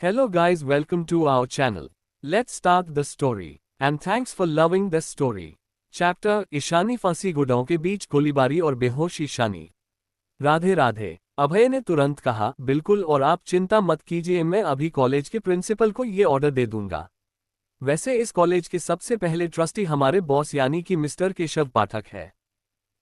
Hello guys, welcome to our channel. Let's start the story. And thanks for loving this story. Chapter Ishani फंसी गुड्डों के बीच गोलीबारी और बेहोश ईशानी। राधे राधे। अभय ने तुरंत कहा, बिल्कुल, और आप चिंता मत कीजिए, मैं अभी कॉलेज के प्रिंसिपल को ये ऑर्डर दे दूंगा। वैसे इस कॉलेज के सबसे पहले ट्रस्टी हमारे बॉस यानी कि मिस्टर केशव पाठक है।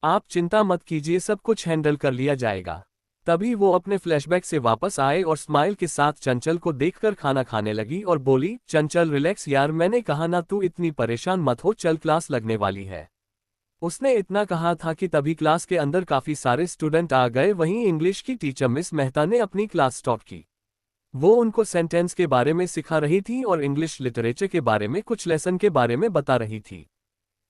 आप चिंता मत कीजिए, सब कुछ हैंडल कर लिया जाएगा। तभी वो अपने फ्लैशबैक से वापस आए और स्माइल के साथ चंचल को देखकर खाना खाने लगी और बोली, चंचल रिलैक्स यार, मैंने कहा ना, तू इतनी परेशान मत हो, चल क्लास लगने वाली है। उसने इतना कहा था कि तभी क्लास के अंदर काफी सारे स्टूडेंट आ गए। वहीं इंग्लिश की टीचर मिस मेहता ने अपनी क्लास स्टार्ट की। वो उनको सेंटेंस के बारे में सिखा रही थी और इंग्लिश लिटरेचर के बारे में कुछ लेसन के बारे में बता रही थी।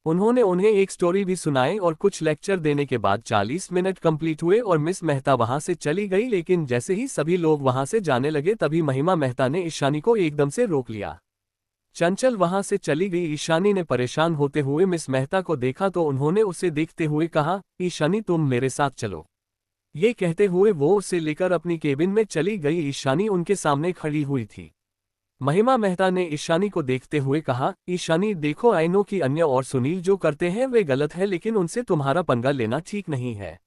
उन्होंने उन्हें एक स्टोरी भी सुनाई और कुछ लेक्चर देने के बाद 40 मिनट कंप्लीट हुए और मिस मेहता वहां से चली गई। लेकिन जैसे ही सभी लोग वहां से जाने लगे तभी महिमा मेहता ने ईशानी को एकदम से रोक लिया। चंचल वहां से चली गई। ईशानी ने परेशान होते हुए मिस मेहता को देखा तो उन्होंने उसे देखते हुए कहा, ईशानी तुम मेरे साथ चलो। ये कहते हुए वो उसे लेकर अपनी केबिन में चली गई। ईशानी उनके सामने खड़ी हुई थी। महिमा मेहता ने ईशानी को देखते हुए कहा, ईशानी देखो, आई नो कि अन्य और सुनील जो करते हैं वे गलत है, लेकिन उनसे तुम्हारा पंगा लेना ठीक नहीं है।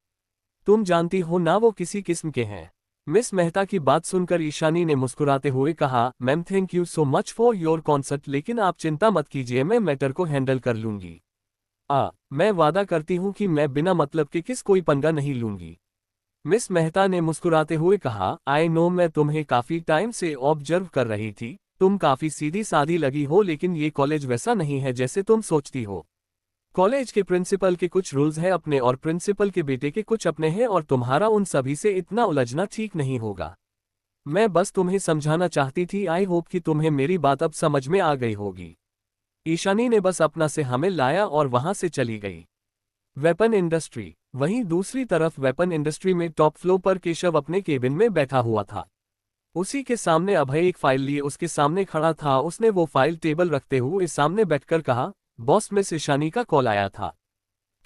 तुम जानती हो ना वो किसी किस्म के हैं। मिस मेहता की बात सुनकर ईशानी ने मुस्कुराते हुए कहा, ma'am thank you so much for your concert, लेकिन आप चिंता मत कीजिए, मैं मैटर को हैंडल कर लूंगी। मैं वादा करती हूँ कि मैं बिना मतलब के किस कोई पंगा नहीं लूंगी। मिस मेहता ने मुस्कुराते हुए कहा, आई नो, मैं तुम्हें काफी टाइम से ऑब्जर्व कर रही थी। तुम काफी सीधी सादी लगी हो, लेकिन ये कॉलेज वैसा नहीं है जैसे तुम सोचती हो। कॉलेज के प्रिंसिपल के कुछ रूल्स हैं अपने और प्रिंसिपल के बेटे के कुछ अपने हैं, और तुम्हारा उन सभी से इतना उलझना ठीक नहीं होगा। मैं बस तुम्हें समझाना चाहती थी। आई होप कि तुम्हें मेरी बात अब समझ में आ गई होगी। ईशानी ने बस अपना से हमें लाया और वहां से चली गई। Weapon industry. वहीं दूसरी तरफ वेपन इंडस्ट्री में टॉप फ्लोर पर केशव अपने केबिन में बैठा हुआ था। उसी के सामने अभय एक फाइल लिए उसके सामने खड़ा था। उसने वो फाइल टेबल रखते हुए सामने बैठकर कहा, बॉस, मिस ईशानी का कॉल आया था।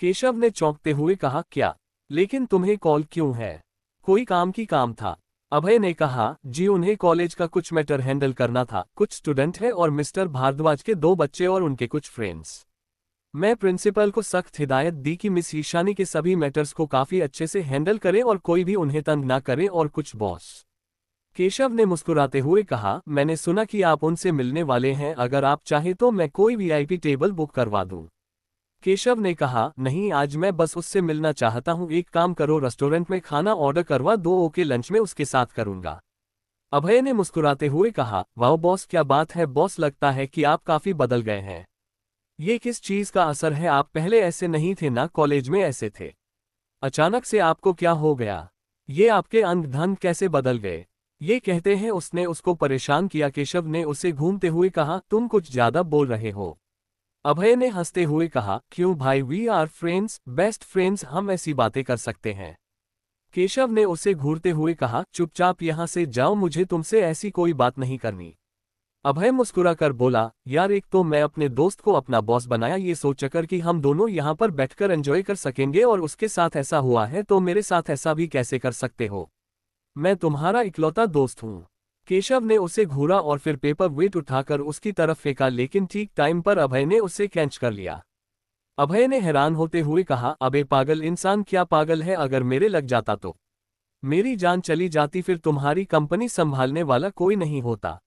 केशव ने चौंकते हुए कहा, क्या? लेकिन तुम्हें कॉल क्यों है? कोई काम की काम था। अभय ने कहा, जी उन्हें कॉलेज का कुछ मैटर हैंडल करना था। कुछ स्टूडेंट है और मिस्टर भारद्वाज के 2 बच्चे और उनके कुछ फ्रेंड्स। मैं प्रिंसिपल को सख्त हिदायत दी कि मिस ईशानी के सभी मैटर्स को काफी अच्छे से हैंडल करें और कोई भी उन्हें तंग ना करे। और कुछ बॉस। केशव ने मुस्कुराते हुए कहा, मैंने सुना कि आप उनसे मिलने वाले हैं। अगर आप चाहे तो मैं कोई वीआईपी टेबल बुक करवा दूं। केशव ने कहा, नहीं, आज मैं बस उससे मिलना चाहता हूं। एक काम करो, रेस्टोरेंट में खाना ऑर्डर करवा दो, ओके, लंच में उसके साथ करूंगा। अभय ने मुस्कुराते हुए कहा, वाह बॉस, क्या बात है बॉस, लगता है कि आप काफी बदल गए हैं। ये किस चीज का असर है? आप पहले ऐसे नहीं थे ना, कॉलेज में ऐसे थे। अचानक से आपको क्या हो गया? ये आपके अंग ढंग कैसे बदल गए? ये कहते हैं उसने उसको परेशान किया। केशव ने उसे घूमते हुए कहा, तुम कुछ ज्यादा बोल रहे हो। अभय ने हंसते हुए कहा, क्यों भाई, we are friends, best friends, हम ऐसी बातें कर सकते हैं। केशव ने उसे घूरते हुए कहा, चुपचाप यहां से जाओ, मुझे तुमसे ऐसी कोई बात नहीं करनी। अभय मुस्कुराकर बोला, यार, एक तो मैं अपने दोस्त को अपना बॉस बनाया ये सोचकर कि हम दोनों यहाँ पर बैठकर एंजॉय कर सकेंगे, और उसके साथ ऐसा हुआ है तो मेरे साथ ऐसा भी कैसे कर सकते हो? मैं तुम्हारा इकलौता दोस्त हूँ। केशव ने उसे घूरा और फिर पेपर वेट उठाकर उसकी तरफ फेंका, लेकिन ठीक टाइम पर अभय ने उसे कैच कर लिया। अभय ने हैरान होते हुए कहा, अबे पागल इंसान, क्या पागल है? अगर मेरे लग जाता तो मेरी जान चली जाती, फिर तुम्हारी कंपनी संभालने वाला कोई नहीं होता।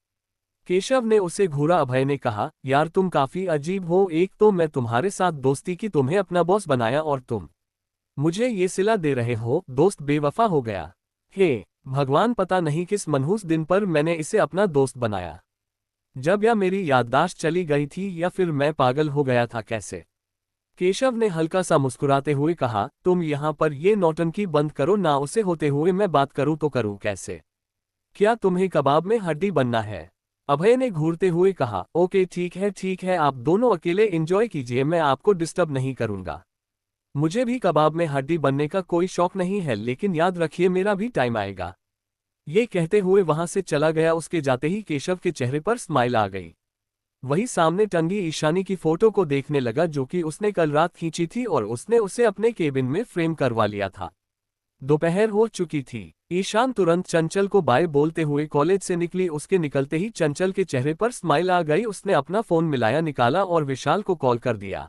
केशव ने उसे घूरा। अभय ने कहा, यार तुम काफी अजीब हो। एक तो मैं तुम्हारे साथ दोस्ती की, तुम्हें अपना बॉस बनाया, और तुम मुझे ये सिला दे रहे हो दोस्त बेवफा हो गया। हे भगवान, पता नहीं किस मनहूस दिन पर मैंने इसे अपना दोस्त बनाया। जब या मेरी याददाश्त चली गई थी या फिर मैं पागल हो गया था, कैसे? केशव ने हल्का सा मुस्कुराते हुए कहा, तुम यहाँ पर ये नौटंकी बंद करो ना। उसे होते हुए मैं बात करूँ तो करूँ कैसे? क्या तुम्हें कबाब में हड्डी बनना है? अभय ने घूरते हुए कहा, ओके ठीक है, आप दोनों अकेले एंजॉय कीजिए, मैं आपको डिस्टर्ब नहीं करूंगा। मुझे भी कबाब में हड्डी बनने का कोई शौक नहीं है, लेकिन याद रखिए मेरा भी टाइम आएगा। ये कहते हुए वहां से चला गया। उसके जाते ही केशव के चेहरे पर स्माइल आ गई। वही सामने टंगी ईशानी की फोटो को देखने लगा, जो कि उसने कल रात खींची थी और उसने उसे अपने केबिन में फ्रेम करवा लिया था। दोपहर हो चुकी थी। ईशान तुरंत चंचल को बाय बोलते हुए कॉलेज से निकली। उसके निकलते ही चंचल के चेहरे पर स्माइल आ गई। उसने अपना फोन मिलाया, निकाला और विशाल को कॉल कर दिया।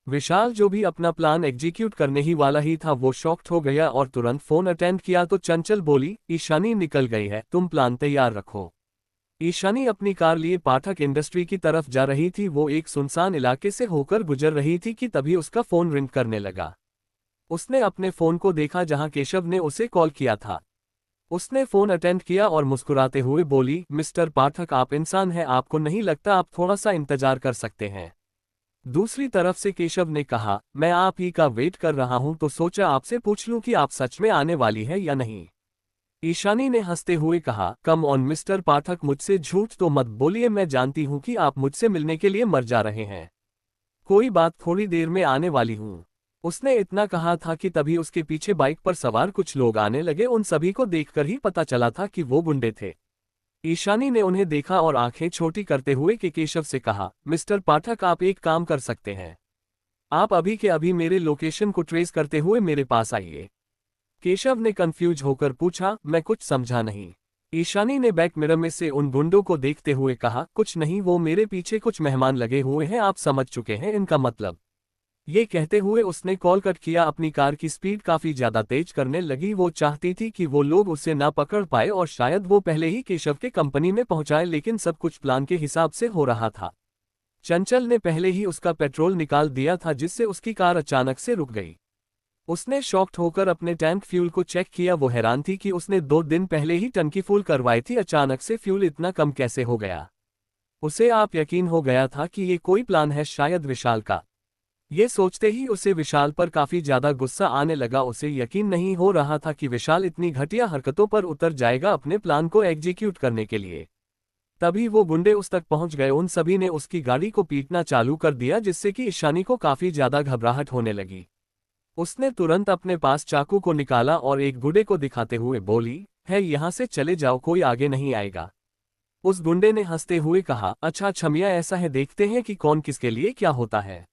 विशाल जो भी अपना प्लान एग्जीक्यूट करने ही वाला ही था, वो शॉक्ड हो गया और तुरंत फोन अटेंड किया तो चंचल बोली, ईशानी निकल गई है, तुम प्लान तैयार रखो। ईशानी अपनी कार लिए पाठक इंडस्ट्री की तरफ जा रही थी। वो एक सुनसान इलाके से होकर गुजर रही थी कि तभी उसका फोन रिंग करने लगा। उसने अपने फोन को देखा जहां केशव ने उसे कॉल किया था। उसने फोन अटेंड किया और मुस्कुराते हुए बोली, मिस्टर पाठक, आप इंसान हैं, आपको नहीं लगता आप थोड़ा सा इंतजार कर सकते हैं? दूसरी तरफ से केशव ने कहा, मैं आप ही का वेट कर रहा हूं तो सोचा आपसे पूछ लूं कि आप सच में आने वाली है या नहीं। ईशानी ने हंसते हुए कहा, कम ऑन मिस्टर पाठक, मुझसे झूठ तो मत बोलिए, मैं जानती हूं कि आप मुझसे मिलने के लिए मर जा रहे हैं। कोई बात, थोड़ी देर में आने वाली हूं। उसने इतना कहा था कि तभी उसके पीछे बाइक पर सवार कुछ लोग आने लगे। उन सभी को देखकर ही पता चला था कि वो गुंडे थे। ईशानी ने उन्हें देखा और आंखें छोटी करते हुए कि केशव से कहा, मिस्टर पाठक, आप एक काम कर सकते हैं, आप अभी के अभी मेरे लोकेशन को ट्रेस करते हुए मेरे पास आइए। केशव ने कंफ्यूज होकर पूछा, मैं कुछ समझा नहीं। ईशानी ने बैक मिरर में से उन गुंडों को देखते हुए कहा, कुछ नहीं, वो मेरे पीछे कुछ मेहमान लगे हुए हैं, आप समझ चुके हैं इनका मतलब। ये कहते हुए उसने कॉल कट किया। अपनी कार की स्पीड काफी ज्यादा तेज करने लगी। वो चाहती थी कि वो लोग उसे ना पकड़ पाए और शायद वो पहले ही केशव के कंपनी में पहुंचाए, लेकिन सब कुछ प्लान के हिसाब से हो रहा था। चंचल ने पहले ही उसका पेट्रोल निकाल दिया था, जिससे उसकी कार अचानक से रुक गई। उसने शॉक्ड होकर अपने टैंक फ्यूल को चेक किया। वो हैरान थी कि उसने 2 दिन पहले ही टंकी फुल करवाई थी, अचानक से फ्यूल इतना कम कैसे हो गया। उसे आप यकीन हो गया था कि ये कोई प्लान है, शायद विशाल का। ये सोचते ही उसे विशाल पर काफी ज्यादा गुस्सा आने लगा। उसे यकीन नहीं हो रहा था कि विशाल इतनी घटिया हरकतों पर उतर जाएगा अपने प्लान को एग्जीक्यूट करने के लिए। तभी वो गुंडे उस तक पहुंच गए। उन सभी ने उसकी गाड़ी को पीटना चालू कर दिया, जिससे कि ईशानी को काफी ज्यादा घबराहट होने लगी। उसने तुरंत अपने पास चाकू को निकाला और एक गुंडे को दिखाते हुए बोली, है यहाँ से चले जाओ, कोई आगे नहीं आएगा। उस गुंडे ने हंसते हुए कहा, अच्छा छमिया, ऐसा है, देखते हैं कि कौन किसके लिए क्या होता है।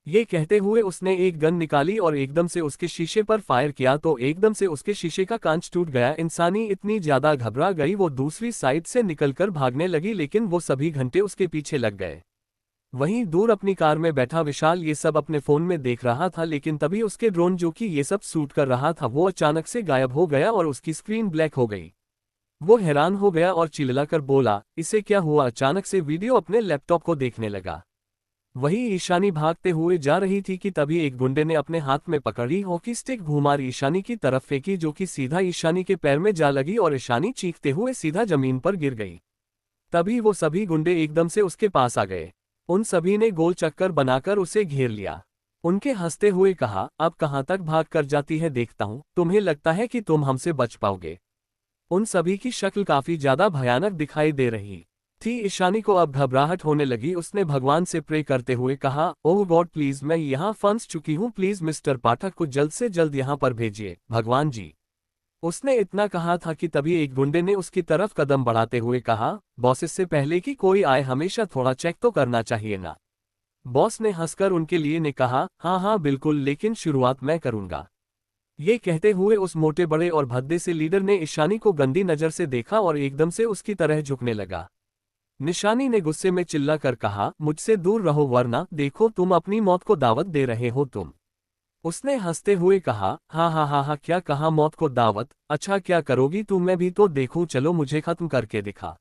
ये कहते हुए उसने एक गन निकाली और एकदम से उसके शीशे पर फायर किया तो एकदम से उसके शीशे का कांच टूट गया। इंसानी इतनी ज्यादा घबरा गई, वो दूसरी साइड से निकलकर भागने लगी, लेकिन वो सभी घंटे उसके पीछे लग गए। वहीं दूर अपनी कार में बैठा विशाल ये सब अपने फोन में देख रहा था, लेकिन तभी उसके ड्रोन जो कि ये सब शूट कर रहा था, वो अचानक से गायब हो गया और उसकी स्क्रीन ब्लैक हो गई। वो हैरान हो गया और चिल्लाकर बोला, इसे क्या हुआ। अचानक से वीडियो अपने लैपटॉप को देखने लगा। वही ईशानी भागते हुए जा रही थी कि तभी एक गुंडे ने अपने हाथ में पकड़ी हॉकी स्टिक घुमार ईशानी की तरफ फेंकी, जो कि सीधा ईशानी के पैर में जा लगी और ईशानी चीखते हुए सीधा जमीन पर गिर गई। तभी वो सभी गुंडे एकदम से उसके पास आ गए। उन सभी ने गोल चक्कर बनाकर उसे घेर लिया। उनके हंसते हुए कहा, अब कहां तक भाग कर जाती है, देखता हूं तुम्हें लगता है कि तुम हमसे बच पाओगे। उन सभी की शक्ल काफी ज्यादा भयानक दिखाई दे रही थी। ईशानी को अब घबराहट होने लगी। उसने भगवान से प्रे करते हुए कहा, ओह गॉड प्लीज, मैं यहाँ फंस चुकी हूँ, प्लीज मिस्टर पाठक को जल्द से जल्द यहाँ पर भेजिए, भगवान जी। उसने इतना कहा था कि तभी एक गुंडे ने उसकी तरफ कदम बढ़ाते हुए कहा, बॉस, इससे पहले कि कोई आए हमेशा थोड़ा चेक तो करना चाहिए ना। बॉस ने हंसकर उनके लिए ने कहा, हाँ हाँ बिल्कुल, लेकिन शुरुआत मैं करूंगा। ये कहते हुए उस मोटे बड़े और भद्दे से लीडर ने ईशानी को गंदी नजर से देखा और एकदम से उसकी तरह झुकने लगा। निशानी ने गुस्से में चिल्लाकर कहा, मुझसे दूर रहो वरना देखो तुम अपनी मौत को दावत दे रहे हो तुम। उसने हंसते हुए कहा, हाँ हाँ हाँ हाँ, क्या कहा, मौत को दावत, अच्छा क्या करोगी तुम, मैं भी तो देखूं, चलो मुझे खत्म करके दिखा।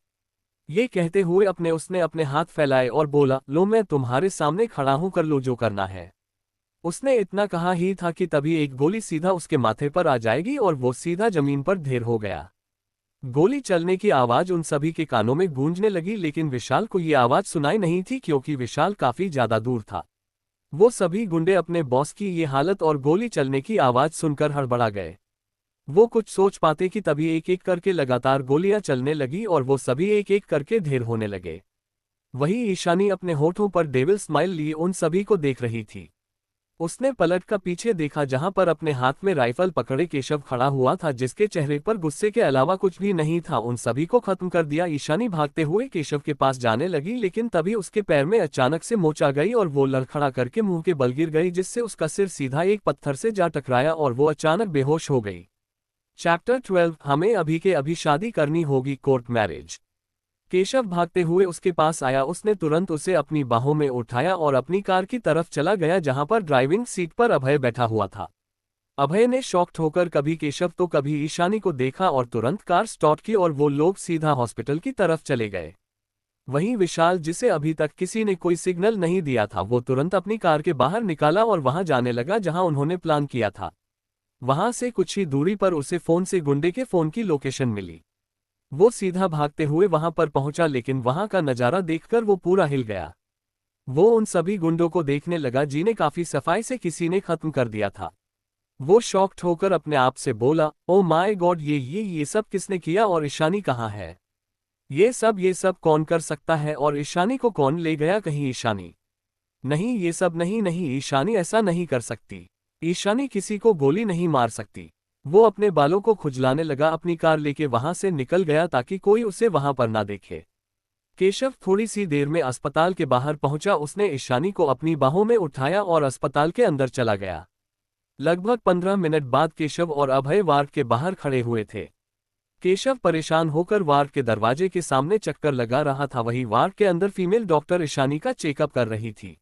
ये कहते हुए उसने अपने हाथ फैलाए और बोला, लो मैं तुम्हारे सामने खड़ा हूं, कर लो जो करना है। उसने इतना कहा ही था कि तभी एक गोली सीधा उसके माथे पर आ जाएगी और वो सीधा जमीन पर ढेर हो गया। गोली चलने की आवाज उन सभी के कानों में गूंजने लगी, लेकिन विशाल को ये आवाज सुनाई नहीं थी क्योंकि विशाल काफी ज्यादा दूर था। वो सभी गुंडे अपने बॉस की ये हालत और गोली चलने की आवाज सुनकर हड़बड़ा गए। वो कुछ सोच पाते कि तभी एक एक करके लगातार गोलियां चलने लगी और वो सभी एक एक करके ढेर होने लगे। वही ईशानी अपने होठों पर डेविल स्माइल लिए उन सभी को देख रही थी। उसने पलट कर पीछे देखा जहां पर अपने हाथ में राइफल पकड़े केशव खड़ा हुआ था, जिसके चेहरे पर गुस्से के अलावा कुछ भी नहीं था। उन सभी को खत्म कर दिया। ईशानी भागते हुए केशव के पास जाने लगी, लेकिन तभी उसके पैर में अचानक से मोच आ गई और वो लड़खड़ा करके मुंह के बल गिर गई, जिससे उसका सिर सीधा एक पत्थर से जा टकराया और वो अचानक बेहोश हो गई। चैप्टर 12 हमें अभी के अभी शादी करनी होगी, कोर्ट मैरिज। केशव भागते हुए उसके पास आया। उसने तुरंत उसे अपनी बाहों में उठाया और अपनी कार की तरफ चला गया, जहां पर ड्राइविंग सीट पर अभय बैठा हुआ था। अभय ने शॉक्ड होकर कभी केशव तो कभी ईशानी को देखा और तुरंत कार स्टार्ट की और वो लोग सीधा हॉस्पिटल की तरफ चले गए। वहीं विशाल, जिसे अभी तक किसी ने कोई सिग्नल नहीं दिया था, वो तुरंत अपनी कार के बाहर निकाला और वहां जाने लगा जहां उन्होंने प्लान किया था। वहां से कुछ ही दूरी पर उसे फोन से गुंडे के फोन की लोकेशन मिली। वो सीधा भागते हुए वहां पर पहुंचा, लेकिन वहां का नजारा देखकर वो पूरा हिल गया। वो उन सभी गुंडों को देखने लगा जिन्हें काफी सफाई से किसी ने खत्म कर दिया था। वो शॉक्ड होकर अपने आप से बोला, ओ माय गॉड, ये सब किसने किया और ईशानी कहाँ है? ये सब कौन कर सकता है और ईशानी को कौन ले गया? कहीं ईशानी? नहीं, ये सब नहीं, ईशानी ऐसा नहीं कर सकती। ईशानी किसी को गोली नहीं मार सकती। वो अपने बालों को खुजलाने लगा, अपनी कार लेके वहां से निकल गया ताकि कोई उसे वहां पर ना देखे। केशव थोड़ी सी देर में अस्पताल के बाहर पहुंचा। उसने ईशानी को अपनी बाहों में उठाया और अस्पताल के अंदर चला गया। लगभग 15 मिनट बाद केशव और अभय वार्ड के बाहर खड़े हुए थे। केशव परेशान होकर वार्ड के दरवाजे के सामने चक्कर लगा रहा था, वहीं वार्ड के अंदर फीमेल डॉक्टर ईशानी का चेकअप कर रही थी।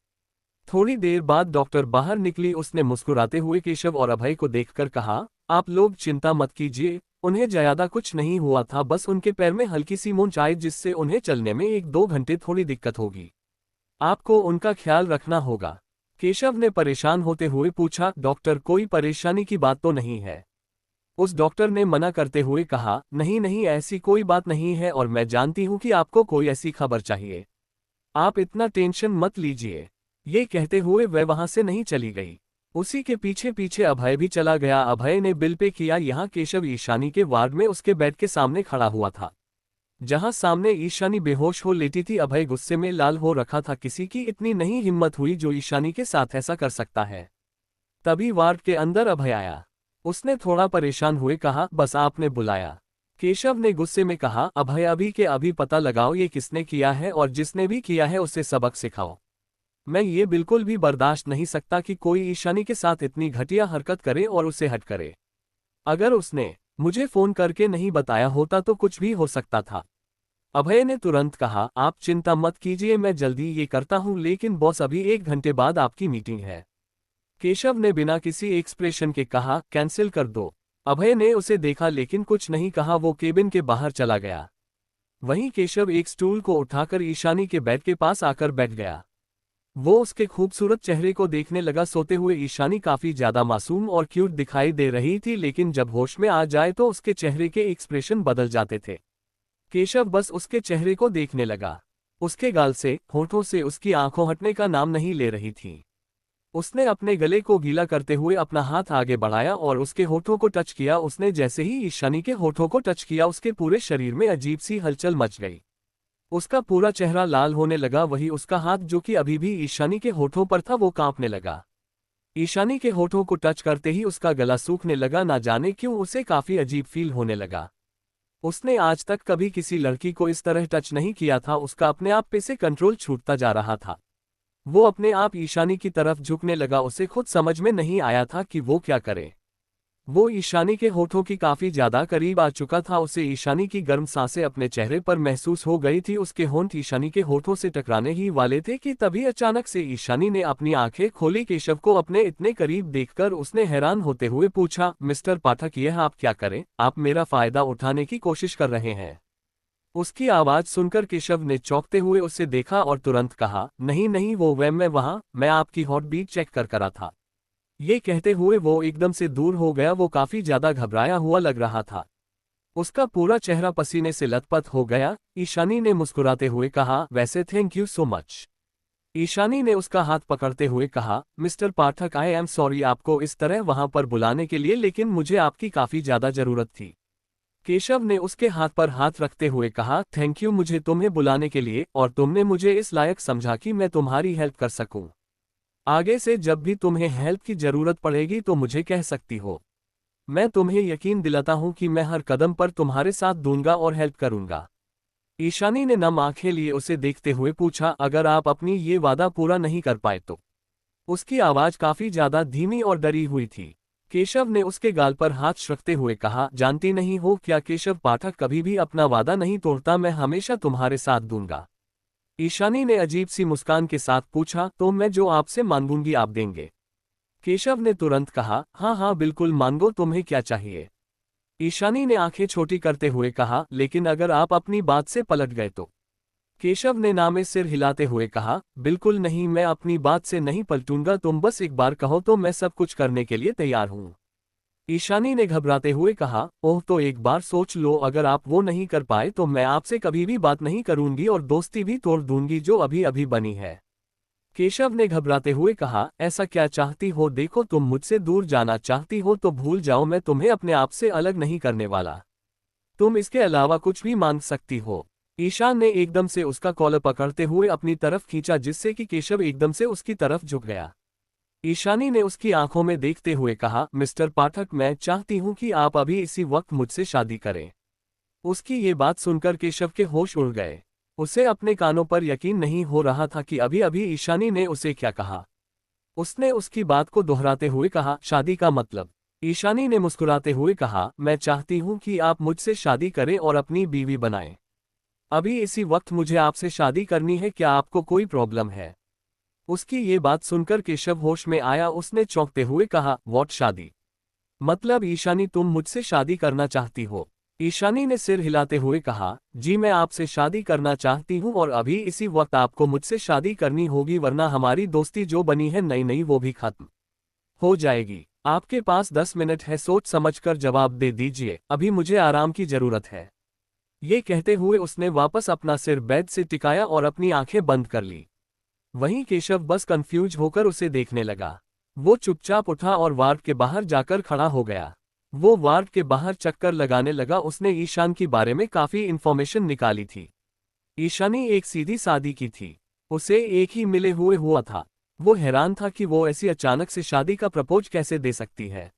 थोड़ी देर बाद डॉक्टर बाहर निकली। उसने मुस्कुराते हुए केशव और अभय को देखकर कहा, आप लोग चिंता मत कीजिए, उन्हें ज्यादा कुछ नहीं हुआ था, बस उनके पैर में हल्की सी मूंछ आई, जिससे उन्हें चलने में 1-2 घंटे थोड़ी दिक्कत होगी। आपको उनका ख्याल रखना होगा। केशव ने परेशान होते हुए पूछा, डॉक्टर कोई परेशानी की बात तो नहीं है? उस डॉक्टर ने मना करते हुए कहा, नहीं, ऐसी कोई बात नहीं है और मैं जानती हूं कि आपको कोई ऐसी खबर चाहिए। आप इतना टेंशन मत लीजिए। ये कहते हुए वह वहां से नहीं चली गई। उसी के पीछे पीछे अभय भी चला गया। अभय ने बिल पे किया। यहाँ केशव ईशानी के वार्ड में उसके बेड के सामने खड़ा हुआ था, जहां सामने ईशानी बेहोश हो लेटी थी। अभय गुस्से में लाल हो रखा था। किसी की इतनी नहीं हिम्मत हुई जो ईशानी के साथ ऐसा कर सकता है। तभी वार्ड के अंदर अभय आया। उसने थोड़ा परेशान हुए कहा, बस आपने बुलाया? केशव ने गुस्से में कहा, अभय अभी के अभी पता लगाओ ये किसने किया है और जिसने भी किया है उसे सबक सिखाओ। मैं ये बिल्कुल भी बर्दाश्त नहीं सकता कि कोई ईशानी के साथ इतनी घटिया हरकत करे और उसे हट करे। अगर उसने मुझे फोन करके नहीं बताया होता तो कुछ भी हो सकता था। अभय ने तुरंत कहा, आप चिंता मत कीजिए, मैं जल्दी ये करता हूं, लेकिन बॉस अभी 1 घंटे बाद आपकी मीटिंग है। केशव ने बिना किसी एक्सप्रेशन के कहा, कैंसिल कर दो। अभय ने उसे देखा लेकिन कुछ नहीं कहा। वो केबिन के बाहर चला गया। वहीं केशव एक स्टूल को उठाकर ईशानी के बेड के पास आकर बैठ गया। वो उसके खूबसूरत चेहरे को देखने लगा। सोते हुए ईशानी काफी ज्यादा मासूम और क्यूट दिखाई दे रही थी, लेकिन जब होश में आ जाए तो उसके चेहरे के एक्सप्रेशन बदल जाते थे। केशव बस उसके चेहरे को देखने लगा। उसके गाल से, होठों से उसकी आंखों हटने का नाम नहीं ले रही थी। उसने अपने गले को गीला करते हुए अपना हाथ आगे बढ़ाया और उसके होठों को टच किया। उसने जैसे ही ईशानी के होठों को टच किया, उसके पूरे शरीर में अजीब सी हलचल मच गई। उसका पूरा चेहरा लाल होने लगा। वही उसका हाथ, जो कि अभी भी ईशानी के होठों पर था, वो कांपने लगा। ईशानी के होठों को टच करते ही उसका गला सूखने लगा। ना जाने क्यों उसे काफी अजीब फील होने लगा। उसने आज तक कभी किसी लड़की को इस तरह टच नहीं किया था। उसका अपने आप पे से कंट्रोल छूटता जा रहा था। वो अपने आप ईशानी की तरफ झुकने लगा। उसे खुद समझ में नहीं आया था कि वो क्या करे। वो ईशानी के होठों की काफी ज्यादा करीब आ चुका था। उसे ईशानी की गर्म सांसें अपने चेहरे पर महसूस हो गई थी। उसके होंठ ईशानी के होठों से टकराने ही वाले थे कि तभी अचानक से ईशानी ने अपनी आंखें खोली। केशव को अपने इतने करीब देखकर उसने हैरान होते हुए पूछा, मिस्टर पाठक, यह आप क्या करें? आप मेरा फायदा उठाने की कोशिश कर रहे हैं? उसकी आवाज सुनकर केशव ने चौंकते हुए उसे देखा और तुरंत कहा, नहीं, वो मैं आपकी हॉट बीट चेक कर करा था। ये कहते हुए वो एकदम से दूर हो गया। वो काफी ज्यादा घबराया हुआ लग रहा था। उसका पूरा चेहरा पसीने से लथपथ हो गया। ईशानी ने मुस्कुराते हुए कहा, वैसे thank you so much. Ishani ने उसका हाथ पकड़ते हुए कहा, mister Pathak, I am sorry आपको इस तरह वहां पर बुलाने के लिए, लेकिन मुझे आपकी काफी ज्यादा जरूरत थी। केशव ने उसके हाथ पर हाथ रखते हुए कहा, थैंक यू मुझे तुम्हें बुलाने के लिए, और तुमने मुझे इस लायक समझा कि मैं तुम्हारी हेल्प कर सकूं। आगे से जब भी तुम्हें हेल्प की जरूरत पड़ेगी तो मुझे कह सकती हो। मैं तुम्हें यकीन दिलाता हूं कि मैं हर कदम पर तुम्हारे साथ दूंगा और हेल्प करूंगा। ईशानी ने नम आंखें लिए उसे देखते हुए पूछा, अगर आप अपनी ये वादा पूरा नहीं कर पाए तो? उसकी आवाज काफी ज्यादा धीमी और डरी हुई थी। केशव ने उसके गाल पर हाथ रखते हुए कहा, जानती नहीं हो क्या केशव पाठक कभी भी अपना वादा नहीं तोड़ता, मैं हमेशा तुम्हारे साथ दूंगा। ईशानी ने अजीब सी मुस्कान के साथ पूछा, तो मैं जो आपसे मांगूंगी आप देंगे? केशव ने तुरंत कहा, हाँ हाँ बिल्कुल मांगो, तुम्हें क्या चाहिए? ईशानी ने आंखें छोटी करते हुए कहा, लेकिन अगर आप अपनी बात से पलट गए तो? केशव ने ना में सिर हिलाते हुए कहा, बिल्कुल नहीं, मैं अपनी बात से नहीं पलटूंगा, तुम बस एक बार कहो तो मैं सब कुछ करने के लिए तैयार हूं। ईशानी ने घबराते हुए कहा, ओह तो एक बार सोच लो, अगर आप वो नहीं कर पाए तो मैं आपसे कभी भी बात नहीं करूंगी और दोस्ती भी तोड़ दूंगी जो अभी अभी बनी है। केशव ने घबराते हुए कहा, ऐसा क्या चाहती हो? देखो तुम मुझसे दूर जाना चाहती हो तो भूल जाओ, मैं तुम्हें अपने आप से अलग नहीं करने वाला। तुम इसके अलावा कुछ भी मांग सकती हो। ईशान ने एकदम से उसका कॉलर पकड़ते हुए अपनी तरफ खींचा जिससे कि केशव एकदम से उसकी तरफ झुक गया। ईशानी ने उसकी आंखों में देखते हुए कहा, मिस्टर पाठक, मैं चाहती हूं कि आप अभी इसी वक्त मुझसे शादी करें। उसकी ये बात सुनकर केशव के होश उड़ गए। उसे अपने कानों पर यकीन नहीं हो रहा था कि अभी अभी ईशानी ने उसे क्या कहा। उसने उसकी बात को दोहराते हुए कहा, शादी का मतलब? ईशानी ने मुस्कुराते हुए कहा, मैं चाहती हूं कि आप मुझसे शादी करें और अपनी बीवी बनाएं। अभी इसी वक्त मुझे आपसे शादी करनी है, क्या आपको कोई प्रॉब्लम है? उसकी ये बात सुनकर केशव होश में आया। उसने चौंकते हुए कहा, व्हाट, शादी? मतलब ईशानी तुम मुझसे शादी करना चाहती हो? ईशानी ने सिर हिलाते हुए कहा, जी मैं आपसे शादी करना चाहती हूँ और अभी इसी वक्त आपको मुझसे शादी करनी होगी, वरना हमारी दोस्ती जो बनी है नई नई वो भी खत्म हो जाएगी। आपके पास 10 मिनट है, सोच समझकर जवाब दे दीजिए, अभी मुझे आराम की जरूरत है। ये कहते हुए उसने वापस अपना सिर बेड से टिकाया और अपनी आंखें बंद कर ली। वहीं केशव बस कंफ्यूज होकर उसे देखने लगा। वो चुपचाप उठा और वार्ड के बाहर जाकर खड़ा हो गया। वो वार्ड के बाहर चक्कर लगाने लगा। उसने ईशान के बारे में काफी इंफॉर्मेशन निकाली थी। ईशानी एक सीधी सादी की थी। उसे एक ही मिले हुए हुआ था। वो हैरान था कि वो ऐसी अचानक से शादी का प्रपोज कैसे दे सकती है।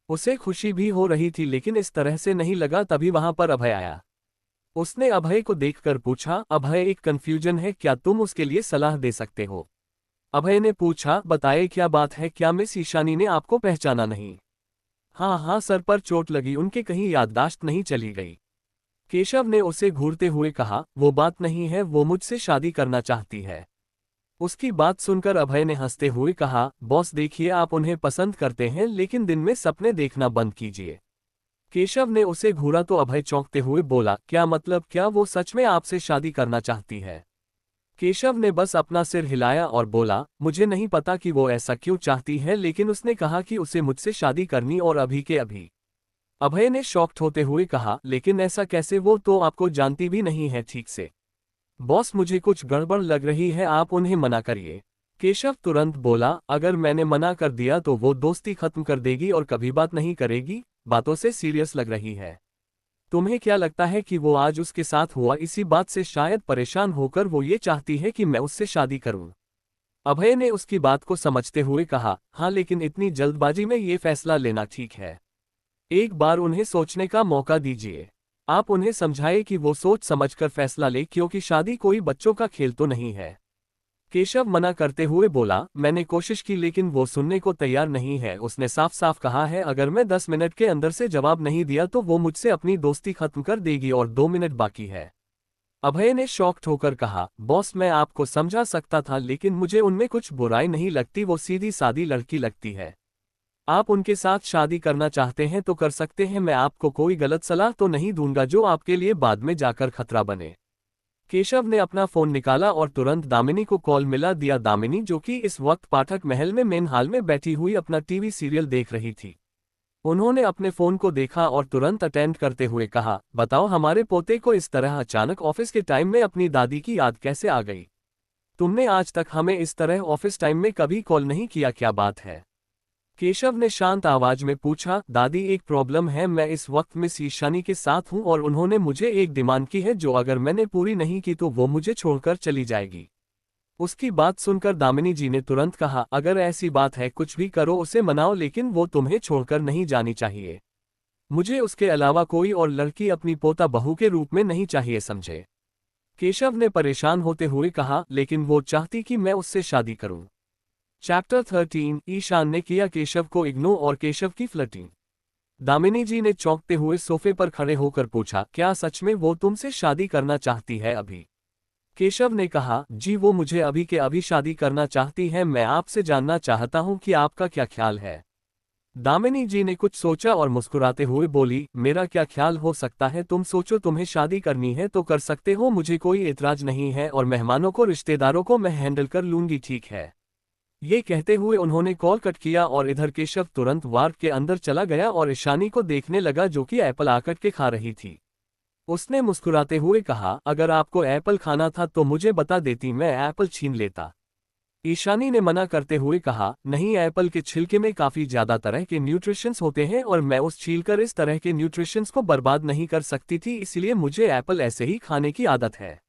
उसे खुशी भी हो रही थी लेकिन इस तरह से नहीं लगा। तभी वहां पर अभय आया। उसने अभय को देखकर पूछा, अभय एक कंफ्यूजन है, क्या तुम उसके लिए सलाह दे सकते हो? अभय ने पूछा, बताए क्या बात है, क्या मिस ईशानी ने आपको पहचाना नहीं? हाँ हाँ, सर पर चोट लगी, उनके कहीं याददाश्त नहीं चली गई। केशव ने उसे घूरते हुए कहा, वो बात नहीं है, वो मुझसे शादी करना चाहती है। उसकी बात सुनकर अभय ने हंसते हुए कहा, बॉस देखिए, आप उन्हें पसंद करते हैं लेकिन दिन में सपने देखना बंद कीजिए। केशव ने उसे घूरा तो अभय चौंकते हुए बोला, क्या मतलब, क्या वो सच में आपसे शादी करना चाहती है? केशव ने बस अपना सिर हिलाया और बोला, मुझे नहीं पता कि वो ऐसा क्यों चाहती है, लेकिन उसने कहा कि उसे मुझसे शादी करनी और अभी के अभी। अभय ने शॉक्ड होते हुए कहा, लेकिन ऐसा कैसे, वो तो आपको जानती भी नहीं है ठीक से। बॉस मुझे कुछ गड़बड़ लग रही है, आप उन्हें मना करिए। केशव तुरंत बोला, अगर मैंने मना कर दिया तो वो दोस्ती खत्म कर देगी और कभी बात नहीं करेगी। बातों से सीरियस लग रही है। तुम्हें क्या लगता है कि वो आज उसके साथ हुआ इसी बात से शायद परेशान होकर वो ये चाहती है कि मैं उससे शादी करूं? अभय ने उसकी बात को समझते हुए कहा, हाँ लेकिन इतनी जल्दबाजी में ये फैसला लेना ठीक है? एक बार उन्हें सोचने का मौका दीजिए। आप उन्हें समझाइए कि वो सोच समझकर फैसला ले, क्योंकि शादी कोई बच्चों का खेल तो नहीं है। केशव मना करते हुए बोला, मैंने कोशिश की लेकिन वो सुनने को तैयार नहीं है। उसने साफ साफ कहा है, अगर मैं 10 मिनट के अंदर से जवाब नहीं दिया तो वो मुझसे अपनी दोस्ती खत्म कर देगी और 2 मिनट बाकी है। अभय ने शॉक्ड होकर कहा, बॉस मैं आपको समझा सकता था लेकिन मुझे उनमें कुछ बुराई नहीं लगती, वो सीधी सादी लड़की लगती है। आप उनके साथ शादी करना चाहते हैं तो कर सकते हैं, मैं आपको कोई गलत सलाह तो नहीं दूंगा जो आपके लिए बाद में जाकर खतरा बने। केशव ने अपना फोन निकाला और तुरंत दामिनी को कॉल मिला दिया। दामिनी जो कि इस वक्त पाठक महल में मेन हाल में बैठी हुई अपना टीवी सीरियल देख रही थी। उन्होंने अपने फोन को देखा और तुरंत अटेंड करते हुए कहा, बताओ हमारे पोते को इस तरह अचानक ऑफिस के टाइम में अपनी दादी की याद कैसे आ गई? तुमने आज तक हमें इस तरह ऑफिस टाइम में कभी कॉल नहीं किया, क्या बात है? केशव ने शांत आवाज में पूछा, दादी एक प्रॉब्लम है, मैं इस वक्त मिस ईशानी के साथ हूं और उन्होंने मुझे एक डिमांड की है जो अगर मैंने पूरी नहीं की तो वो मुझे छोड़कर चली जाएगी। उसकी बात सुनकर दामिनी जी ने तुरंत कहा, अगर ऐसी बात है कुछ भी करो, उसे मनाओ, लेकिन वो तुम्हें छोड़कर नहीं जानी चाहिए। मुझे उसके अलावा कोई और लड़की अपनी पोता बहू के रूप में नहीं चाहिए, समझे। केशव ने परेशान होते हुए कहा, लेकिन वो चाहती कि मैं उससे शादी करूं। चैप्टर 13 ईशान ने किया केशव को इग्नोर और केशव की फ्लर्टिंग। दामिनी जी ने चौंकते हुए सोफे पर खड़े होकर पूछा, क्या सच में वो तुमसे शादी करना चाहती है अभी? केशव ने कहा, जी वो मुझे अभी के अभी शादी करना चाहती है। मैं आपसे जानना चाहता हूं कि आपका क्या ख्याल है। दामिनी जी ने कुछ सोचा और मुस्कुराते हुए बोली, मेरा क्या ख्याल हो सकता है, तुम सोचो, तुम्हें शादी करनी है तो कर सकते हो, मुझे कोई एतराज नहीं है, और मेहमानों को, रिश्तेदारों को मैं हैंडल कर लूंगी, ठीक है। ये कहते हुए उन्होंने कॉल कट किया और इधर केशव तुरंत वार्ड के अंदर चला गया और ईशानी को देखने लगा जो कि एप्पल आकट के खा रही थी। उसने मुस्कुराते हुए कहा, अगर आपको एप्पल खाना था तो मुझे बता देती, मैं एप्पल छीन लेता। ईशानी ने मना करते हुए कहा, नहीं, एप्पल के छिलके में काफी ज्यादा तरह के न्यूट्रिशंस होते हैं और मैं उस छीलकर इस तरह के न्यूट्रिशंस को बर्बाद नहीं कर सकती थी, इसलिए मुझे एप्पल ऐसे ही खाने की आदत है।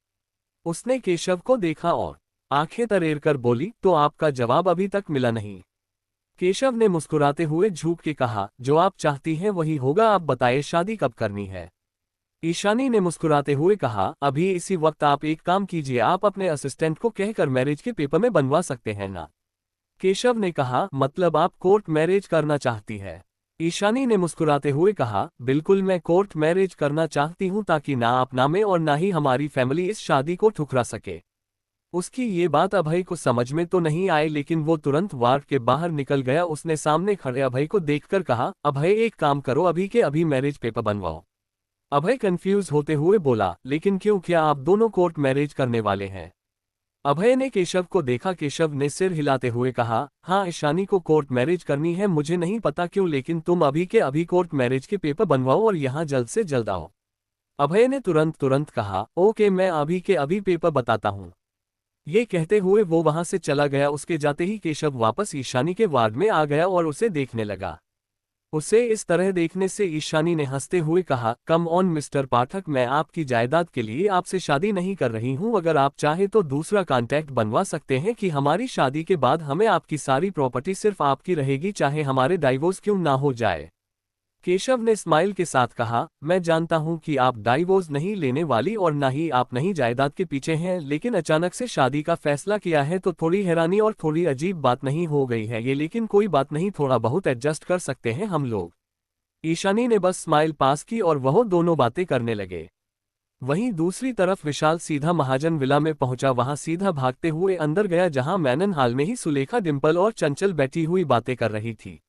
उसने केशव को देखा और आंखें तरेर कर बोली, तो आपका जवाब अभी तक मिला नहीं? केशव ने मुस्कुराते हुए झूक के कहा, जो आप चाहती हैं वही होगा, आप बताइए शादी कब करनी है? ईशानी ने मुस्कुराते हुए कहा, अभी इसी वक्त आप एक काम कीजिए, आप अपने असिस्टेंट को कहकर मैरिज के पेपर में बनवा सकते हैं ना। केशव ने कहा, मतलब आप कोर्ट मैरिज करना चाहती है? ईशानी ने मुस्कुराते हुए कहा, बिल्कुल, मैं कोर्ट मैरिज करना चाहती हूं ताकि ना आप नामे और ना ही हमारी फैमिली इस शादी को ठुकरा सके। उसकी ये बात अभय को समझ में तो नहीं आई, लेकिन वो तुरंत वार्ड के बाहर निकल गया। उसने सामने खड़े अभय को देखकर कहा, अभय एक काम करो, अभी के अभी मैरिज पेपर बनवाओ। अभय कंफ्यूज होते हुए बोला, लेकिन क्यों, क्या आप दोनों कोर्ट मैरिज करने वाले हैं? अभय ने केशव को देखा। केशव ने सिर हिलाते हुए कहा, हाँ, ईशानी को कोर्ट मैरिज करनी है, मुझे नहीं पता क्यों, लेकिन तुम अभी के अभी कोर्ट मैरिज के पेपर बनवाओ और यहाँ जल्द से जल्द आओ। अभय ने तुरंत कहा, ओके, मैं अभी के अभी पेपर बताता हूँ। ये कहते हुए वो वहां से चला गया। उसके जाते ही केशव वापस ईशानी के वार्ड में आ गया और उसे देखने लगा। उसे इस तरह देखने से ईशानी ने हंसते हुए कहा, कम ऑन मिस्टर पाठक, मैं आपकी जायदाद के लिए आपसे शादी नहीं कर रही हूं। अगर आप चाहे तो दूसरा कॉन्टैक्ट बनवा सकते हैं कि हमारी शादी के बाद हमें आपकी सारी प्रॉपर्टी सिर्फ आपकी रहेगी, चाहे हमारे डाइवोर्स क्यों ना हो जाए। केशव ने स्माइल के साथ कहा, मैं जानता हूं कि आप डाइवोर्स नहीं लेने वाली और ना ही आप नहीं जायदाद के पीछे हैं, लेकिन अचानक से शादी का फैसला किया है तो थोड़ी हैरानी और थोड़ी अजीब बात नहीं हो गई है ये, लेकिन कोई बात नहीं, थोड़ा बहुत एडजस्ट कर सकते हैं हम लोग। ईशानी ने बस स्माइल पास की और वह दोनों बातें करने लगे। वहीं दूसरी तरफ विशाल सीधा महाजन विला में पहुंचा। वहां सीधा भागते हुए अंदर गया जहां मैनन हाल में ही सुलेखा, डिंपल और चंचल बैठी हुई बातें कर रही थी।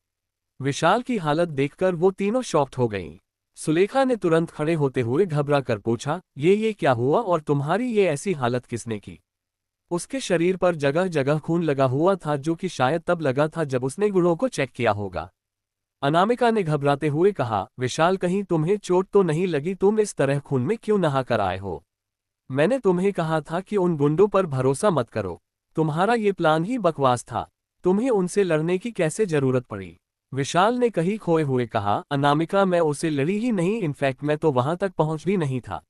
विशाल की हालत देखकर वो तीनों शॉक्ड हो गईं। सुलेखा ने तुरंत खड़े होते हुए घबरा कर पूछा, ये क्या हुआ और तुम्हारी ये ऐसी हालत किसने की? उसके शरीर पर जगह जगह खून लगा हुआ था, जो कि शायद तब लगा था जब उसने गुणों को चेक किया होगा। अनामिका ने घबराते हुए कहा, विशाल, कहीं तुम्हें चोट तो नहीं लगी? तुम इस तरह खून में क्यों नहा कर आए हो? मैंने तुम्हें कहा था कि उन गुंडों पर भरोसा मत करो। तुम्हारा ये प्लान ही बकवास था। तुम्हें उनसे लड़ने की कैसे जरूरत पड़ी? विशाल ने कहीं खोए हुए कहा, अनामिका, मैं उसे लड़ी ही नहीं, इनफैक्ट मैं तो वहां तक पहुंच भी नहीं था।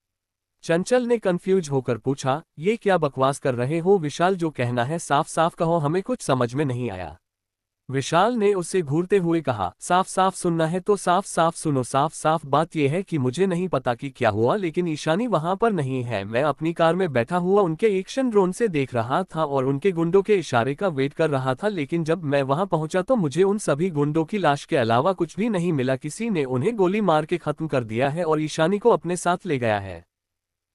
चंचल ने कंफ्यूज होकर पूछा, ये क्या बकवास कर रहे हो विशाल? जो कहना है साफ साफ कहो, हमें कुछ समझ में नहीं आया। विशाल ने उससे घूरते हुए कहा, साफ साफ सुनना है तो साफ साफ सुनो। साफ साफ बात यह है कि मुझे नहीं पता कि क्या हुआ, लेकिन ईशानी वहां पर नहीं है। मैं अपनी कार में बैठा हुआ उनके एक्शन ड्रोन से देख रहा था और उनके गुंडों के इशारे का वेट कर रहा था, लेकिन जब मैं वहां पहुंचा तो मुझे उन सभी गुंडों की लाश के अलावा कुछ भी नहीं मिला। किसी ने उन्हें गोली मार के खत्म कर दिया है और ईशानी को अपने साथ ले गया है।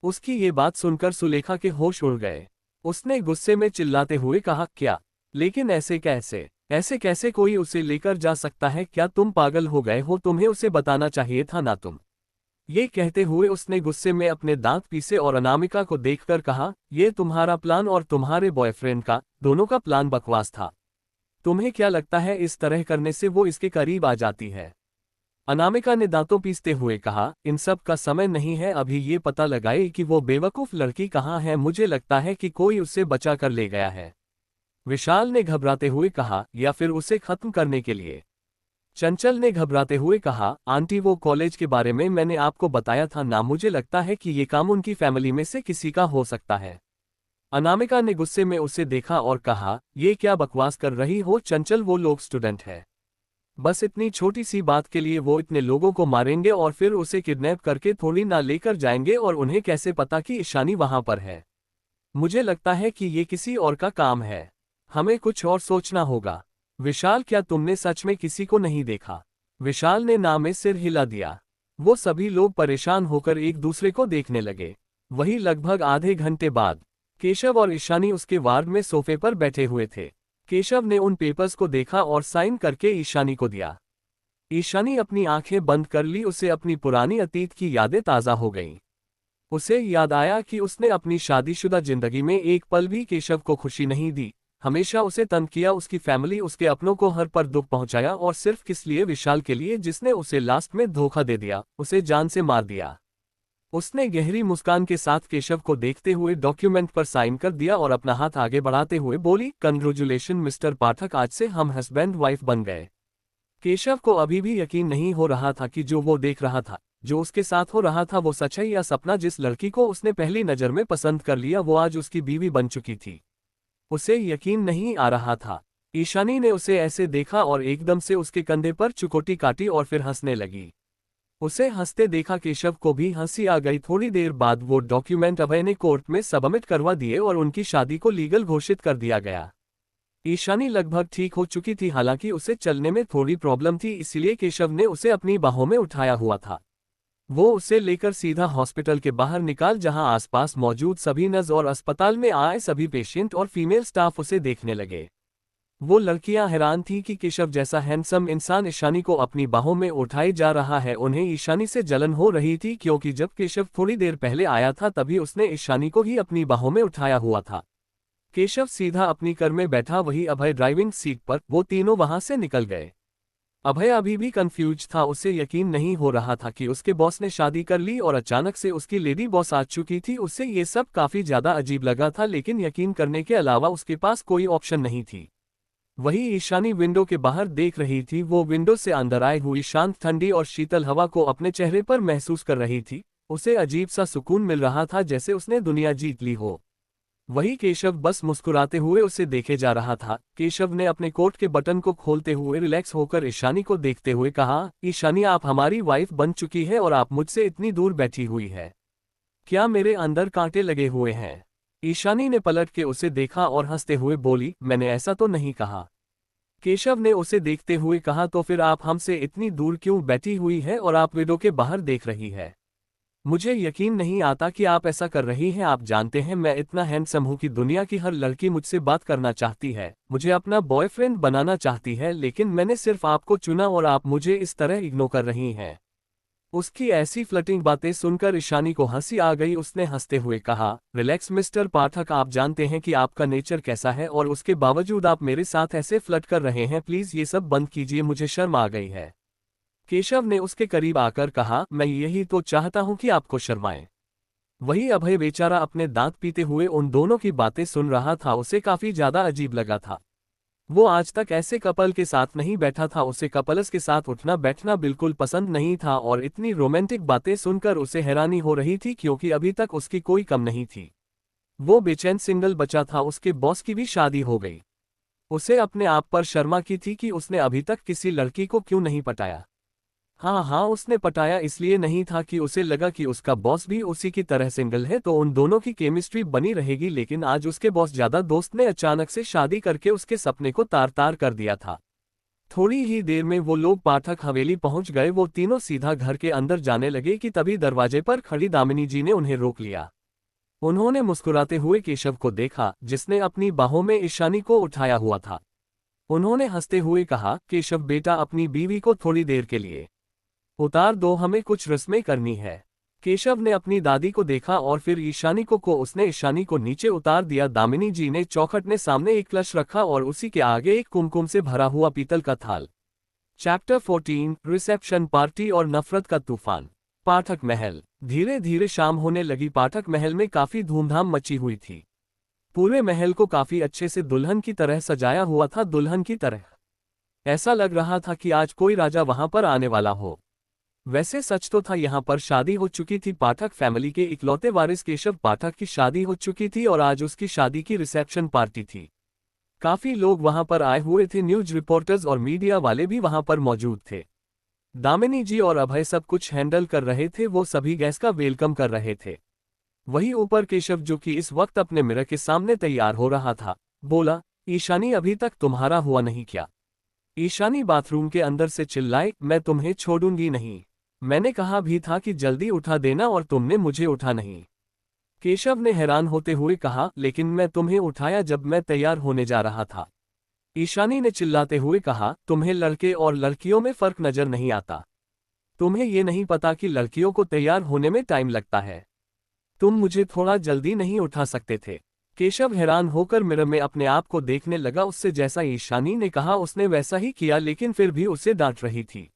उसकी ये बात सुनकर सुलेखा के होश उड़ गए। उसने गुस्से में चिल्लाते हुए कहा, क्या? लेकिन ऐसे कैसे कोई उसे लेकर जा सकता है? क्या तुम पागल हो गए हो? तुम्हें उसे बताना चाहिए था ना तुम। ये कहते हुए उसने गुस्से में अपने दांत पीसे और अनामिका को देखकर कहा, ये तुम्हारा प्लान और तुम्हारे बॉयफ्रेंड का, दोनों का प्लान बकवास था। तुम्हें क्या लगता है इस तरह करने से वो इसके करीब आ जाती है? अनामिका ने दांतों पीसते हुए कहा, इन सब का समय नहीं है, अभी ये पता लगाए कि वो बेवकूफ लड़की कहाँ है। मुझे लगता है कि कोई उसे बचा कर ले गया है। विशाल ने घबराते हुए कहा, या फिर उसे खत्म करने के लिए। चंचल ने घबराते हुए कहा, आंटी, वो कॉलेज के बारे में मैंने आपको बताया था ना, मुझे लगता है कि ये काम उनकी फैमिली में से किसी का हो सकता है। अनामिका ने गुस्से में उसे देखा और कहा, ये क्या बकवास कर रही हो चंचल, वो लोग स्टूडेंट है। बस इतनी छोटी सी बात के लिए वो इतने लोगों को मारेंगे और फिर उसे किडनैप करके थोड़ी ना लेकर जाएंगे, और उन्हें कैसे पता कि ईशानी वहां पर है। मुझे लगता है कि ये किसी और का काम है। हमें कुछ और सोचना होगा। विशाल, क्या तुमने सच में किसी को नहीं देखा? विशाल ने ना में सिर हिला दिया। वो सभी लोग परेशान होकर एक दूसरे को देखने लगे। वही लगभग आधे घंटे बाद केशव और ईशानी उसके वार्ड में सोफे पर बैठे हुए थे। केशव ने उन पेपर्स को देखा और साइन करके ईशानी को दिया। ईशानी अपनी आंखें बंद कर ली, उसे अपनी पुरानी अतीत की यादें ताज़ा हो गईं। उसे याद आया कि उसने अपनी शादीशुदा जिंदगी में एक पल भी केशव को खुशी नहीं दी। हमेशा उसे तंग किया, उसकी फैमिली, उसके अपनों को हर पर दुख पहुंचाया, और सिर्फ किस लिए? विशाल के लिए, जिसने उसे लास्ट में धोखा दे दिया, उसे जान से मार दिया। उसने गहरी मुस्कान के साथ केशव को देखते हुए डॉक्यूमेंट पर साइन कर दिया और अपना हाथ आगे बढ़ाते हुए बोली, कंग्रेचुलेशन मिस्टर पाठक, आज से हम हस्बैंड वाइफ बन गए। केशव को अभी भी यकीन नहीं हो रहा था कि जो वो देख रहा था, जो उसके साथ हो रहा था, वो सच है या सपना। जिस लड़की को उसने पहली नज़र में पसंद कर लिया, वो आज उसकी बीवी बन चुकी थी। उसे यकीन नहीं आ रहा था। ईशानी ने उसे ऐसे देखा और एकदम से उसके कंधे पर चुकोटी काटी और फिर हंसने लगी। उसे हंसते देखा केशव को भी हंसी आ गई। थोड़ी देर बाद वो डॉक्यूमेंट अभय ने कोर्ट में सबमिट करवा दिए और उनकी शादी को लीगल घोषित कर दिया गया। ईशानी लगभग ठीक हो चुकी थी, हालांकि उसे चलने में थोड़ी प्रॉब्लम थी, इसलिए केशव ने उसे अपनी बाहों में उठाया हुआ था। वो उसे लेकर सीधा हॉस्पिटल के बाहर निकाल, जहां आसपास मौजूद सभी नर्स और अस्पताल में आए सभी पेशेंट और फीमेल स्टाफ उसे देखने लगे। वो लड़कियां हैरान थी कि केशव जैसा हैंडसम इंसान ईशानी को अपनी बाहों में उठाए जा रहा है। उन्हें ईशानी से जलन हो रही थी, क्योंकि जब केशव थोड़ी देर पहले आया था तभी उसने ईशानी को ही अपनी बाहों में उठाया हुआ था। केशव सीधा अपनी कार में बैठा, वही अभय ड्राइविंग सीट पर। वो तीनों वहां से निकल गए। अभय अभी भी कंफ्यूज था। उसे यकीन नहीं हो रहा था कि उसके बॉस ने शादी कर ली और अचानक से उसकी लेडी बॉस आ चुकी थी। उसे ये सब काफी ज्यादा अजीब लगा था, लेकिन यकीन करने के अलावा उसके पास कोई ऑप्शन नहीं थी। वही ईशानी विंडो के बाहर देख रही थी। वो विंडो से अंदर आई हुई शांत, ठंडी और शीतल हवा को अपने चेहरे पर महसूस कर रही थी। उसे अजीब सा सुकून मिल रहा था, जैसे उसने दुनिया जीत ली हो। वही केशव बस मुस्कुराते हुए उसे देखे जा रहा था। केशव ने अपने कोट के बटन को खोलते हुए रिलैक्स होकर ईशानी को देखते हुए कहा, ईशानी, आप हमारी वाइफ बन चुकी है और आप मुझसे इतनी दूर बैठी हुई है। क्या मेरे अंदर कांटे लगे हुए हैं? ईशानी ने पलट के उसे देखा और हंसते हुए बोली, मैंने ऐसा तो नहीं कहा। केशव ने उसे देखते हुए कहा, तो फिर आप हमसे इतनी दूर क्यों बैठी हुई है और आप विंडो के बाहर देख रही है? मुझे यकीन नहीं आता कि आप ऐसा कर रही हैं। आप जानते हैं मैं इतना हैंडसम हूं कि दुनिया की हर लड़की मुझसे बात करना चाहती है, मुझे अपना बॉयफ्रेंड बनाना चाहती है, लेकिन मैंने सिर्फ आपको चुना और आप मुझे इस तरह इग्नोर कर रही हैं। उसकी ऐसी फ्लर्टिंग बातें सुनकर ईशानी को हंसी आ गई। उसने हंसते हुए कहा, रिलैक्स मिस्टर पाठक, आप जानते हैं कि आपका नेचर कैसा है और उसके बावजूद आप मेरे साथ ऐसे फ्लर्ट कर रहे हैं। प्लीज ये सब बंद कीजिए, मुझे शर्म आ गई है। केशव ने उसके करीब आकर कहा, मैं यही तो चाहता हूं कि आपको शर्माएं। वही अभय बेचारा अपने दांत पीते हुए उन दोनों की बातें सुन रहा था। उसे काफी ज्यादा अजीब लगा था। वो आज तक ऐसे कपल के साथ नहीं बैठा था। उसे कपल्स के साथ उठना बैठना बिल्कुल पसंद नहीं था, और इतनी रोमांटिक बातें सुनकर उसे हैरानी हो रही थी, क्योंकि अभी तक उसकी कोई कम नहीं थी। वो बेचैन सिंगल बचा था। उसके बॉस की भी शादी हो गई। उसे अपने आप पर शर्मा की थी कि उसने अभी तक किसी लड़की को क्यों नहीं पटाया। हाँ, उसने पटाया इसलिए नहीं था कि उसे लगा कि उसका बॉस भी उसी की तरह सिंगल है तो उन दोनों की केमिस्ट्री बनी रहेगी, लेकिन आज उसके बॉस ज्यादा दोस्त ने अचानक से शादी करके उसके सपने को तार तार कर दिया था। थोड़ी ही देर में वो लोग पाठक हवेली पहुंच गए। वो तीनों सीधा घर के अंदर जाने लगे कि तभी दरवाजे पर खड़ी दामिनी जी ने उन्हें रोक लिया। उन्होंने मुस्कुराते हुए केशव को देखा, जिसने अपनी बाहों में ईशानी को उठाया हुआ था। उन्होंने हंसते हुए कहा, केशव बेटा, अपनी बीवी को थोड़ी देर के लिए उतार दो, हमें कुछ रस्में करनी है। केशव ने अपनी दादी को देखा और फिर ईशानी को उसने ईशानी को नीचे उतार दिया। दामिनी जी ने चौखट ने सामने एक कलश रखा और उसी के आगे एक कुमकुम से भरा हुआ पीतल का थाल। चैप्टर 14, रिसेप्शन पार्टी और नफरत का तूफान। पाठक महल। धीरे धीरे शाम होने लगी। पाठक महल में काफी धूमधाम मची हुई थी। पूरे महल को काफी अच्छे से दुल्हन की तरह सजाया हुआ था। दुल्हन की तरह ऐसा लग रहा था कि आज कोई राजा वहां पर आने वाला हो। वैसे सच तो था, यहाँ पर शादी हो चुकी थी। पाठक फैमिली के इकलौते वारिस केशव पाठक की शादी हो चुकी थी और आज उसकी शादी की रिसेप्शन पार्टी थी। काफी लोग वहां पर आए हुए थे, न्यूज रिपोर्टर्स और मीडिया वाले भी वहां पर मौजूद थे। दामिनी जी और अभय सब कुछ हैंडल कर रहे थे, वो सभी गेस्ट का वेलकम कर रहे थे। वही ऊपर केशव जो कि इस वक्त अपने मिरर के सामने तैयार हो रहा था, बोला, ईशानी अभी तक तुम्हारा हुआ नहीं क्या? ईशानी बाथरूम के अंदर से चिल्लाई, मैं तुम्हें छोड़ूंगी नहीं। मैंने कहा भी था कि जल्दी उठा देना और तुमने मुझे उठा नहीं। केशव ने हैरान होते हुए कहा, लेकिन मैं तुम्हें उठाया जब मैं तैयार होने जा रहा था। ईशानी ने चिल्लाते हुए कहा, तुम्हें लड़के और लड़कियों में फर्क नजर नहीं आता? तुम्हें ये नहीं पता कि लड़कियों को तैयार होने में टाइम लगता है? तुम मुझे थोड़ा जल्दी नहीं उठा सकते थे? केशव हैरान होकर मिरर में अपने आप को देखने लगा। उससे जैसा ईशानी ने कहा उसने वैसा ही किया, लेकिन फिर भी उसे डांट रही थी।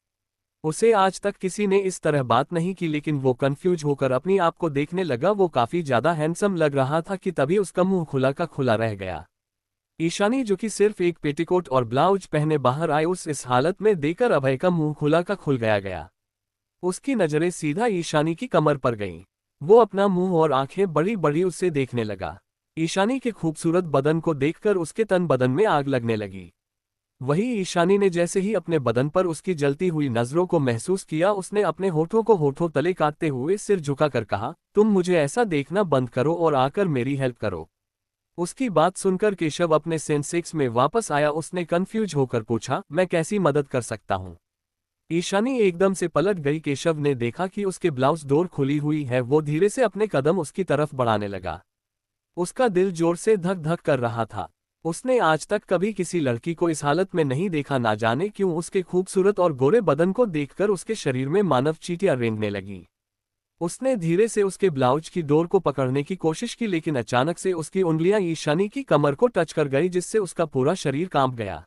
उसे आज तक किसी ने इस तरह बात नहीं की, लेकिन वो कंफ्यूज होकर अपनी आप को देखने लगा। वो काफी ज्यादा हैंडसम लग रहा था कि तभी उसका मुंह खुला का खुला रह गया। ईशानी जो कि सिर्फ एक पेटीकोट और ब्लाउज पहने बाहर आई, उस इस हालत में देखकर अभय का मुंह खुला का खुल गया। उसकी नजरें सीधा ईशानी की कमर पर गईं। वो अपना मुंह और आंखें बड़ी बड़ी उससे देखने लगा। ईशानी के खूबसूरत बदन को देखकर उसके तन बदन में आग लगने लगी। वही ईशानी ने जैसे ही अपने बदन पर उसकी जलती हुई नजरों को महसूस किया, उसने अपने होठों को होठों तले काटते हुए सिर झुकाकर कहा, तुम मुझे ऐसा देखना बंद करो और आकर मेरी हेल्प करो। उसकी बात सुनकर केशव अपने सेंसेक्स में वापस आया। उसने कंफ्यूज होकर पूछा, मैं कैसी मदद कर सकता हूँ? ईशानी एकदम से पलट गई। केशव ने देखा कि उसके ब्लाउज डोर खुली हुई है। वो धीरे से अपने कदम उसकी तरफ बढ़ाने लगा। उसका दिल जोर से धक धक कर रहा था। उसने आज तक कभी किसी लड़की को इस हालत में नहीं देखा। ना जाने क्यों उसके खूबसूरत और गोरे बदन को देखकर उसके शरीर में मानव चींटियां रेंगने लगी। उसने धीरे से उसके ब्लाउज की डोर को पकड़ने की कोशिश की, लेकिन अचानक से उसकी उंगलियां ईशानी की कमर को टच कर गई, जिससे उसका पूरा शरीर कांप गया।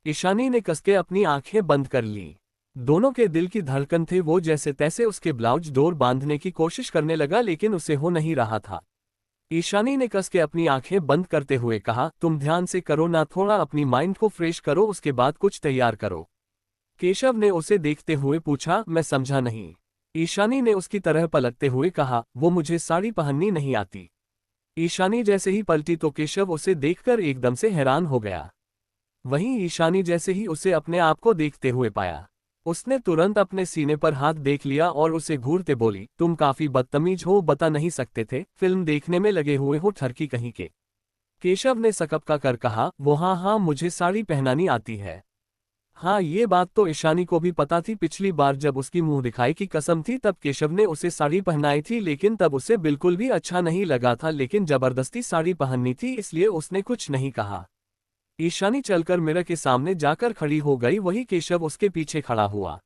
ईशानी ने कसके अपनी आंखें बंद कर ली। दोनों के दिल की धड़कन थे। वो जैसे तैसे उसके ब्लाउज डोर बांधने की कोशिश करने लगा, लेकिन उसे हो नहीं रहा था। ईशानी ने कस के अपनी आंखें बंद करते हुए कहा, तुम ध्यान से करो ना, थोड़ा अपनी माइंड को फ्रेश करो, उसके बाद कुछ तैयार करो। केशव ने उसे देखते हुए पूछा, मैं समझा नहीं। ईशानी ने उसकी तरह पलटते हुए कहा, वो मुझे साड़ी पहननी नहीं आती। ईशानी जैसे ही पलटी तो केशव उसे देखकर एकदम से हैरान हो गया। वहीं ईशानी जैसे ही उसे अपने आप को देखते हुए पाया, उसने तुरंत अपने सीने पर हाथ देख लिया और उसे घूरते बोली, तुम काफी बदतमीज हो, बता नहीं सकते थे? फिल्म देखने में लगे हुए हो ठरकी कहीं के। केशव ने सकपका कर कहा, वो हाँ, मुझे साड़ी पहनानी आती है। हाँ, ये बात तो ईशानी को भी पता थी। पिछली बार जब उसकी मुंह दिखाई की कसम थी तब केशव ने उसे साड़ी पहनाई थी, लेकिन तब उसे बिल्कुल भी अच्छा नहीं लगा था। लेकिन जबरदस्ती साड़ी पहननी थी, इसलिए उसने कुछ नहीं कहा। ईशानी चलकर मिरर के सामने जाकर खड़ी हो गई। वही केशव उसके पीछे खड़ा हुआ,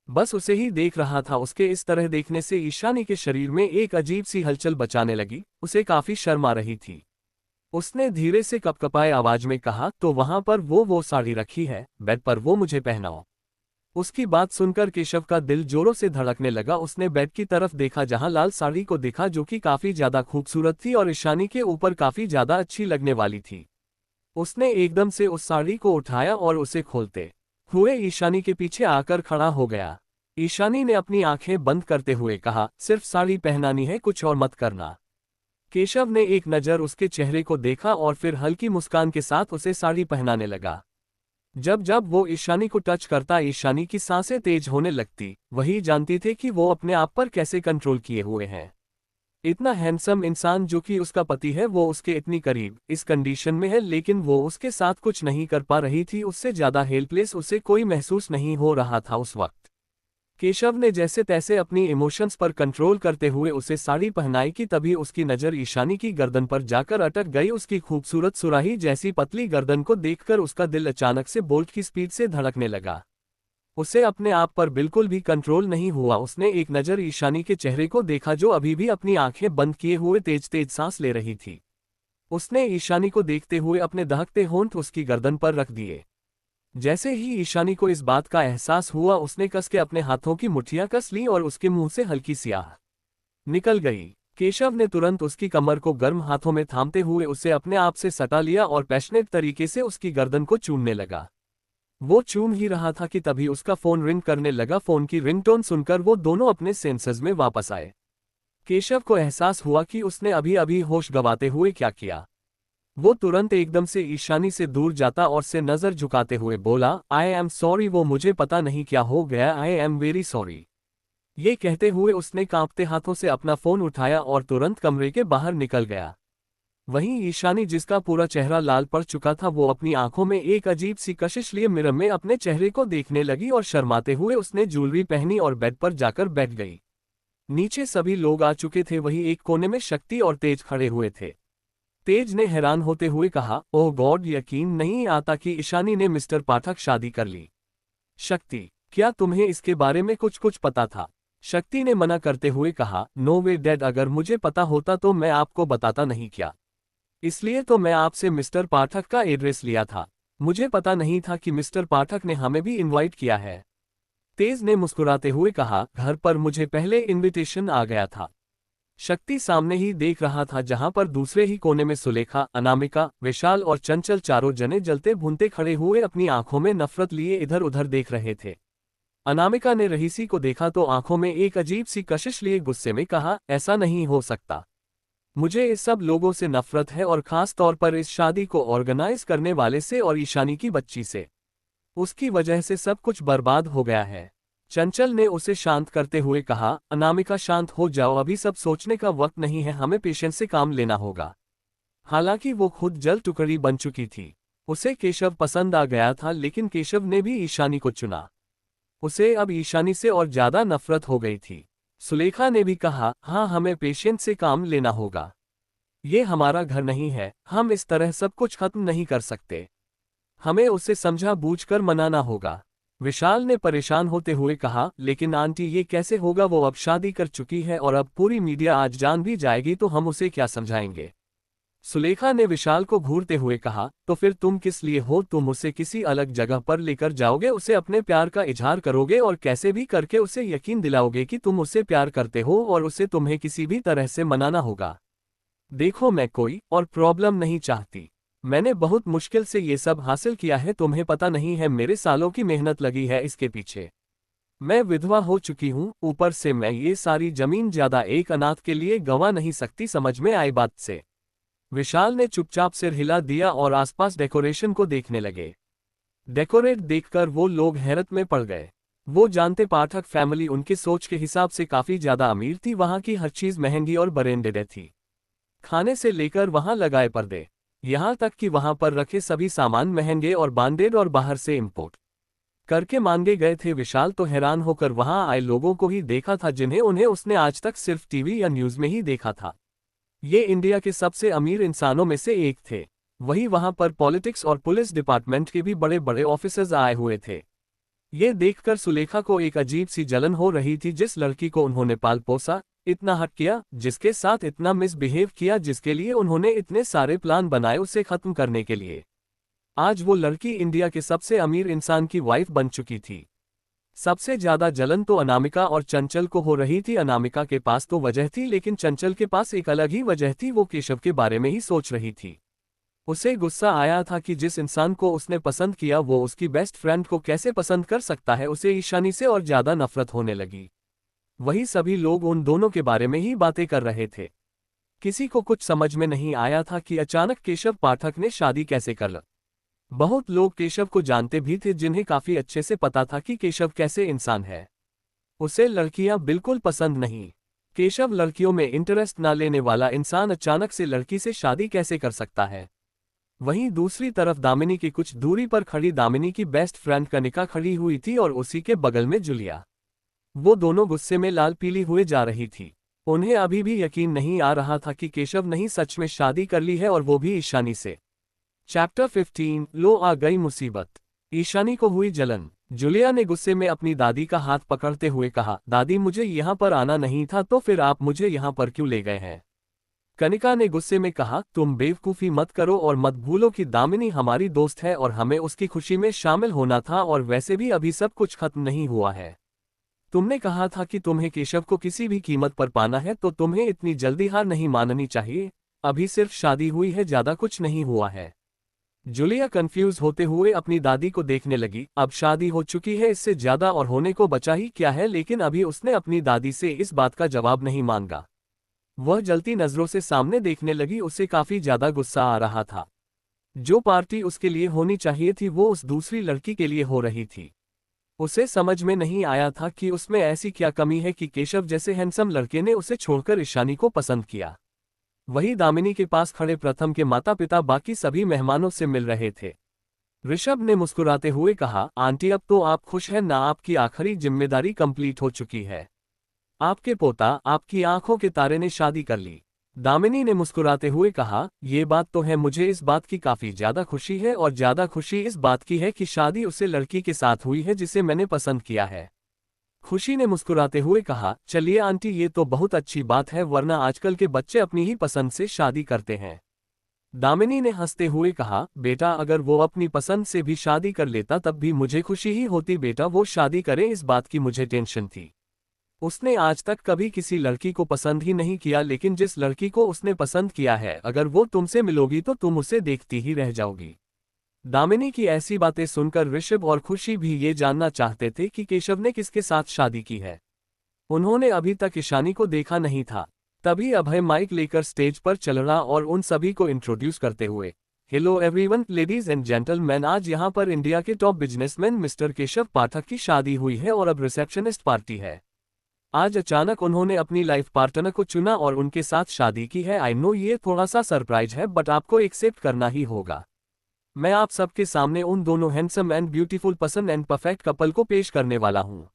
बस उसे ही देख रहा था। उसके इस तरह देखने से ईशानी के शरीर में एक अजीब सी हलचल बचाने लगी। उसे काफी शर्म आ रही थी। उसने धीरे से कपकपाए आवाज में कहा, तो वहां पर वो साड़ी रखी है बेड पर, वो मुझे पहनाओ। उसकी बात सुनकर केशव का दिल जोरों से धड़कने लगा। उसने बेड की तरफ देखा जहां लाल साड़ी को देखा, जो कि काफी ज्यादा खूबसूरत थी और ईशानी के ऊपर काफी ज्यादा अच्छी लगने वाली थी। उसने एकदम से उस साड़ी को उठाया और उसे खोलते हुए ईशानी के पीछे आकर खड़ा हो गया। ईशानी ने अपनी आंखें बंद करते हुए कहा, सिर्फ साड़ी पहनानी है, कुछ और मत करना। केशव ने एक नज़र उसके चेहरे को देखा और फिर हल्की मुस्कान के साथ उसे साड़ी पहनाने लगा। जब जब वो ईशानी को टच करता, ईशानी की सांसें तेज होने लगती। वही जानती थी कि वो अपने आप पर कैसे कंट्रोल किए हुए हैं। इतना हैंडसम इंसान जो कि उसका पति है, वो उसके इतनी करीब इस कंडीशन में है, लेकिन वो उसके साथ कुछ नहीं कर पा रही थी। उससे ज्यादा हेल्पलेस उसे कोई महसूस नहीं हो रहा था उस वक्त। केशव ने जैसे तैसे अपनी इमोशंस पर कंट्रोल करते हुए उसे साड़ी पहनाई कि तभी उसकी नज़र ईशानी की गर्दन पर जाकर अटक गई। उसकी खूबसूरत सुराही जैसी पतली गर्दन को देखकर उसका दिल अचानक से बोल्ट की स्पीड से धड़कने लगा। उसे अपने आप पर बिल्कुल भी कंट्रोल नहीं हुआ। उसने एक नज़र ईशानी के चेहरे को देखा, जो अभी भी अपनी आंखें बंद किए हुए तेज तेज सांस ले रही थी। उसने ईशानी को देखते हुए अपने दहकते होंठ उसकी गर्दन पर रख दिए। जैसे ही ईशानी को इस बात का एहसास हुआ, उसने कस के अपने हाथों की मुट्ठियां कस लीं और उसके मुंह से हल्की स्याह निकल गई। केशव ने तुरंत उसकी कमर को गर्म हाथों में थामते हुए उसे अपने आप से सटा लिया और पैशनेट तरीके से उसकी गर्दन को चूमने लगा। वो चूम ही रहा था कि तभी उसका फोन रिंग करने लगा। फोन की रिंगटोन सुनकर वो दोनों अपने सेंसेस में वापस आए। केशव को एहसास हुआ कि उसने अभी अभी होश गंवाते हुए क्या किया। वो तुरंत एकदम से ईशानी से दूर जाता और से नजर झुकाते हुए बोला, आई एम सॉरी, वो मुझे पता नहीं क्या हो गया, आई एम वेरी सॉरी। ये कहते हुए उसने कांपते हाथों से अपना फोन उठाया और तुरंत कमरे के बाहर निकल गया। वहीं ईशानी, जिसका पूरा चेहरा लाल पड़ चुका था, वो अपनी आंखों में एक अजीब सी कशिश लिए मिरर में अपने चेहरे को देखने लगी और शर्माते हुए उसने ज्वेलरी पहनी और बेड पर जाकर बैठ गई। नीचे सभी लोग आ चुके थे, वहीं एक कोने में शक्ति और तेज खड़े हुए थे। तेज ने हैरान होते हुए कहा, ओह गॉड, यकीन नहीं आता कि ईशानी ने मिस्टर पाठक शादी कर ली। शक्ति, क्या तुम्हें इसके बारे में कुछ पता था? शक्ति ने मना करते हुए कहा, नो वे डैड, अगर मुझे पता होता तो मैं आपको बताता नहीं क्या। इसलिए तो मैं आपसे मिस्टर पाठक का एड्रेस लिया था। मुझे पता नहीं था कि मिस्टर पाठक ने हमें भी इनवाइट किया है। तेज ने मुस्कुराते हुए कहा, घर पर मुझे पहले इनविटेशन आ गया था। शक्ति सामने ही देख रहा था, जहां पर दूसरे ही कोने में सुलेखा, अनामिका, विशाल और चंचल चारों जने जलते भूनते खड़े हुए अपनी आंखों में नफरत लिए इधर उधर देख रहे थे। अनामिका ने रहीसी को देखा तो आंखों में एक अजीब सी कशिश लिए गुस्से में कहा, ऐसा नहीं हो सकता। मुझे इस सब लोगों से नफरत है और खास तौर पर इस शादी को ऑर्गेनाइज करने वाले से और ईशानी की बच्ची से। उसकी वजह से सब कुछ बर्बाद हो गया है। चंचल ने उसे शांत करते हुए कहा, अनामिका शांत हो जाओ, अभी सब सोचने का वक्त नहीं है, हमें पेशेंस से काम लेना होगा। हालांकि वो खुद जल टुकड़ी बन चुकी थी। उसे केशव पसंद आ गया था, लेकिन केशव ने भी ईशानी को चुना। उसे अब ईशानी से और ज्यादा नफरत हो गई थी। सुलेखा ने भी कहा, हाँ, हमें पेशेंस से काम लेना होगा। ये हमारा घर नहीं है, हम इस तरह सब कुछ खत्म नहीं कर सकते। हमें उसे समझा बूझकर मनाना होगा। विशाल ने परेशान होते हुए कहा, लेकिन आंटी ये कैसे होगा, वो अब शादी कर चुकी है और अब पूरी मीडिया आज जान भी जाएगी तो हम उसे क्या समझाएंगे। सुलेखा ने विशाल को घूरते हुए कहा, तो फिर तुम किस लिए हो? तुम उसे किसी अलग जगह पर लेकर जाओगे, उसे अपने प्यार का इजहार करोगे और कैसे भी करके उसे यकीन दिलाओगे कि तुम उससे प्यार करते हो और उसे तुम्हें किसी भी तरह से मनाना होगा। देखो, मैं कोई और प्रॉब्लम नहीं चाहती। मैंने बहुत मुश्किल से ये सब हासिल किया है, तुम्हें पता नहीं है मेरे सालों की मेहनत लगी है इसके पीछे। मैं विधवा हो चुकी हूँ, ऊपर से मैं ये सारी जमीन ज्यादा एक अनाथ के लिए गंवा नहीं सकती, समझ में आई बात से? विशाल ने चुपचाप सिर हिला दिया और आसपास डेकोरेशन को देखने लगे। डेकोरेट देखकर वो लोग हैरत में पड़ गए। वो जानते पाठक फैमिली उनकी सोच के हिसाब से काफी ज्यादा अमीर थी, वहां की हर चीज महंगी और ब्रांडेड थी। खाने से लेकर वहां लगाए पर्दे, यहां तक कि वहां पर रखे सभी सामान महंगे और ब्रांडेड और बाहर से इंपोर्ट करके मांगे गए थे। विशाल तो हैरान होकर वहां आए लोगों को ही देखा था, जिन्हें उन्हें उसने आज तक सिर्फ टीवी या न्यूज में ही देखा था। ये इंडिया के सबसे अमीर इंसानों में से एक थे। वहीं वहां पर पॉलिटिक्स और पुलिस डिपार्टमेंट के भी बड़े बड़े ऑफिसर्स आए हुए थे। ये देखकर सुलेखा को एक अजीब सी जलन हो रही थी। जिस लड़की को उन्होंने पाल पोसा, इतना हट किया, जिसके साथ इतना मिसबिहेव किया, जिसके लिए उन्होंने इतने सारे प्लान बनाए उसे खत्म करने के लिए, आज वो लड़की इंडिया के सबसे अमीर इंसान की वाइफ बन चुकी थी। सबसे ज्यादा जलन तो अनामिका और चंचल को हो रही थी। अनामिका के पास तो वजह थी, लेकिन चंचल के पास एक अलग ही वजह थी। वो केशव के बारे में ही सोच रही थी। उसे गुस्सा आया था कि जिस इंसान को उसने पसंद किया वो उसकी बेस्ट फ्रेंड को कैसे पसंद कर सकता है। उसे ईशानी से और ज्यादा नफरत होने लगी। वही सभी लोग उन दोनों के बारे में ही बातें कर रहे थे। किसी को कुछ समझ में नहीं आया था कि अचानक केशव पाठक ने शादी कैसे कर ली। बहुत लोग केशव को जानते भी थे, जिन्हें काफी अच्छे से पता था कि केशव कैसे इंसान है। उसे लड़कियां बिल्कुल पसंद नहीं। केशव लड़कियों में इंटरेस्ट ना लेने वाला इंसान अचानक से लड़की से शादी कैसे कर सकता है। वहीं दूसरी तरफ दामिनी की कुछ दूरी पर खड़ी दामिनी की बेस्ट फ्रेंड कनिका खड़ी हुई थी और उसी के बगल में जूलिया। वो दोनों गुस्से में लाल पीली हुए जा रही थी। उन्हें अभी भी यकीन नहीं आ रहा था कि केशव नहीं सच में शादी कर ली है, और वो भी ईशानी से। चैप्टर 15, लो आ गई मुसीबत। ईशानी को हुई जलन। जूलिया ने गुस्से में अपनी दादी का हाथ पकड़ते हुए कहा, दादी मुझे यहाँ पर आना नहीं था, तो फिर आप मुझे यहाँ पर क्यों ले गए हैं? कनिका ने गुस्से में कहा, तुम बेवकूफ़ी मत करो और मत भूलो कि दामिनी हमारी दोस्त है और हमें उसकी खुशी में शामिल होना था, और वैसे भी अभी सब कुछ खत्म नहीं हुआ है। तुमने कहा था कि तुम्हें केशव को किसी भी कीमत पर पाना है, तो तुम्हें इतनी जल्दी हार नहीं माननी चाहिए। अभी सिर्फ शादी हुई है, ज्यादा कुछ नहीं हुआ है। जूलिया कंफ्यूज होते हुए अपनी दादी को देखने लगी। अब शादी हो चुकी है, इससे ज्यादा और होने को बचा ही क्या है, लेकिन अभी उसने अपनी दादी से इस बात का जवाब नहीं मांगा। वह जलती नजरों से सामने देखने लगी, उसे काफी ज्यादा गुस्सा आ रहा था। जो पार्टी उसके लिए होनी चाहिए थी वो उस दूसरी लड़की के लिए हो रही थी। उसे समझ में नहीं आया था कि उसमें ऐसी क्या कमी है कि केशव जैसे हैंडसम लड़के ने उसे छोड़कर ईशानी को पसंद किया। वही दामिनी के पास खड़े प्रथम के माता पिता बाकी सभी मेहमानों से मिल रहे थे। ऋषभ ने मुस्कुराते हुए कहा, आंटी अब तो आप खुश हैं ना, आपकी आखिरी जिम्मेदारी कंप्लीट हो चुकी है। आपके पोता, आपकी आंखों के तारे ने शादी कर ली। दामिनी ने मुस्कुराते हुए कहा, ये बात तो है, मुझे इस बात की काफी ज्यादा खुशी है और ज्यादा खुशी इस बात की है कि शादी उसे लड़की के साथ हुई है जिसे मैंने पसंद किया है। खुशी ने मुस्कुराते हुए कहा, चलिए आंटी ये तो बहुत अच्छी बात है, वरना आजकल के बच्चे अपनी ही पसंद से शादी करते हैं। दामिनी ने हंसते हुए कहा, बेटा अगर वो अपनी पसंद से भी शादी कर लेता तब भी मुझे खुशी ही होती। बेटा वो शादी करे इस बात की मुझे टेंशन थी। उसने आज तक कभी किसी लड़की को पसंद ही नहीं किया, लेकिन जिस लड़की को उसने पसंद किया है अगर वो तुमसे मिलोगी तो तुम उसे देखती ही रह जाओगी। दामिनी की ऐसी बातें सुनकर ऋषभ और खुशी भी ये जानना चाहते थे कि केशव ने किसके साथ शादी की है। उन्होंने अभी तक ईशानी को देखा नहीं था। तभी अभय माइक लेकर स्टेज पर चल रहा और उन सभी को इंट्रोड्यूस करते हुए, hello everyone, ladies and gentleman, आज यहाँ पर इंडिया के टॉप बिजनेसमैन मिस्टर केशव पाठक की शादी हुई है और अब रिसेप्शनिस्ट पार्टी है। आज अचानक उन्होंने अपनी लाइफ पार्टनर को चुना और उनके साथ शादी की है। आई नो ये थोड़ा सा सरप्राइज है बट आपको एक्सेप्ट करना ही होगा। मैं आप सबके सामने उन दोनों handsome and beautiful person and perfect couple को पेश करने वाला हूँ।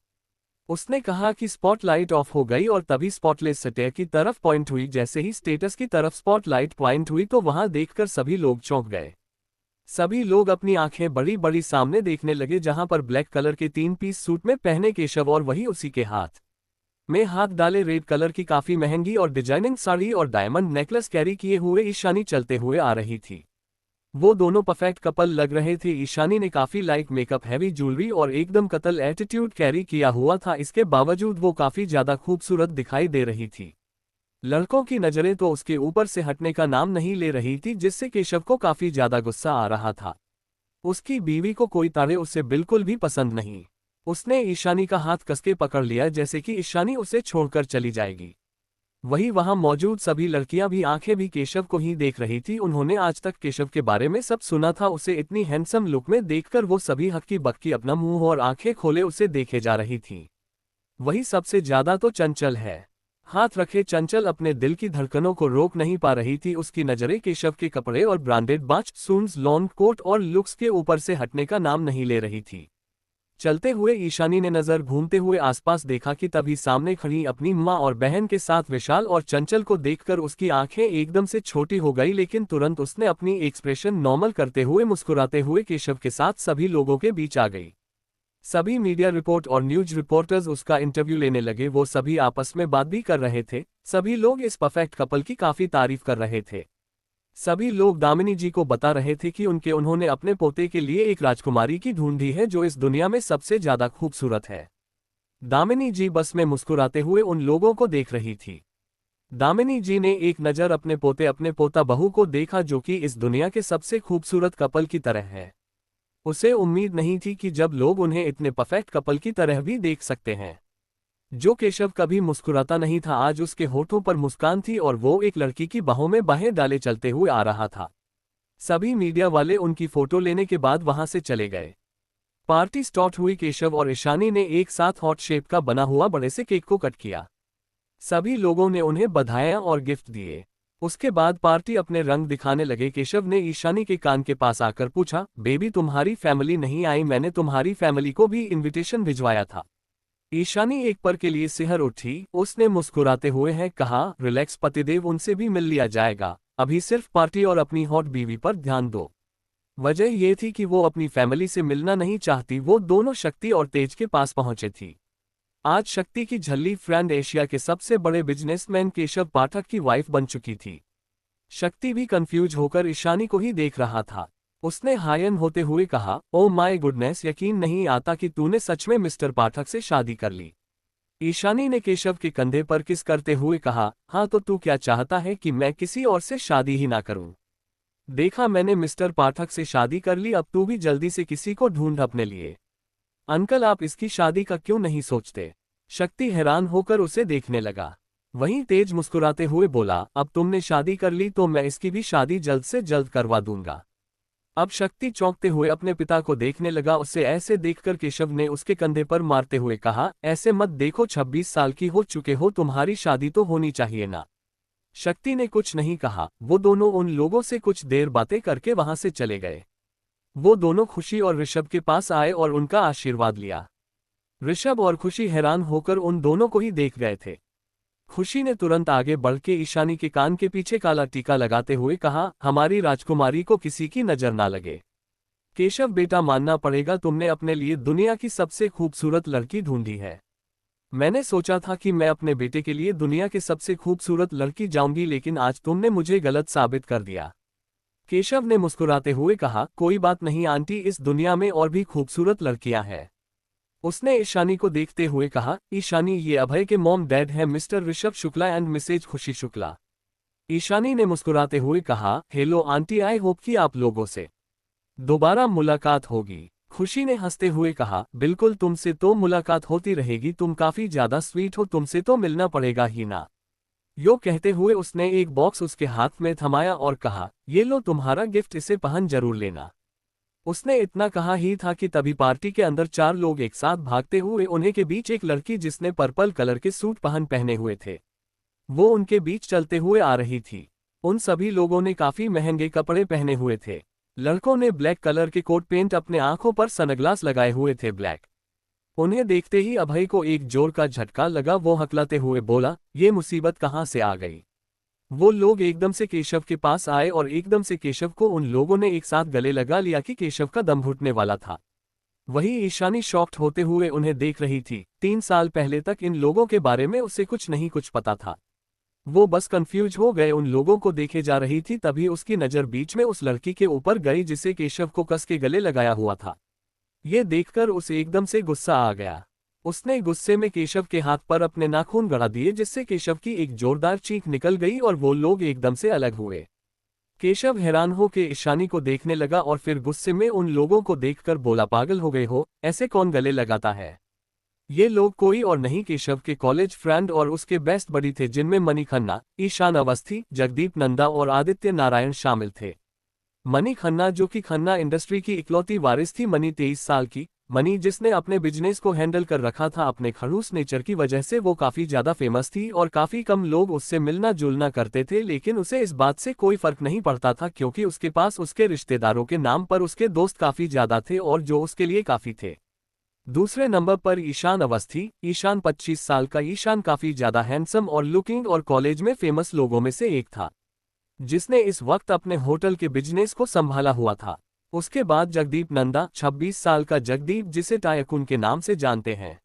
उसने कहा कि स्पॉटलाइट ऑफ हो गई और तभी स्पॉटलेस स्टेयर की तरफ पॉइंट हुई। जैसे ही स्टेटस की तरफ स्पॉटलाइट पॉइंट हुई तो वहां देखकर सभी लोग चौंक गए। सभी लोग अपनी आंखें बड़ी बड़ी सामने देखने लगे, जहां पर ब्लैक कलर के 3 पीस सूट में पहने केशव और वही उसी के हाथ में हाथ डाले रेड कलर की काफी महंगी और डिजाइनिंग साड़ी और डायमंड नेकलेस कैरी किए हुए ईशानी चलते हुए आ रही थी। वो दोनों परफेक्ट कपल लग रहे थे। ईशानी ने काफी लाइट मेकअप, हैवी ज्वेलरी और एकदम कतल एटीट्यूड कैरी किया हुआ था। इसके बावजूद वो काफी ज्यादा खूबसूरत दिखाई दे रही थी। लड़कों की नजरें तो उसके ऊपर से हटने का नाम नहीं ले रही थी, जिससे केशव को काफी ज्यादा गुस्सा आ रहा था। उसकी बीवी को कोई तारे उसे बिल्कुल भी पसंद नहीं। उसने ईशानी का हाथ कसके पकड़ लिया जैसे कि ईशानी उसे छोड़कर चली जाएगी। वही वहां मौजूद सभी लड़कियां भी आंखें भी केशव को ही देख रही थी। उन्होंने आज तक केशव के बारे में सब सुना था। उसे इतनी हैंडसम लुक में देखकर वो सभी हक्की बक्की अपना मुंह और आंखें खोले उसे देखे जा रही थी। वही सबसे ज्यादा तो चंचल है। हाथ रखे चंचल अपने दिल की धड़कनों को रोक नहीं पा रही थी। उसकी नजरें केशव के कपड़े और branded watch, shoes, long coat और लुक्स के ऊपर से हटने का नाम नहीं ले रही थी। चलते हुए ईशानी ने नजर घूमते हुए आसपास देखा कि तभी सामने खड़ी अपनी माँ और बहन के साथ विशाल और चंचल को देखकर उसकी आंखें एकदम से छोटी हो गई, लेकिन तुरंत उसने अपनी एक्सप्रेशन नॉर्मल करते हुए मुस्कुराते हुए केशव के साथ सभी लोगों के बीच आ गई। सभी मीडिया रिपोर्ट और न्यूज रिपोर्टर्स उसका इंटरव्यू लेने लगे। वो सभी आपस में बात भी कर रहे थे। सभी लोग इस परफेक्ट कपल की काफी तारीफ कर रहे थे। सभी लोग दामिनी जी को बता रहे थे कि उन्होंने अपने पोते के लिए एक राजकुमारी की ढूंढी है जो इस दुनिया में सबसे ज्यादा खूबसूरत है। दामिनी जी बस में मुस्कुराते हुए उन लोगों को देख रही थी। दामिनी जी ने एक नज़र अपने पोता बहू को देखा जो कि इस दुनिया के सबसे खूबसूरत कपल की तरह है। उसे उम्मीद नहीं थी कि जब लोग उन्हें इतने परफेक्ट कपल की तरह भी देख सकते हैं। जो केशव कभी मुस्कुराता नहीं था, आज उसके होठों पर मुस्कान थी और वो एक लड़की की बाहों में बाहें डाले चलते हुए आ रहा था। सभी मीडिया वाले उनकी फोटो लेने के बाद वहां से चले गए। पार्टी स्टार्ट हुई। केशव और ईशानी ने एक साथ हॉट शेप का बना हुआ बड़े से केक को कट किया। सभी लोगों ने उन्हें बधाइयां और गिफ्ट दिए। उसके बाद पार्टी अपने रंग दिखाने लगे। केशव ने ईशानी के कान के पास आकर पूछा, बेबी तुम्हारी फैमिली नहीं आई? मैंने तुम्हारी फैमिली को भी इन्विटेशन भिजवाया था। ईशानी एक पल के लिए सिहर उठी। उसने मुस्कुराते हुए कहा, रिलैक्स पतिदेव, उनसे भी मिल लिया जाएगा। अभी सिर्फ पार्टी और अपनी हॉट बीवी पर ध्यान दो। वजह यह थी कि वो अपनी फैमिली से मिलना नहीं चाहती। वो दोनों शक्ति और तेज के पास पहुंचे थी। आज शक्ति की झल्ली फ्रेंड एशिया के सबसे बड़े बिजनेसमैन केशव पाठक की वाइफ बन चुकी थी। शक्ति भी कंफ्यूज होकर ईशानी को ही देख रहा था। उसने हायन होते हुए कहा, ओ माय गुडनेस, यकीन नहीं आता कि तूने सच में मिस्टर पाठक से शादी कर ली। ईशानी ने केशव के कंधे पर किस करते हुए कहा, हाँ तो तू क्या चाहता है कि मैं किसी और से शादी ही ना करूं? देखा मैंने मिस्टर पाठक से शादी कर ली, अब तू भी जल्दी से किसी को ढूंढ अपने लिए। अंकल आप इसकी शादी का क्यों नहीं सोचते? शक्ति हैरान होकर उसे देखने लगा। वहीं तेज मुस्कुराते हुए बोला, अब तुमने शादी कर ली तो मैं इसकी भी शादी जल्द से जल्द करवा दूंगा। अब शक्ति चौंकते हुए अपने पिता को देखने लगा। उसे ऐसे देखकर केशव ने उसके कंधे पर मारते हुए कहा, ऐसे मत देखो, 26 साल की हो चुके हो, तुम्हारी शादी तो होनी चाहिए ना। शक्ति ने कुछ नहीं कहा। वो दोनों उन लोगों से कुछ देर बातें करके वहां से चले गए। वो दोनों खुशी और ऋषभ के पास आए और उनका आशीर्वाद लिया। ऋषभ और खुशी हैरान होकर उन दोनों को ही देख गए थे। खुशी ने तुरंत आगे बढ़ के ईशानी के कान के पीछे काला टीका लगाते हुए कहा, हमारी राजकुमारी को किसी की नजर ना लगे। केशव बेटा मानना पड़ेगा, तुमने अपने लिए दुनिया की सबसे खूबसूरत लड़की ढूंढी है। मैंने सोचा था कि मैं अपने बेटे के लिए दुनिया के सबसे खूबसूरत लड़की जाऊंगी, लेकिन आज तुमने मुझे गलत साबित कर दिया। केशव ने मुस्कुराते हुए कहा, कोई बात नहीं आंटी, इस दुनिया में और भी खूबसूरत लड़कियां हैं। उसने ईशानी को देखते हुए कहा, ईशानी ये अभय के मॉम डैड है, Mr Rishabh Shukla and Mrs Khushi Shukla. Ishani ने मुस्कुराते हुए कहा, हेलो आंटी, आई होप कि आप लोगों से दोबारा मुलाकात होगी। खुशी ने हंसते हुए कहा, बिल्कुल, तुमसे तो मुलाकात होती रहेगी, तुम काफी ज्यादा स्वीट हो, तुमसे तो मिलना पड़ेगा ही ना। यो कहते हुए उसने एक बॉक्स उसके हाथ में थमाया और कहा, ये लो तुम्हारा गिफ्ट, इसे पहन जरूर लेना। उसने इतना कहा ही था कि तभी पार्टी के अंदर 4 लोग एक साथ भागते हुए, उन्हें के बीच एक लड़की जिसने पर्पल कलर के सूट पहने हुए थे, वो उनके बीच चलते हुए आ रही थी। उन सभी लोगों ने काफी महंगे कपड़े पहने हुए थे। लड़कों ने ब्लैक कलर के कोट पेंट, अपने आंखों पर सनग्लास लगाए हुए थे ब्लैक। उन्हें देखते ही अभय को एक जोर का झटका लगा। वो हकलाते हुए बोला, ये मुसीबत कहाँ से आ गई? वो लोग एकदम से केशव के पास आए और एकदम से केशव को उन लोगों ने एक साथ गले लगा लिया कि केशव का दम घुटने वाला था। वही ईशानी शॉक्ड होते हुए उन्हें देख रही थी। 3 साल पहले तक इन लोगों के बारे में उसे कुछ पता था। वो बस कंफ्यूज हो गए उन लोगों को देखे जा रही थी। तभी उसकी नज़र बीच में उस लड़की के ऊपर गई जिसे केशव को कस के गले लगाया हुआ था। ये देखकर उसे एकदम से गुस्सा आ गया। उसने गुस्से में केशव के हाथ पर अपने नाखून गड़ा दिए, जिससे केशव की एक जोरदार चीख निकल गई और वो लोग एकदम से अलग हुए। केशव हैरान हो के ईशानी को देखने लगा और फिर गुस्से में उन लोगों को देखकर बोला, पागल हो गए हो? ऐसे कौन गले लगाता है? ये लोग कोई और नहीं, केशव के कॉलेज फ्रेंड और उसके बेस्ट बडी थे, जिनमें मनी खन्ना, ईशान अवस्थी, जगदीप नंदा और आदित्य नारायण शामिल थे। मनी खन्ना, जो कि खन्ना इंडस्ट्री की इकलौती वारिस थी। मनी 23 साल की। मनी जिसने अपने बिजनेस को हैंडल कर रखा था। अपने खड़ूस नेचर की वजह से वो काफी ज्यादा फेमस थी और काफी कम लोग उससे मिलना जुलना करते थे, लेकिन उसे इस बात से कोई फर्क नहीं पड़ता था क्योंकि उसके पास उसके रिश्तेदारों के नाम पर उसके दोस्त काफी ज्यादा थे और जो उसके लिए काफी थे। दूसरे नंबर पर ईशान अवस्थी। ईशान 25 साल का। ईशान काफी ज्यादा हैंडसम और लुकिंग और कॉलेज में फेमस लोगों में से एक था, जिसने इस वक्त अपने होटल के बिजनेस को संभाला हुआ था। उसके बाद जगदीप नंदा, 26 साल का जगदीप, जिसे टायकुन के नाम से जानते हैं,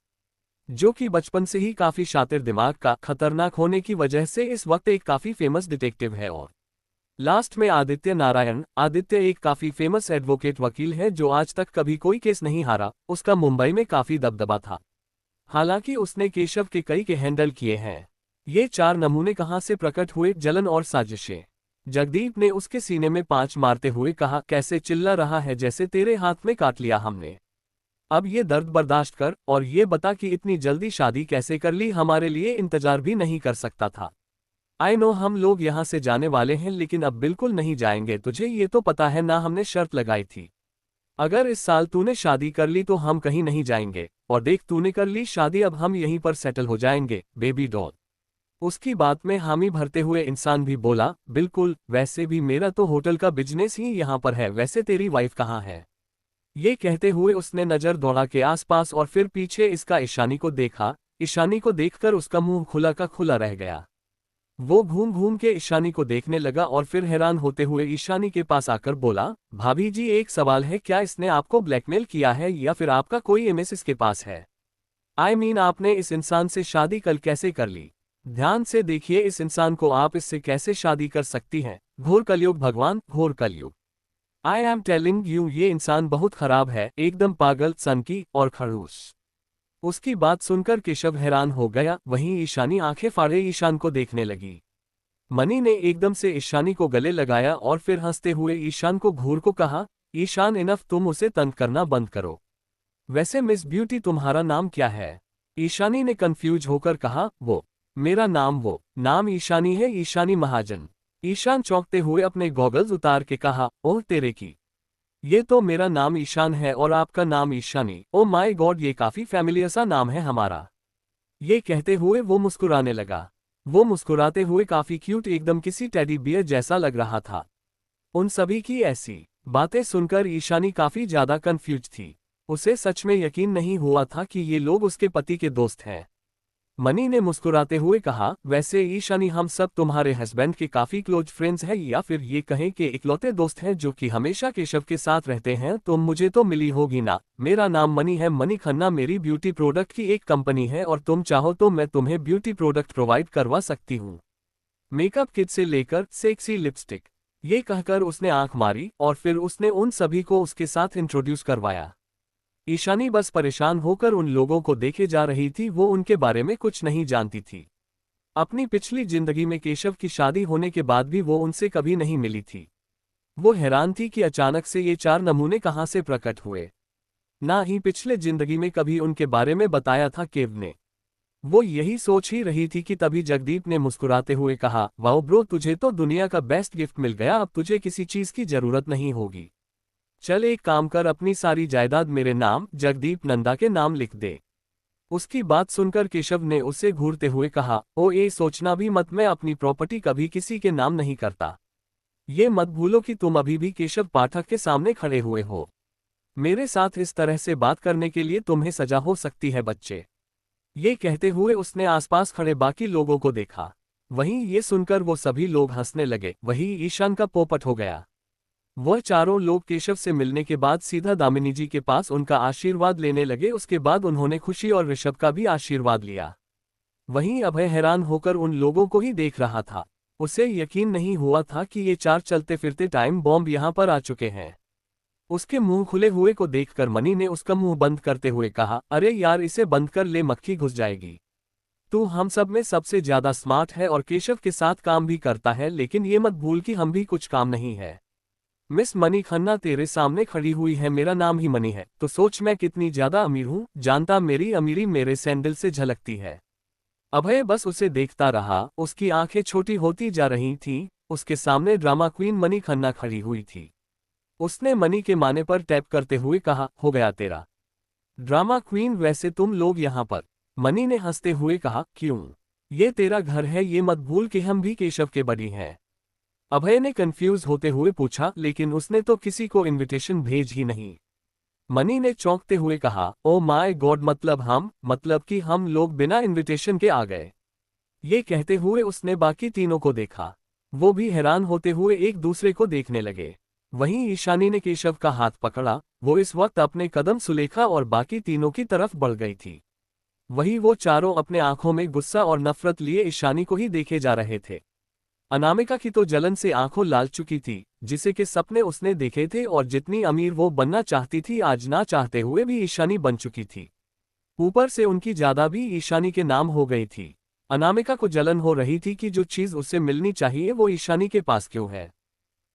जो कि बचपन से ही काफी शातिर दिमाग का, खतरनाक होने की वजह से इस वक्त एक काफी फेमस डिटेक्टिव है। और लास्ट में आदित्य नारायण। आदित्य एक काफी फेमस एडवोकेट वकील है जो आज तक कभी कोई केस नहीं हारा। उसका मुंबई में काफी दबदबा था, हालांकि उसने केशव के कई के हैंडल किए हैं। ये 4 नमूने कहां से प्रकट हुए? जलन और साजिशें। जगदीप ने उसके सीने में 5 मारते हुए कहा, कैसे चिल्ला रहा है जैसे तेरे हाथ में काट लिया हमने। अब ये दर्द बर्दाश्त कर और ये बता कि इतनी जल्दी शादी कैसे कर ली? हमारे लिए इंतजार भी नहीं कर सकता था। आई नो हम लोग यहाँ से जाने वाले हैं, लेकिन अब बिल्कुल नहीं जाएंगे, तुझे ये तो पता है ना। हमने शर्त लगाई थी, अगर इस साल तूने शादी कर ली तो हम कहीं नहीं जाएंगे। और देख, तूने कर ली शादी, अब हम यहीं पर सेटल हो जाएंगे, बेबी डॉल। उसकी बात में हामी भरते हुए इंसान भी बोला, बिल्कुल, वैसे भी मेरा तो होटल का बिजनेस ही यहाँ पर है। वैसे तेरी वाइफ कहाँ है? ये कहते हुए उसने नजर दौड़ा के आसपास और फिर पीछे इसका ईशानी को देखा। ईशानी को देखकर उसका मुंह खुला का खुला रह गया। वो घूम घूम के ईशानी को देखने लगा और फिर हैरान होते हुए ईशानी के पास आकर बोला, भाभी जी एक सवाल है, क्या इसने आपको ब्लैकमेल किया है या फिर आपका कोई एमएस इसके पास है? आई मीन आपने इस इंसान से शादी कल कैसे कर ली? ध्यान से देखिए इस इंसान को, आप इससे कैसे शादी कर सकती हैं? घोर कलयुग भगवान, घोर कलयुग। आई एम टेलिंग यू, ये इंसान बहुत खराब है, एकदम पागल, सनकी और खड़ूस। उसकी बात सुनकर केशव हैरान हो गया। वहीं ईशानी आंखें फाड़े ईशान को देखने लगी। मनी ने एकदम से ईशानी को गले लगाया और फिर हंसते हुए ईशान को घूर को कहा, ईशान इनफ, तुम उसे तंग करना बंद करो। वैसे मिस ब्यूटी तुम्हारा नाम क्या है? ईशानी ने कंफ्यूज होकर कहा, वो मेरा नाम ईशानी है, ईशानी महाजन। ईशान चौंकते हुए अपने गॉगल्स उतार के कहा, ओह तेरे की, ये तो मेरा नाम ईशान है और आपका नाम ईशानी, ओ माय गॉड, ये काफी फैमिलियर सा नाम है हमारा। ये कहते हुए वो मुस्कुराने लगा। वो मुस्कुराते हुए काफी क्यूट, एकदम किसी टेडी बियर जैसा लग रहा था। उन सभी की ऐसी बातें सुनकर ईशानी काफी ज्यादा कंफ्यूज थी। उसे सच में यकीन नहीं हुआ था कि ये लोग उसके पति के दोस्त हैं। मनी ने मुस्कुराते हुए कहा, वैसे ईशानी, हम सब तुम्हारे हस्बैंड के काफी क्लोज फ्रेंड्स हैं, या फिर ये कहें कि इकलौते दोस्त हैं जो कि हमेशा केशव के साथ रहते हैं। तुम मुझे तो मिली होगी ना। मेरा नाम मनी है, मनी खन्ना। मेरी ब्यूटी प्रोडक्ट की एक कंपनी है और तुम चाहो तो मैं तुम्हें ब्यूटी प्रोडक्ट प्रोवाइड करवा सकती हूँ, मेकअप किट से लेकर सेक्सी लिपस्टिक। ये कहकर उसने आंख मारी और फिर उसने उन सभी को उसके साथ इंट्रोड्यूस करवाया। ईशानी बस परेशान होकर उन लोगों को देखे जा रही थी। वो उनके बारे में कुछ नहीं जानती थी। अपनी पिछली जिंदगी में केशव की शादी होने के बाद भी वो उनसे कभी नहीं मिली थी। वो हैरान थी कि अचानक से ये 4 नमूने कहाँ से प्रकट हुए। ना ही पिछले जिंदगी में कभी उनके बारे में बताया था केव ने। वो यही सोच ही रही थी कि तभी जगदीप ने मुस्कुराते हुए कहा, वाओ ब्रो, तुझे तो दुनिया का बेस्ट गिफ्ट मिल गया। अब तुझे किसी चीज की जरूरत नहीं होगी। चल एक काम कर, अपनी सारी जायदाद मेरे नाम जगदीप नंदा के नाम लिख दे। उसकी बात सुनकर केशव ने उसे घूरते हुए कहा, ओ ये सोचना भी मत, मैं अपनी प्रॉपर्टी कभी किसी के नाम नहीं करता। ये मत भूलो कि तुम अभी भी केशव पाठक के सामने खड़े हुए हो। मेरे साथ इस तरह से बात करने के लिए तुम्हें सजा हो सकती है बच्चे। ये कहते हुए उसने आसपास खड़े बाकी लोगों को देखा। वहीं ये सुनकर वो सभी लोग हंसने लगे। वहीं ईशान का पोपट हो गया। वह चारों लोग केशव से मिलने के बाद सीधा दामिनी जी के पास उनका आशीर्वाद लेने लगे। उसके बाद उन्होंने खुशी और ऋषभ का भी आशीर्वाद लिया। वहीं अभय हैरान होकर उन लोगों को ही देख रहा था। उसे यकीन नहीं हुआ था कि ये 4 चलते फिरते टाइम बॉम्ब यहाँ पर आ चुके हैं। उसके मुंह खुले हुए को देखकर मनी ने उसका मुंह बंद करते हुए कहा, अरे यार, इसे बंद कर ले, मक्खी घुस जाएगी। तू हम सब में सबसे ज्यादा स्मार्ट है और केशव के साथ काम भी करता है, लेकिन ये मत भूल कि हम भी कुछ काम नहीं है। मिस मनी खन्ना तेरे सामने खड़ी हुई है, मेरा नाम ही मनी है, तो सोच मैं कितनी ज्यादा अमीर हूँ। जानता, मेरी अमीरी मेरे सैंडल से झलकती है। अभय बस उसे देखता रहा। उसकी आंखें छोटी होती जा रही थीं। उसके सामने ड्रामा क्वीन मनी खन्ना खड़ी हुई थी। उसने मनी के माने पर टैप करते हुए कहा, हो गया तेरा ड्रामा क्वीन। वैसे तुम लोग यहाँ पर? मनी ने हंसते हुए कहा, क्यों, ये तेरा घर है, ये मत भूल कि हम भी केशव के बड़ी हैं। अभय ने कंफ्यूज होते हुए पूछा, लेकिन उसने तो किसी को इनविटेशन भेज ही नहीं। मनी ने चौंकते हुए कहा, ओ माय गॉड, मतलब कि हम लोग बिना इनविटेशन के आ गए। ये कहते हुए उसने बाकी तीनों को देखा। वो भी हैरान होते हुए एक दूसरे को देखने लगे। वहीं ईशानी ने केशव का हाथ पकड़ा। वो इस वक्त अपने कदम सुलेखा और बाकी तीनों की तरफ बढ़ गई थी। वहीं वो चारों अपने आंखों में गुस्सा और नफरत लिए ईशानी को ही देखे जा रहे थे। अनामिका की तो जलन से आंखों लाल चुकी थी। जिसे के सपने उसने देखे थे और जितनी अमीर वो बनना चाहती थी, आज ना चाहते हुए भी ईशानी बन चुकी थी। ऊपर से उनकी ज्यादा भी ईशानी के नाम हो गई थी। अनामिका को जलन हो रही थी कि जो चीज उसे मिलनी चाहिए वो ईशानी के पास क्यों है।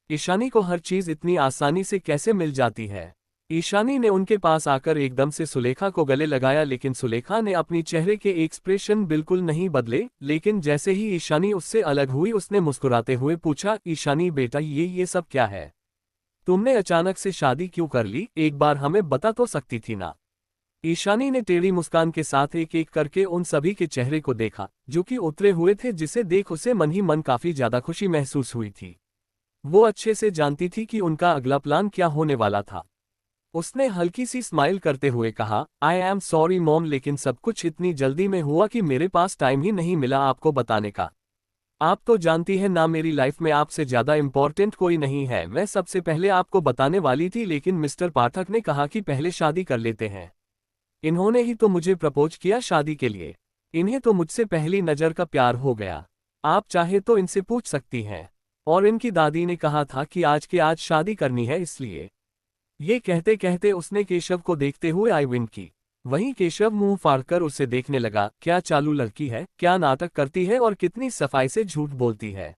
ईशानी को हर चीज इतनी आसानी से कैसे मिल जाती है। ईशानी ने उनके पास आकर एकदम से सुलेखा को गले लगाया, लेकिन सुलेखा ने अपनी चेहरे के एक्सप्रेशन बिल्कुल नहीं बदले। लेकिन जैसे ही ईशानी उससे अलग हुई, उसने मुस्कुराते हुए पूछा, ईशानी बेटा, ये सब क्या है? तुमने अचानक से शादी क्यों कर ली? एक बार हमें बता तो सकती थी ना। ईशानी ने टेढ़ी मुस्कान के साथ एक एक करके उन सभी के चेहरे को देखा जो कि उतरे हुए थे, जिसे देख उसे मन ही मन काफी ज्यादा खुशी महसूस हुई थी। वो अच्छे से जानती थी कि उनका अगला प्लान क्या होने वाला था। उसने हल्की सी स्माइल करते हुए कहा, आई एम सॉरी मॉम, लेकिन सब कुछ इतनी जल्दी में हुआ कि मेरे पास टाइम ही नहीं मिला आपको बताने का। आप तो जानती हैं ना, मेरी लाइफ में आपसे ज्यादा इम्पोर्टेंट कोई नहीं है। मैं सबसे पहले आपको बताने वाली थी, लेकिन मिस्टर पाठक ने कहा कि पहले शादी कर लेते हैं। इन्होंने ही तो मुझे प्रपोज किया शादी के लिए। इन्हें तो मुझसे पहली नजर का प्यार हो गया। आप चाहे तो इनसे पूछ सकती हैं। और इनकी दादी ने कहा था कि आज के आज शादी करनी है, इसलिए। ये कहते कहते उसने केशव को देखते हुए आई विंक की। वहीं केशव मुंह फाड़कर उसे देखने लगा। क्या चालू लड़की है, क्या नाटक करती है और कितनी सफाई से झूठ बोलती है।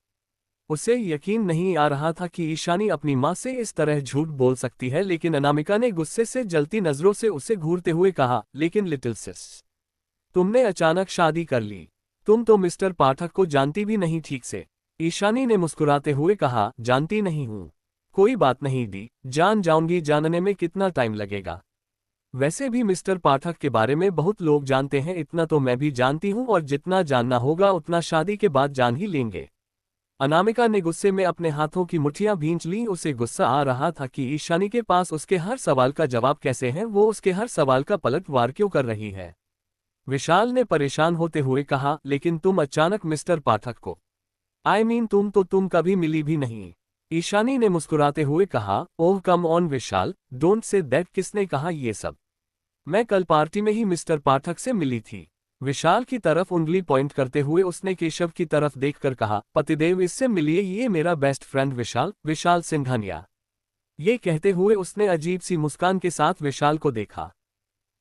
उसे यकीन नहीं आ रहा था कि ईशानी अपनी माँ से इस तरह झूठ बोल सकती है, लेकिन अनामिका ने गुस्से से जलती नजरों से उसे घूरते हुए कहा, लेकिन लिटिल सिस, तुमने अचानक शादी कर ली। तुम तो मिस्टर पाठक को जानती भी नहीं ठीक से। ईशानी ने मुस्कुराते हुए कहा, जानती नहीं हूँ। कोई बात नहीं दी, जान जाऊंगी, जानने में कितना टाइम लगेगा। वैसे भी मिस्टर पाठक के बारे में बहुत लोग जानते हैं, इतना तो मैं भी जानती हूँ, और जितना जानना होगा उतना शादी के बाद जान ही लेंगे। अनामिका ने गुस्से में अपने हाथों की मुट्ठियां भींच लीं। उसे गुस्सा आ रहा था कि ईशानी के पास उसके हर सवाल का जवाब कैसे है, वो उसके हर सवाल का पलटवार क्यों कर रही है। विशाल ने परेशान होते हुए कहा, लेकिन तुम अचानक मिस्टर पाठक को, तुम कभी मिली भी नहीं। ईशानी ने मुस्कुराते हुए कहा, oh come on Vishal, don't say that. किसने कहा ये सब? मैं कल पार्टी में ही मिस्टर पाठक से मिली थी। विशाल की तरफ उंगली पॉइंट करते हुए उसने केशव की तरफ देखकर कहा, पतिदेव इससे मिलिए, ये मेरा बेस्ट फ्रेंड विशाल, विशाल सिंघानिया। ये कहते हुए उसने अजीब सी मुस्कान के साथ विशाल को देखा।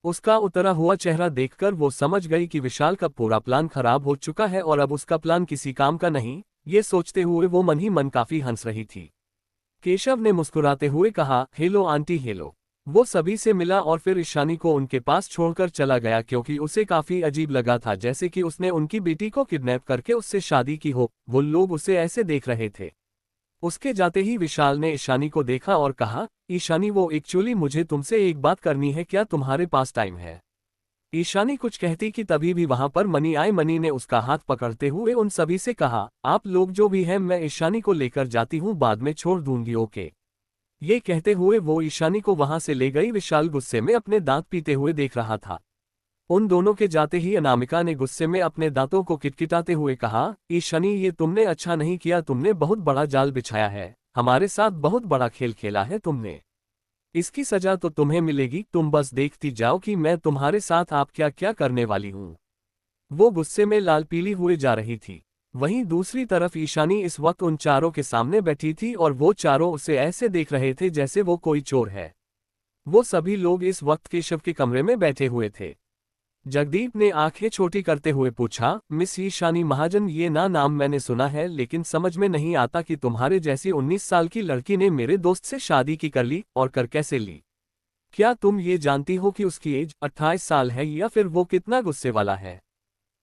उसका उतरा हुआ चेहरा देखकर वो समझ गई कि विशाल का पूरा प्लान खराब हो चुका है और अब उसका प्लान किसी काम का नहीं। ये सोचते हुए वो मन ही मन काफी हंस रही थी। केशव ने मुस्कुराते हुए कहा, हेलो आंटी हेलो। वो सभी से मिला और फिर ईशानी को उनके पास छोड़कर चला गया, क्योंकि उसे काफी अजीब लगा था, जैसे कि उसने उनकी बेटी को किडनैप करके उससे शादी की हो। वो लोग उसे ऐसे देख रहे थे। उसके जाते ही विशाल ने ईशानी को देखा और कहा, ईशानी वो एक्चुअली मुझे तुमसे एक बात करनी है, क्या तुम्हारे पास टाइम है? ईशानी कुछ कहती कि तभी भी वहां पर मनी आए। मनी ने उसका हाथ पकड़ते हुए उन सभी से कहा, आप लोग जो भी हैं, मैं ईशानी को लेकर जाती हूँ, बाद में छोड़ दूंगी, ओके। ये कहते हुए वो ईशानी को वहां से ले गई। विशाल गुस्से में अपने दांत पीते हुए देख रहा था। उन दोनों के जाते ही अनामिका ने गुस्से में अपने दांतों को किटकिटाते हुए कहा, ईशानी ये तुमने अच्छा नहीं किया, तुमने बहुत बड़ा जाल बिछाया है, हमारे साथ बहुत बड़ा खेल खेला है तुमने। इसकी सजा तो तुम्हें मिलेगी, तुम बस देखती जाओ कि मैं तुम्हारे साथ आप क्या क्या करने वाली हूँ। वो गुस्से में लाल पीली हुए जा रही थी। वहीं दूसरी तरफ ईशानी इस वक्त उन चारों के सामने बैठी थी और वो चारों उसे ऐसे देख रहे थे जैसे वो कोई चोर है। वो सभी लोग इस वक्त केशव के कमरे में बैठे हुए थे। जगदीप ने आंखें छोटी करते हुए पूछा, मिस ईशानी महाजन, ये नाम मैंने सुना है, लेकिन समझ में नहीं आता कि तुम्हारे जैसी 19 साल की लड़की ने मेरे दोस्त से शादी की कर ली, और कर कैसे ली? क्या तुम ये जानती हो कि उसकी एज 28 साल है, या फिर वो कितना गुस्से वाला है?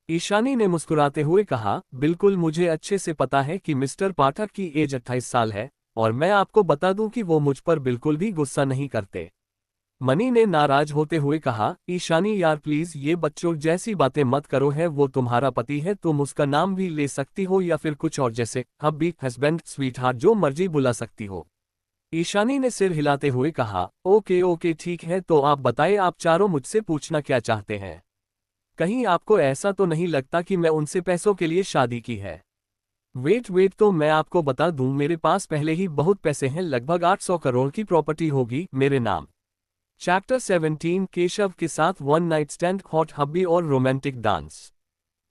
ईशानी ने मुस्कुराते हुए कहा, बिल्कुल, मुझे अच्छे से पता है कि मिस्टर पाठक की एज 28 साल है, और मैं आपको बता दूं कि वो मुझ पर बिल्कुल भी गुस्सा नहीं करते। मनी ने नाराज होते हुए कहा, ईशानी यार प्लीज ये बच्चों जैसी बातें मत करो, है वो तुम्हारा पति है, तुम उसका नाम भी ले सकती हो या फिर कुछ और, जैसे हब्बी, हस्बैंड, स्वीटहार्ट, जो मर्जी बुला सकती हो। ईशानी ने सिर हिलाते हुए कहा, ओके ओके ठीक है, तो आप बताएं, आप चारों मुझसे पूछना क्या चाहते हैं? कहीं आपको ऐसा तो नहीं लगता कि मैं उनसे पैसों के लिए शादी की है? वेट, तो मैं आपको बता दूं, मेरे पास पहले ही बहुत पैसे हैं, लगभग 800 करोड़ की प्रॉपर्टी होगी मेरे नाम। चैप्टर 17, केशव के साथ one night stand, hot hubby और रोमांटिक डांस।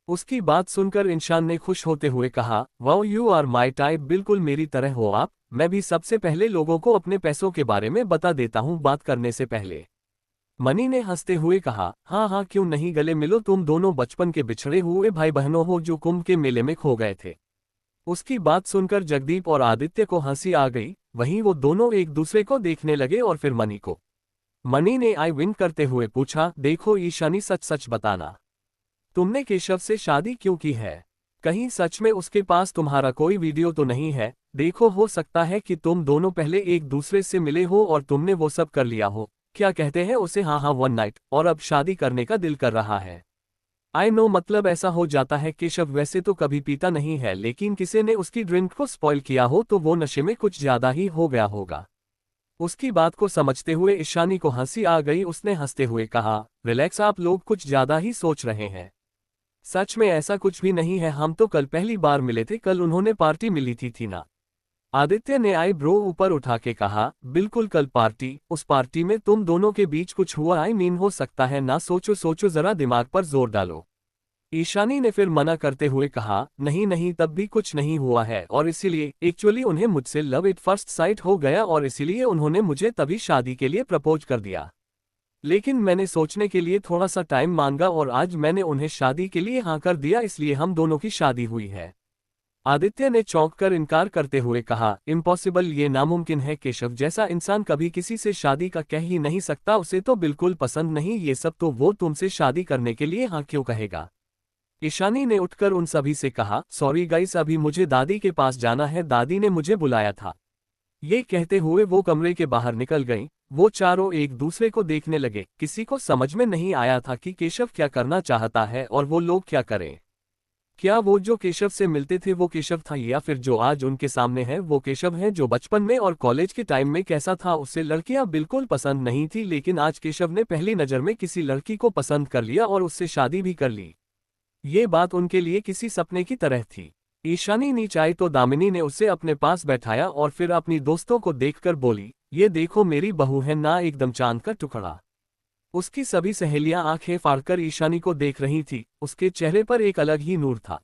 उसकी बात सुनकर इंशान ने खुश होते हुए कहा, wow you are my type, बिल्कुल मेरी तरह हो आप। मैं भी सबसे पहले लोगों को अपने पैसों के बारे में बता देता हूँ बात करने से पहले। मनी ने हंसते हुए कहा, हाँ हाँ क्यों नहीं, गले मिलो, तुम दोनों बचपन के बिछड़े हुए भाई बहनों हो जो कुंभ के मेले में खो गए थे। उसकी बात सुनकर जगदीप और आदित्य को हंसी आ गई। वहीं वो दोनों एक दूसरे को देखने लगे और फिर मनी को। मनी ने आई विंक करते हुए पूछा, देखो ईशानी, सच सच बताना, तुमने केशव से शादी क्यों की है? कहीं सच में उसके पास तुम्हारा कोई वीडियो तो नहीं है? देखो, हो सकता है कि तुम दोनों पहले एक दूसरे से मिले हो और तुमने वो सब कर लिया हो, क्या कहते हैं उसे, हाँ हाँ वन नाइट, और अब शादी करने का दिल कर रहा है। आई नो, मतलब ऐसा हो जाता है। केशव वैसे तो कभी पीता नहीं है, लेकिन किसी ने उसकी ड्रिंक को स्पॉइल किया हो तो वो नशे में कुछ ज्यादा ही हो गया होगा। उसकी बात को समझते हुए ईशानी को हंसी आ गई। उसने हंसते हुए कहा, रिलैक्स, आप लोग कुछ ज्यादा ही सोच रहे हैं। सच में ऐसा कुछ भी नहीं है, हम तो कल पहली बार मिले थे, कल उन्होंने पार्टी मिली थी ना? आदित्य ने आई ब्रो ऊपर उठा के कहा, बिल्कुल कल पार्टी, उस पार्टी में तुम दोनों के बीच कुछ हुआ? आई मीन हो सकता है ना, सोचो सोचो, जरा दिमाग पर जोर डालो। ईशानी ने फिर मना करते हुए कहा, नहीं नहीं, तब भी कुछ नहीं हुआ है, और इसीलिए एक्चुअली उन्हें मुझसे लव एट फर्स्ट साइट हो गया और इसीलिए उन्होंने मुझे तभी शादी के लिए प्रपोज कर दिया। लेकिन मैंने सोचने के लिए थोड़ा सा टाइम मांगा और आज मैंने उन्हें शादी के लिए हाँ कर दिया, इसलिए हम दोनों की शादी हुई है। आदित्य ने चौंक कर इनकार करते हुए कहा, इम्पॉसिबल, ये नामुमकिन है। केशव जैसा इंसान कभी किसी से शादी का कह ही नहीं सकता, उसे तो बिल्कुल पसंद नहीं ये सब, तो वो तुमसे शादी करने के लिए हाँ क्यों कहेगा। ईशानी ने उठकर उन सभी से कहा, सॉरी गाइस, अभी मुझे दादी के पास जाना है, दादी ने मुझे बुलाया था। ये कहते हुए वो कमरे के बाहर निकल गईं। वो चारों एक दूसरे को देखने लगे। किसी को समझ में नहीं आया था कि केशव क्या करना चाहता है और वो लोग क्या करें। क्या वो जो केशव से मिलते थे वो केशव था, या फिर जो आज उनके सामने है वो केशव है जो बचपन में और कॉलेज के टाइम में कैसा था। उससे लड़कियां बिल्कुल पसंद नहीं थी, लेकिन आज केशव ने पहली नज़र में किसी लड़की को पसंद कर लिया और उससे शादी भी कर ली। ये बात उनके लिए किसी सपने की तरह थी। ईशानी नीच आई तो दामिनी ने उसे अपने पास बैठाया और फिर अपनी दोस्तों को देखकर बोली, ये देखो मेरी बहू है ना, एकदम चांद का टुकड़ा। उसकी सभी सहेलियां आंखें फाड़कर ईशानी को देख रही थी। उसके चेहरे पर एक अलग ही नूर था।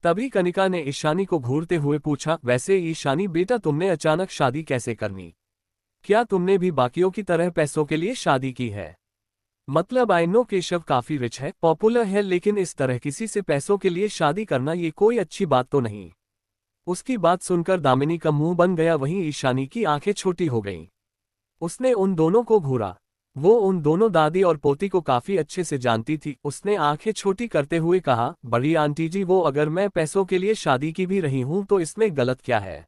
तभी कनिका ने ईशानी को घूरते हुए पूछा, वैसे ईशानी बेटा, तुमने अचानक शादी कैसे करनी? क्या तुमने भी बाकियों की तरह पैसों के लिए शादी की है? मतलब आई नो केशव काफी रिच है, पॉपुलर है, लेकिन इस तरह किसी से पैसों के लिए शादी करना ये कोई अच्छी बात तो नहीं। उसकी बात सुनकर दामिनी का मुंह बन गया, वहीं ईशानी की आंखें छोटी हो गईं। उसने उन दोनों को घूरा। वो उन दोनों दादी और पोती को काफी अच्छे से जानती थी। उसने आंखें छोटी करते हुए कहा, बड़ी आंटी जी, वो अगर मैं पैसों के लिए शादी की भी रही हूं तो इसमें गलत क्या है?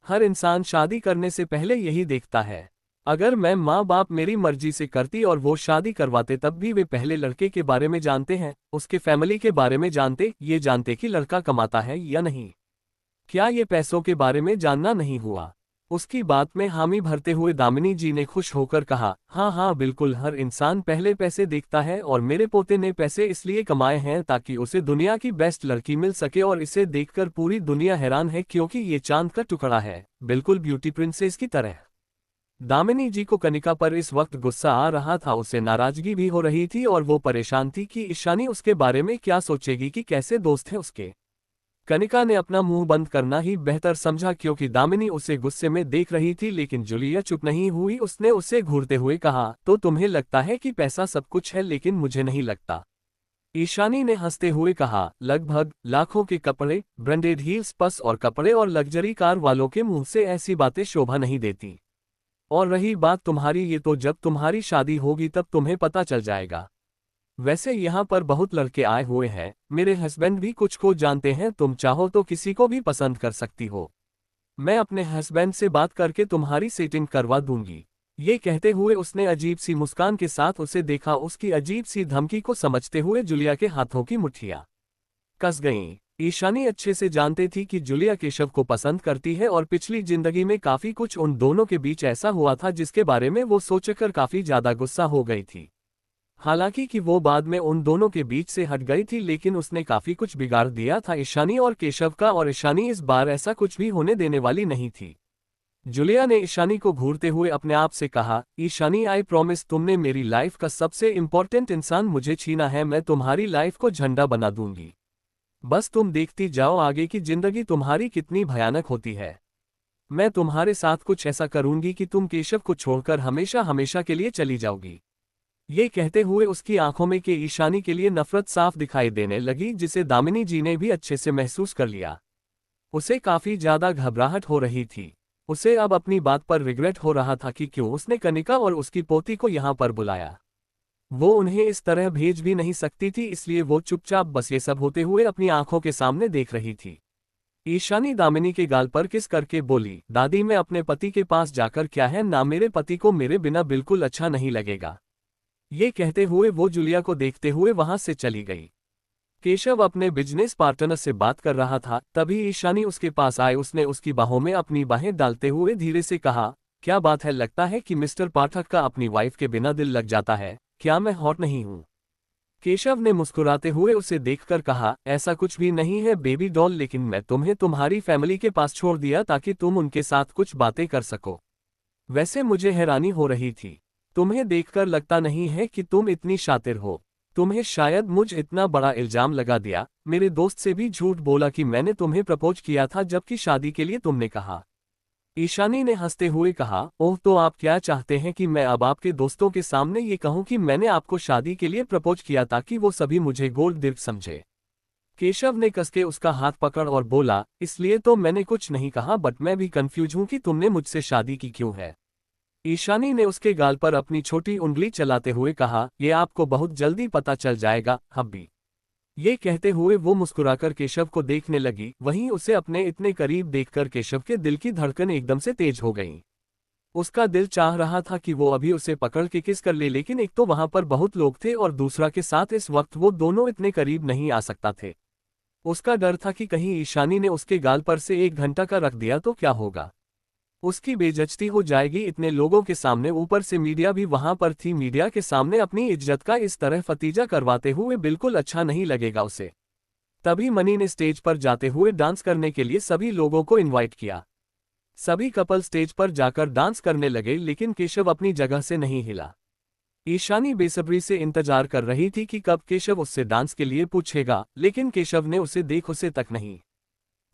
हर इंसान शादी करने से पहले यही देखता है। अगर मैं माँ बाप मेरी मर्जी से करती और वो शादी करवाते, तब भी वे पहले लड़के के बारे में जानते हैं, उसके फैमिली के बारे में जानते, ये जानते कि लड़का कमाता है या नहीं। क्या ये पैसों के बारे में जानना नहीं हुआ? उसकी बात में हामी भरते हुए दामिनी जी ने खुश होकर कहा, हाँ हाँ बिल्कुल, हर इंसान पहले पैसे देखता है और मेरे पोते ने पैसे इसलिए कमाए हैं ताकि उसे दुनिया की बेस्ट लड़की मिल सके, और इसे देखकर पूरी दुनिया हैरान है क्योंकि ये चांद का टुकड़ा है, बिल्कुल ब्यूटी प्रिंसेस की तरह। दामिनी जी को कनिका पर इस वक्त गुस्सा आ रहा था, उसे नाराजगी भी हो रही थी और वो परेशान थी कि ईशानी उसके बारे में क्या सोचेगी कि कैसे दोस्त है उसके। कनिका ने अपना मुंह बंद करना ही बेहतर समझा क्योंकि दामिनी उसे गुस्से में देख रही थी, लेकिन जूलिया चुप नहीं हुई। उसने उसे घूरते हुए कहा, तो तुम्हें लगता है कि पैसा सब कुछ है, लेकिन मुझे नहीं लगता। ईशानी ने हंसते हुए कहा, लगभग लाखों के कपड़े, ब्रांडेड हील्स, पर्स और कपड़े और लग्जरी कार वालों के मुंह से ऐसी बातें शोभा नहीं देती। और रही बात तुम्हारी, ये तो जब तुम्हारी शादी होगी तब तुम्हें पता चल जाएगा। वैसे यहाँ पर बहुत लड़के आए हुए हैं, मेरे हस्बैंड भी कुछ को जानते हैं, तुम चाहो तो किसी को भी पसंद कर सकती हो। मैं अपने हस्बैंड से बात करके तुम्हारी सेटिंग करवा दूंगी। ये कहते हुए उसने अजीब सी मुस्कान के साथ उसे देखा। उसकी अजीब सी धमकी को समझते हुए जूलिया के हाथों की मुट्ठियां कस गईं। ईशानी अच्छे से जानती थी कि जूलिया केशव को पसंद करती है और पिछली जिंदगी में काफी कुछ उन दोनों के बीच ऐसा हुआ था जिसके बारे में वो सोचकर काफी ज्यादा गुस्सा हो गई थी। हालांकि कि वो बाद में उन दोनों के बीच से हट गई थी, लेकिन उसने काफी कुछ बिगाड़ दिया था ईशानी और केशव का, और ईशानी इस बार ऐसा कुछ भी होने देने वाली नहीं थी। जूलिया ने ईशानी को घूरते हुए अपने आप से कहा, ईशानी, आई प्रॉमिस, तुमने मेरी लाइफ का सबसे इंपॉर्टेंट इंसान मुझे छीना है, मैं तुम्हारी लाइफ को झंडा बना दूंगी। बस तुम देखती जाओ आगे की जिंदगी तुम्हारी कितनी भयानक होती है। मैं तुम्हारे साथ कुछ ऐसा करूंगी कि तुम केशव को छोड़कर हमेशा हमेशा के लिए चली जाओगी। ये कहते हुए उसकी आंखों में के ईशानी के लिए नफरत साफ दिखाई देने लगी, जिसे दामिनी जी ने भी अच्छे से महसूस कर लिया। उसे काफी ज्यादा घबराहट हो रही थी। उसे अब अपनी बात पर रिग्रेट हो रहा था कि क्यों उसने कनिका और उसकी पोती को यहाँ पर बुलाया। वो उन्हें इस तरह भेज भी नहीं सकती थी, इसलिए वो चुपचाप बस ये सब होते हुए अपनी आंखों के सामने देख रही थी। ईशानी दामिनी के गाल पर किस करके बोली, दादी, मैं अपने पति के पास जाकर क्या है ना, मेरे पति को मेरे बिना बिल्कुल अच्छा नहीं लगेगा। ये कहते हुए वो जूलिया को देखते हुए वहां से चली गई। केशव अपने बिजनेस पार्टनर से बात कर रहा था, तभी ईशानी उसके पास आए। उसने उसकी बाहों में अपनी बाहें डालते हुए धीरे से कहा, क्या बात है, लगता है कि मिस्टर पाठक का अपनी वाइफ के बिना दिल लग जाता है, क्या मैं हॉट नहीं हूँ? केशव ने मुस्कुराते हुए उसे देखकर कहा, ऐसा कुछ भी नहीं है बेबी डॉल, लेकिन मैं तुम्हें तुम्हारी फैमिली के पास छोड़ दिया ताकि तुम उनके साथ कुछ बातें कर सको। वैसे मुझे हैरानी हो रही थी, तुम्हें देखकर लगता नहीं है कि तुम इतनी शातिर हो। तुम्हें शायद मुझ इतना बड़ा इल्जाम लगा दिया, मेरे दोस्त से भी झूठ बोला कि मैंने तुम्हें प्रपोज किया था जबकि शादी के लिए तुमने कहा। ईशानी ने हंसते हुए कहा, ओह, तो आप क्या चाहते हैं कि मैं अब आपके दोस्तों के सामने ये कहूं कि मैंने आपको शादी के लिए प्रपोज किया ताकि वो सभी मुझे गोल्ड दिर्क समझे? केशव ने कसके उसका हाथ पकड़ और बोला, इसलिए तो मैंने कुछ नहीं कहा, बट मैं भी कंफ्यूज हूं कि तुमने मुझसे शादी की क्यों है। ईशानी ने उसके गाल पर अपनी छोटी उंगली चलाते हुए कहा, ये आपको बहुत जल्दी पता चल जाएगा हब्बी। ये कहते हुए वो मुस्कुराकर केशव को देखने लगी, वहीं उसे अपने इतने करीब देखकर केशव के दिल की धड़कन एकदम से तेज हो गई। उसका दिल चाह रहा था कि वो अभी उसे पकड़ के किस कर ले, लेकिन एक तो वहां पर बहुत लोग थे और दूसरा के साथ इस वक्त वो दोनों इतने करीब नहीं आ सकता थे। उसका डर था कि कहीं ईशानी ने उसके गाल पर से 1 घंटा का रख दिया तो क्या होगा। उसकी बेइज्जती हो जाएगी इतने लोगों के सामने, ऊपर से मीडिया भी वहां पर थी। मीडिया के सामने अपनी इज्जत का इस तरह फतीजा करवाते हुए बिल्कुल अच्छा नहीं लगेगा उसे। तभी मनी ने स्टेज पर जाते हुए डांस करने के लिए सभी लोगों को इनवाइट किया। सभी कपल स्टेज पर जाकर डांस करने लगे, लेकिन केशव अपनी जगह से नहीं हिला। ईशानी बेसब्री से इंतजार कर रही थी कि कब केशव उससे डांस के लिए पूछेगा, लेकिन केशव ने उसे देख उसे तक नहीं।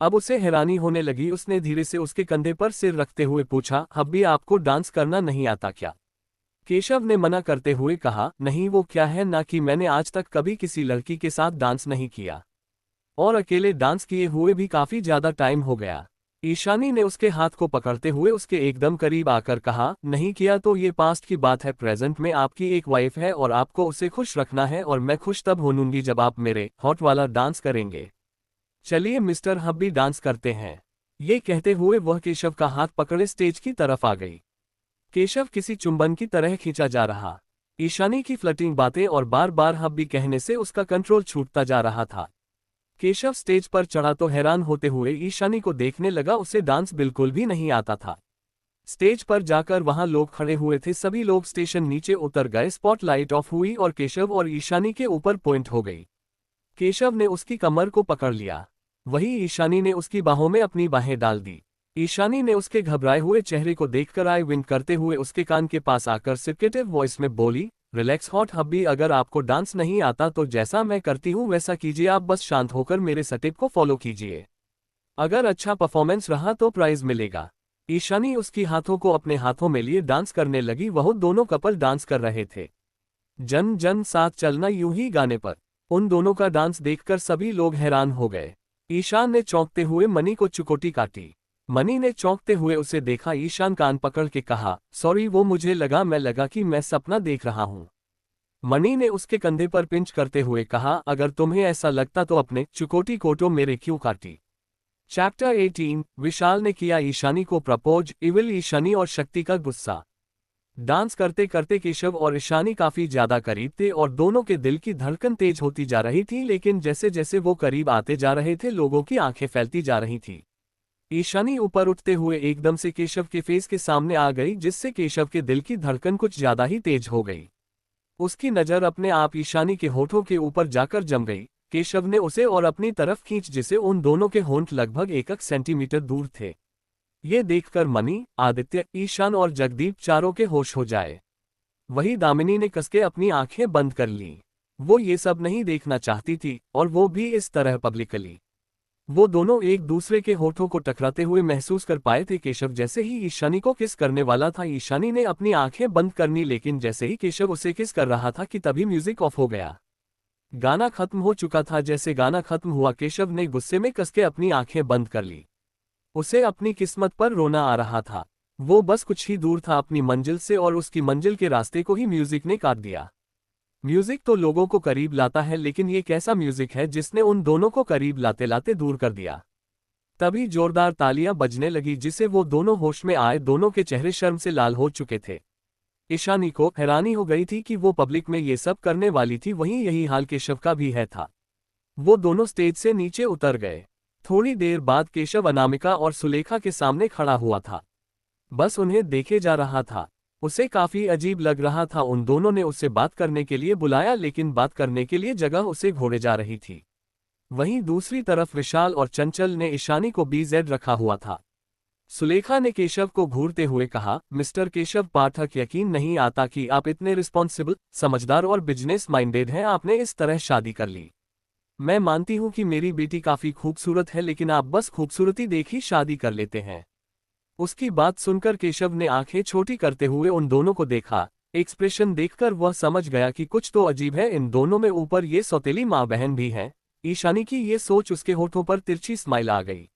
अब उसे हैरानी होने लगी। उसने धीरे से उसके कंधे पर सिर रखते हुए पूछा, हब्बी आपको डांस करना नहीं आता क्या। केशव ने मना करते हुए कहा, नहीं वो क्या है ना कि मैंने आज तक कभी किसी लड़की के साथ डांस नहीं किया, और अकेले डांस किए हुए भी काफी ज्यादा टाइम हो गया। ईशानी ने उसके हाथ को पकड़ते हुए उसके एकदम करीब आकर कहा, नहीं किया तो ये पास्ट की बात है, प्रेजेंट में आपकी एक वाइफ है और आपको उसे खुश रखना है, और मैं खुश तब होऊंगी जब आप मेरे हॉट वाला डांस करेंगे। चलिए मिस्टर हब्बी डांस करते हैं। ये कहते हुए वह केशव का हाथ पकड़े स्टेज की तरफ आ गई। केशव किसी चुंबन की तरह खींचा जा रहा। ईशानी की फ्लर्टिंग बातें और बार बार हब्बी कहने से उसका कंट्रोल छूटता जा रहा था। केशव स्टेज पर चढ़ा तो हैरान होते हुए ईशानी को देखने लगा, उसे डांस बिल्कुल भी नहीं आता था। स्टेज पर जाकर वहां लोग खड़े हुए थे, सभी लोग स्टेशन नीचे उतर गए। स्पॉटलाइट ऑफ हुई और केशव और ईशानी के ऊपर पॉइंट हो गई। केशव ने उसकी कमर को पकड़ लिया, वहीं ईशानी ने उसकी बाहों में अपनी बाहें डाल दी। ईशानी ने उसके घबराए हुए चेहरे को देखकर आई विंक करते हुए उसके कान के पास आकर सिर्केटिव वॉइस में बोली, रिलैक्स हॉट हब्बी, अगर आपको डांस नहीं आता तो जैसा मैं करती हूँ वैसा कीजिए, आप बस शांत होकर मेरे स्टेप को फॉलो कीजिए। अगर अच्छा परफॉर्मेंस रहा तो प्राइज मिलेगा। ईशानी उसकी हाथों को अपने हाथों में लिए डांस करने लगी। वह दोनों कपल डांस कर रहे थे, जन जन साथ चलना यूं ही गाने पर। उन दोनों का डांस देखकर सभी लोग हैरान हो गए। ईशान ने चौंकते हुए मनी को चुकोटी काटी। मनी ने चौंकते हुए उसे देखा। ईशान कान पकड़ के कहा, सॉरी वो मुझे लगा कि मैं सपना देख रहा हूँ। मनी ने उसके कंधे पर पिंच करते हुए कहा, अगर तुम्हें ऐसा लगता तो अपने चुकोटी कोटो मेरे क्यों काटी। चैप्टर 18 विशाल ने किया ईशानी को प्रपोज। इविल ईशानी और शक्ति का गुस्सा। डांस करते करते केशव और ईशानी काफी ज्यादा करीब थे और दोनों के दिल की धड़कन तेज होती जा रही थी, लेकिन जैसे जैसे वो करीब आते जा रहे थे लोगों की आंखें फैलती जा रही थी। ईशानी ऊपर उठते हुए एकदम से केशव के फेस के सामने आ गई, जिससे केशव के दिल की धड़कन कुछ ज्यादा ही तेज हो गई। उसकी नजर अपने आप ईशानी के होठों के ऊपर जाकर जम गई। केशव ने उसे और अपनी तरफ खींच, जिसे उन दोनों के होंठ लगभग 1 सेंटीमीटर दूर थे। ये देखकर मनी, आदित्य, ईशान और जगदीप चारों के होश हो जाए। वही दामिनी ने कसके अपनी आंखें बंद कर लीं। वो ये सब नहीं देखना चाहती थी, और वो भी इस तरह पब्लिकली। वो दोनों एक दूसरे के होठों को टकराते हुए महसूस कर पाए थे। केशव जैसे ही ईशानी को किस करने वाला था, ईशानी ने अपनी आंखें बंद करनी, लेकिन जैसे ही केशव उसे किस कर रहा था कि तभी म्यूजिक ऑफ हो गया। गाना खत्म हो चुका था। जैसे गाना खत्म हुआ केशव ने गुस्से में कसके अपनी आंखें बंद कर ली। उसे अपनी किस्मत पर रोना आ रहा था। वो बस कुछ ही दूर था अपनी मंजिल से, और उसकी मंजिल के रास्ते को ही म्यूजिक ने काट दिया। म्यूजिक तो लोगों को करीब लाता है, लेकिन ये कैसा म्यूजिक है जिसने उन दोनों को करीब लाते लाते दूर कर दिया। तभी जोरदार तालियां बजने लगी, जिसे वो दोनों होश में आए। दोनों के चेहरे शर्म से लाल हो चुके थे। ईशानी को हैरानी हो गई थी कि वो पब्लिक में ये सब करने वाली थी, वहीं यही हाल केशव का भी है था। वो दोनों स्टेज से नीचे उतर गए। थोड़ी देर बाद केशव अनामिका और सुलेखा के सामने खड़ा हुआ था, बस उन्हें देखे जा रहा था। उसे काफी अजीब लग रहा था। उन दोनों ने उसे बात करने के लिए बुलाया, लेकिन बात करने के लिए जगह उसे घोड़े जा रही थी। वहीं दूसरी तरफ विशाल और चंचल ने ईशानी को BZ रखा हुआ था। सुलेखा ने केशव को घूरते हुए कहा, मिस्टर केशव पाठक, यकीन नहीं आता कि आप इतने रिस्पॉन्सिबल, समझदार और बिजनेस माइंडेड हैं। आपने इस तरह शादी कर ली। मैं मानती हूं कि मेरी बेटी काफी खूबसूरत है, लेकिन आप बस खूबसूरती देख ही शादी कर लेते हैं। उसकी बात सुनकर केशव ने आंखें छोटी करते हुए उन दोनों को देखा। एक्सप्रेशन देखकर वह समझ गया कि कुछ तो अजीब है इन दोनों में। ऊपर ये सौतेली माँ बहन भी हैं। ईशानी की ये सोच उसके होठों पर तिरछी स्माइल आ गई।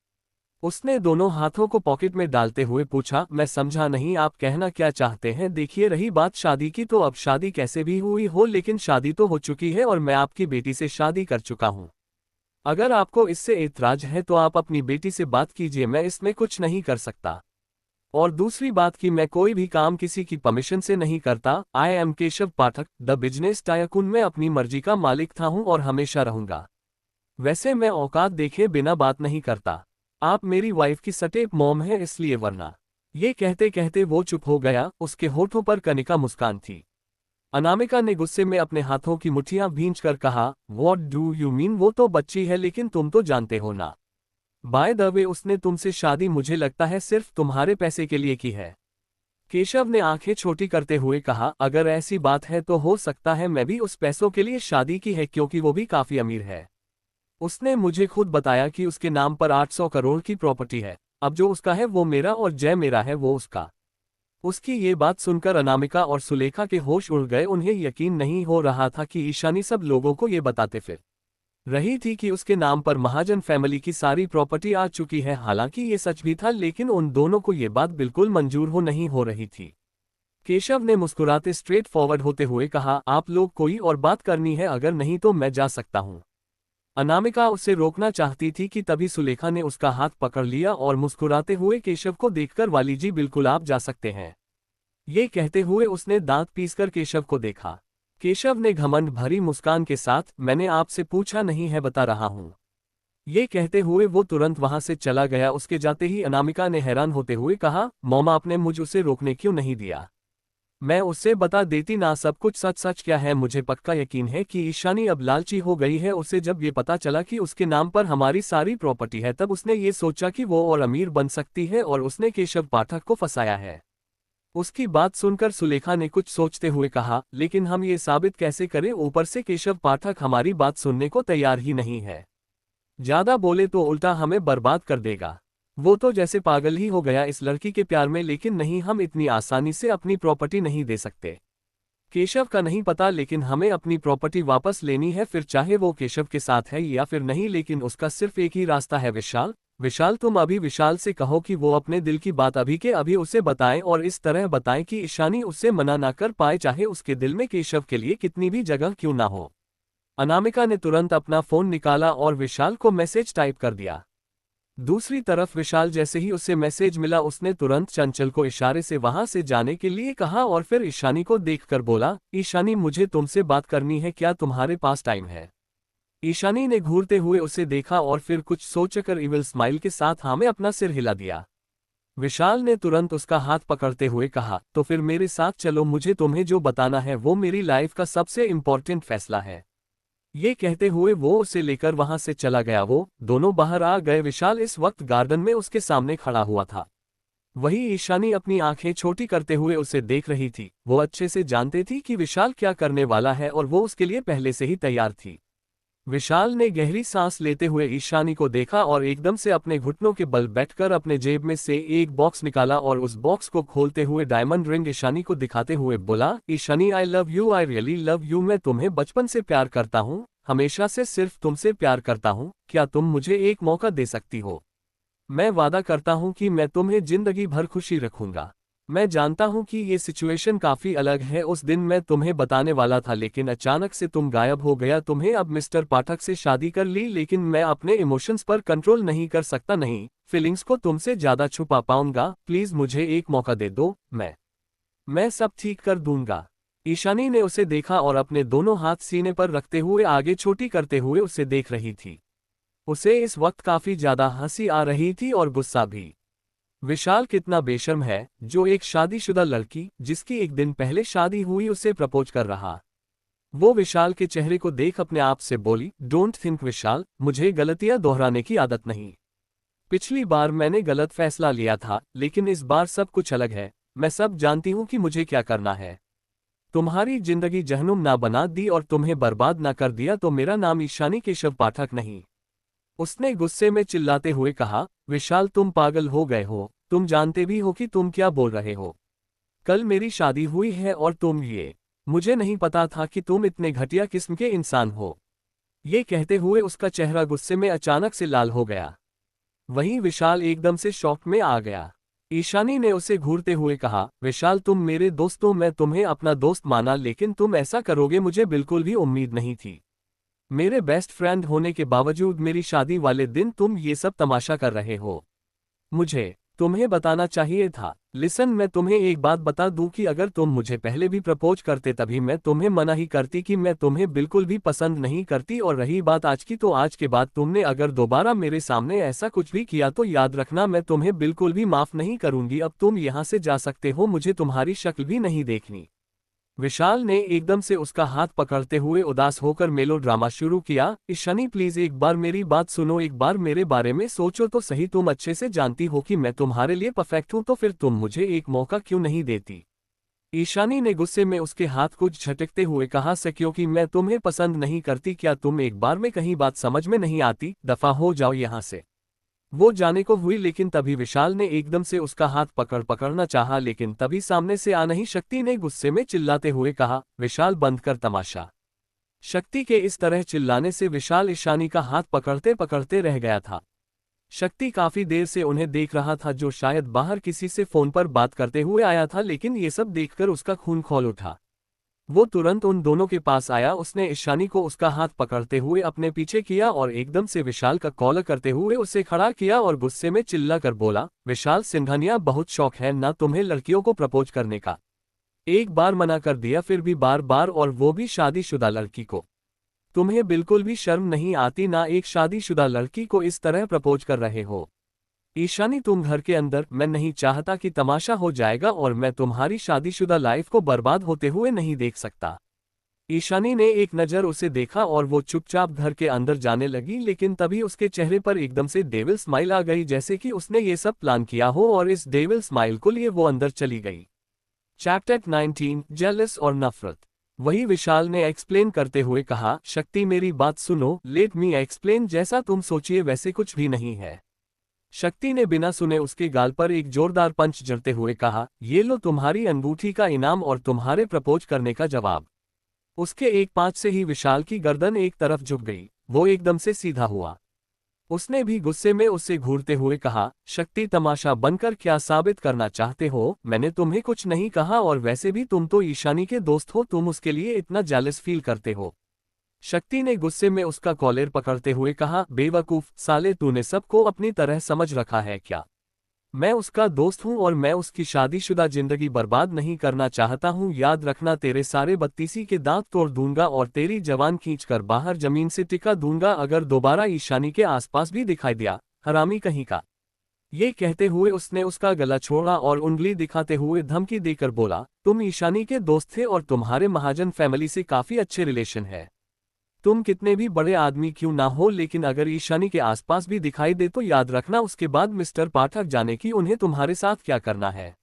उसने दोनों हाथों को पॉकेट में डालते हुए पूछा, मैं समझा नहीं, आप कहना क्या चाहते हैं? देखिए, रही बात शादी की, तो अब शादी कैसे भी हुई हो, लेकिन शादी तो हो चुकी है और मैं आपकी बेटी से शादी कर चुका हूं। अगर आपको इससे ऐतराज है तो आप अपनी बेटी से बात कीजिए, मैं इसमें कुछ नहीं कर सकता। और दूसरी बात कि मैं कोई भी काम किसी की परमिशन से नहीं करता। I am Keshav Pathak, the business tycoon. मैं अपनी मर्जी का मालिक था हूं और हमेशा रहूंगा। वैसे मैं औकात देखे बिना बात नहीं करता। आप मेरी वाइफ की सटेप मॉम है इसलिए, वरना। ये कहते कहते वो चुप हो गया। उसके होठों पर कनिका मुस्कान थी। अनामिका ने गुस्से में अपने हाथों की मुट्ठियां भींचकर कहा, व्हाट डू यू मीन? वो तो बच्ची है, लेकिन तुम तो जानते हो ना। बाय द वे, उसने तुमसे शादी मुझे लगता है सिर्फ तुम्हारे पैसे के लिए की है। केशव ने आंखें छोटी करते हुए कहा, अगर ऐसी बात है तो हो सकता है मैं भी उस पैसों के लिए शादी की है, क्योंकि वो भी काफी अमीर है। उसने मुझे खुद बताया कि उसके नाम पर 800 करोड़ की प्रॉपर्टी है। अब जो उसका है वो मेरा और जय मेरा है वो उसका। उसकी ये बात सुनकर अनामिका और सुलेखा के होश उड़ गए। उन्हें यकीन नहीं हो रहा था कि ईशानी सब लोगों को ये बताते फिर रही थी कि उसके नाम पर महाजन फैमिली की सारी प्रॉपर्टी आ चुकी है। हालांकि ये सच भी था, लेकिन उन दोनों को ये बात बिल्कुल मंजूर नहीं हो रही थी। केशव ने मुस्कुराते स्ट्रेट फॉरवर्ड होते हुए कहा, आप लोग कोई और बात करनी है? अगर नहीं तो मैं जा सकता हूं। अनामिका उसे रोकना चाहती थी कि तभी सुलेखा ने उसका हाथ पकड़ लिया और मुस्कुराते हुए केशव को देखकर, वाली जी बिल्कुल आप जा सकते हैं। ये कहते हुए उसने दांत पीसकर केशव को देखा। केशव ने घमंड भरी मुस्कान के साथ, मैंने आपसे पूछा नहीं है, बता रहा हूं। ये कहते हुए वो तुरंत वहां से चला गया। उसके जाते ही अनामिका ने हैरान होते हुए कहा, मॉम आपने मुझे उसे रोकने क्यों नहीं दिया? मैं उससे बता देती ना, सब कुछ सच सच क्या है। मुझे पक्का यकीन है कि ईशानी अब लालची हो गई है। उसे जब ये पता चला कि उसके नाम पर हमारी सारी प्रॉपर्टी है, तब उसने ये सोचा कि वो और अमीर बन सकती है और उसने केशव पाठक को फंसाया है। उसकी बात सुनकर सुलेखा ने कुछ सोचते हुए कहा, लेकिन हम ये साबित कैसे करें? ऊपर से केशव पाठक हमारी बात सुनने को तैयार ही नहीं है। ज्यादा बोले तो उल्टा हमें बर्बाद कर देगा। वो तो जैसे पागल ही हो गया इस लड़की के प्यार में। लेकिन नहीं, हम इतनी आसानी से अपनी प्रॉपर्टी नहीं दे सकते। केशव का नहीं पता, लेकिन हमें अपनी प्रॉपर्टी वापस लेनी है, फिर चाहे वो केशव के साथ है या फिर नहीं। लेकिन उसका सिर्फ एक ही रास्ता है, विशाल। विशाल, तुम अभी विशाल से कहो कि वो अपने दिल की बात अभी के अभी उसे बताएं, और इस तरह बताएं कि ईशानी उससे मना ना कर पाए, चाहे उसके दिल में केशव के लिए कितनी भी जगह क्यों ना हो। अनामिका ने तुरंत अपना फोन निकाला और विशाल को मैसेज टाइप कर दिया। दूसरी तरफ विशाल जैसे ही उसे मैसेज मिला, उसने तुरंत चंचल को इशारे से वहां से जाने के लिए कहा और फिर ईशानी को देखकर बोला, ईशानी मुझे तुमसे बात करनी है, क्या तुम्हारे पास टाइम है? ईशानी ने घूरते हुए उसे देखा और फिर कुछ सोचकर इविल स्माइल के साथ हाँ में अपना सिर हिला दिया। विशाल ने तुरंत उसका हाथ पकड़ते हुए कहा, तो फिर मेरे साथ चलो, मुझे तुम्हें जो बताना है वो मेरी लाइफ का सबसे इम्पोर्टेंट फैसला है। ये कहते हुए वो उसे लेकर वहां से चला गया। वो दोनों बाहर आ गए। विशाल इस वक्त गार्डन में उसके सामने खड़ा हुआ था। वही ईशानी अपनी आंखें छोटी करते हुए उसे देख रही थी। वो अच्छे से जानती थी कि विशाल क्या करने वाला है और वो उसके लिए पहले से ही तैयार थी। विशाल ने गहरी सांस लेते हुए ईशानी को देखा और एकदम से अपने घुटनों के बल बैठकर अपने जेब में से एक बॉक्स निकाला और उस बॉक्स को खोलते हुए डायमंड रिंग ईशानी को दिखाते हुए बोला, Ishani I love you, I really love you. मैं तुम्हें बचपन से प्यार करता हूँ, हमेशा से सिर्फ तुमसे प्यार करता हूँ। क्या तुम मुझे एक मौका दे सकती हो? मैं वादा करता हूँ कि मैं तुम्हें जिंदगी भर खुशी रखूंगा। मैं जानता हूं कि ये सिचुएशन काफी अलग है। उस दिन मैं तुम्हें बताने वाला था, लेकिन अचानक से तुम गायब हो गया। तुम्हें अब मिस्टर पाठक से शादी कर ली, लेकिन मैं अपने इमोशंस पर कंट्रोल नहीं कर सकता। नहीं, फीलिंग्स को तुमसे ज्यादा छुपा पाऊंगा। प्लीज मुझे एक मौका दे दो, मैं सब ठीक कर दूंगा। ईशानी ने उसे देखा और अपने दोनों हाथ सीने पर रखते हुए आगे छोटी करते हुए उसे देख रही थी। उसे इस वक्त काफी ज्यादा हंसी आ रही थी और गुस्सा भी। विशाल कितना बेशर्म है, जो एक शादीशुदा लड़की जिसकी एक दिन पहले शादी हुई उसे प्रपोज कर रहा। वो विशाल के चेहरे को देख अपने आप से बोली, डोंट थिंक विशाल, मुझे गलतियां दोहराने की आदत नहीं। पिछली बार मैंने गलत फैसला लिया था, लेकिन इस बार सब कुछ अलग है। मैं सब जानती हूँ कि मुझे क्या करना है। तुम्हारी जिंदगी जहन्नुम ना बना दी और तुम्हें बर्बाद ना कर दिया तो मेरा नाम ईशानी केशव पाठक नहीं। उसने गुस्से में चिल्लाते हुए कहा, विशाल तुम पागल हो गए हो, तुम जानते भी हो कि तुम क्या बोल रहे हो। कल मेरी शादी हुई है और तुम ये। मुझे नहीं पता था कि तुम इतने घटिया किस्म के इंसान हो। ये कहते हुए उसका चेहरा गुस्से में अचानक से लाल हो गया। वहीं विशाल एकदम से शॉक में आ गया। ईशानी ने उसे घूरते हुए कहा, विशाल तुम मेरे दोस्त हो, मैं तुम्हें अपना दोस्त माना, लेकिन तुम ऐसा करोगे मुझे बिल्कुल भी उम्मीद नहीं थी। मेरे बेस्ट फ्रेंड होने के बावजूद मेरी शादी वाले दिन तुम ये सब तमाशा कर रहे हो। मुझे तुम्हें बताना चाहिए था। लिसन, मैं तुम्हें एक बात बता दूं कि अगर तुम मुझे पहले भी प्रपोज करते तभी मैं तुम्हें मना ही करती कि मैं तुम्हें बिल्कुल भी पसंद नहीं करती, और रही बात आज की, तो आज के बाद तुमने अगर दोबारा मेरे सामने ऐसा कुछ भी किया तो याद रखना मैं तुम्हें बिल्कुल भी माफ नहीं करूंगी। अब तुम यहाँ से जा सकते हो, मुझे तुम्हारी शक्ल भी नहीं देखनी। विशाल ने एकदम से उसका हाथ पकड़ते हुए उदास होकर मेलोड्रामा शुरू किया। ईशानी प्लीज एक बार मेरी बात सुनो, एक बार मेरे बारे में सोचो तो सही। तुम अच्छे से जानती हो कि मैं तुम्हारे लिए परफेक्ट हूं, तो फिर तुम मुझे एक मौका क्यों नहीं देती। ईशानी ने गुस्से में उसके हाथ कुछ झटकते हुए कहा, से क्योंकि मैं तुम्हें पसंद नहीं करती। क्या तुम एक बार में कहीं बात समझ में नहीं आती, दफा हो जाओ यहाँ से। वो जाने को हुई, लेकिन तभी विशाल ने एकदम से उसका हाथ पकड़ना चाहा, लेकिन तभी सामने से आ नहीं शक्ति ने गुस्से में चिल्लाते हुए कहा, विशाल बंद कर तमाशा। शक्ति के इस तरह चिल्लाने से विशाल ईशानी का हाथ पकड़ते पकड़ते रह गया था। शक्ति काफी देर से उन्हें देख रहा था, जो शायद बाहर किसी से फोन पर बात करते हुए आया था, लेकिन ये सब देखकर उसका खून खौल उठा। वो तुरंत उन दोनों के पास आया। उसने ईशानी को उसका हाथ पकड़ते हुए अपने पीछे किया और एकदम से विशाल का कॉलर करते हुए उसे खड़ा किया और गुस्से में चिल्ला कर बोला, विशाल सिंघानिया, बहुत शौक है ना तुम्हें लड़कियों को प्रपोज करने का। एक बार मना कर दिया फिर भी बार बार, और वो भी शादीशुदा लड़की को। तुम्हें बिल्कुल भी शर्म नहीं आती, ना एक शादीशुदा लड़की को इस तरह प्रपोज कर रहे हो। ईशानी तुम घर के अंदर, मैं नहीं चाहता कि तमाशा हो जाएगा और मैं तुम्हारी शादीशुदा लाइफ को बर्बाद होते हुए नहीं देख सकता। ईशानी ने एक नज़र उसे देखा और वो चुपचाप घर के अंदर जाने लगी, लेकिन तभी उसके चेहरे पर एकदम से डेविल स्माइल आ गई, जैसे कि उसने ये सब प्लान किया हो, और इस डेविल स्माइल को लिए वो अंदर चली गई। चैप्टर 19, जेलस और नफरत। वही विशाल ने एक्सप्लेन करते हुए कहा, शक्ति मेरी बात सुनो, लेट मी एक्सप्लेन, जैसा तुम सोचिए वैसे कुछ भी नहीं है। शक्ति ने बिना सुने उसके गाल पर एक जोरदार पंच जड़ते हुए कहा, ये लो तुम्हारी अंगूठी का इनाम और तुम्हारे प्रपोज करने का जवाब। उसके एक पांच से ही विशाल की गर्दन एक तरफ झुक गई। वो एकदम से सीधा हुआ। उसने भी गुस्से में उससे घूरते हुए कहा, शक्ति तमाशा बनकर क्या साबित करना चाहते हो? मैंने तुम्हें कुछ नहीं कहा, और वैसे भी तुम तो ईशानी के दोस्त हो, तुम उसके लिए इतना जेलस फील करते हो। शक्ति ने गुस्से में उसका कॉलर पकड़ते हुए कहा, बेवकूफ साले, तूने सबको अपनी तरह समझ रखा है क्या? मैं उसका दोस्त हूं और मैं उसकी शादीशुदा जिंदगी बर्बाद नहीं करना चाहता हूं। याद रखना, तेरे सारे बत्तीसी के दांत तोड़ दूंगा और तेरी जवान खींचकर बाहर जमीन से टिका दूंगा अगर दोबारा ईशानी के आसपास भी दिखाई दिया, हरामी कहीं का। ये कहते हुए उसने उसका गला छोड़ा और उंगली दिखाते हुए धमकी देकर बोला, तुम ईशानी के दोस्त थे और तुम्हारे महाजन फैमिली से काफी अच्छे रिलेशन है। तुम कितने भी बड़े आदमी क्यों ना हो, लेकिन अगर ईशानी के आसपास भी दिखाई दे तो याद रखना उसके बाद मिस्टर पाठक जाने की उन्हें तुम्हारे साथ क्या करना है।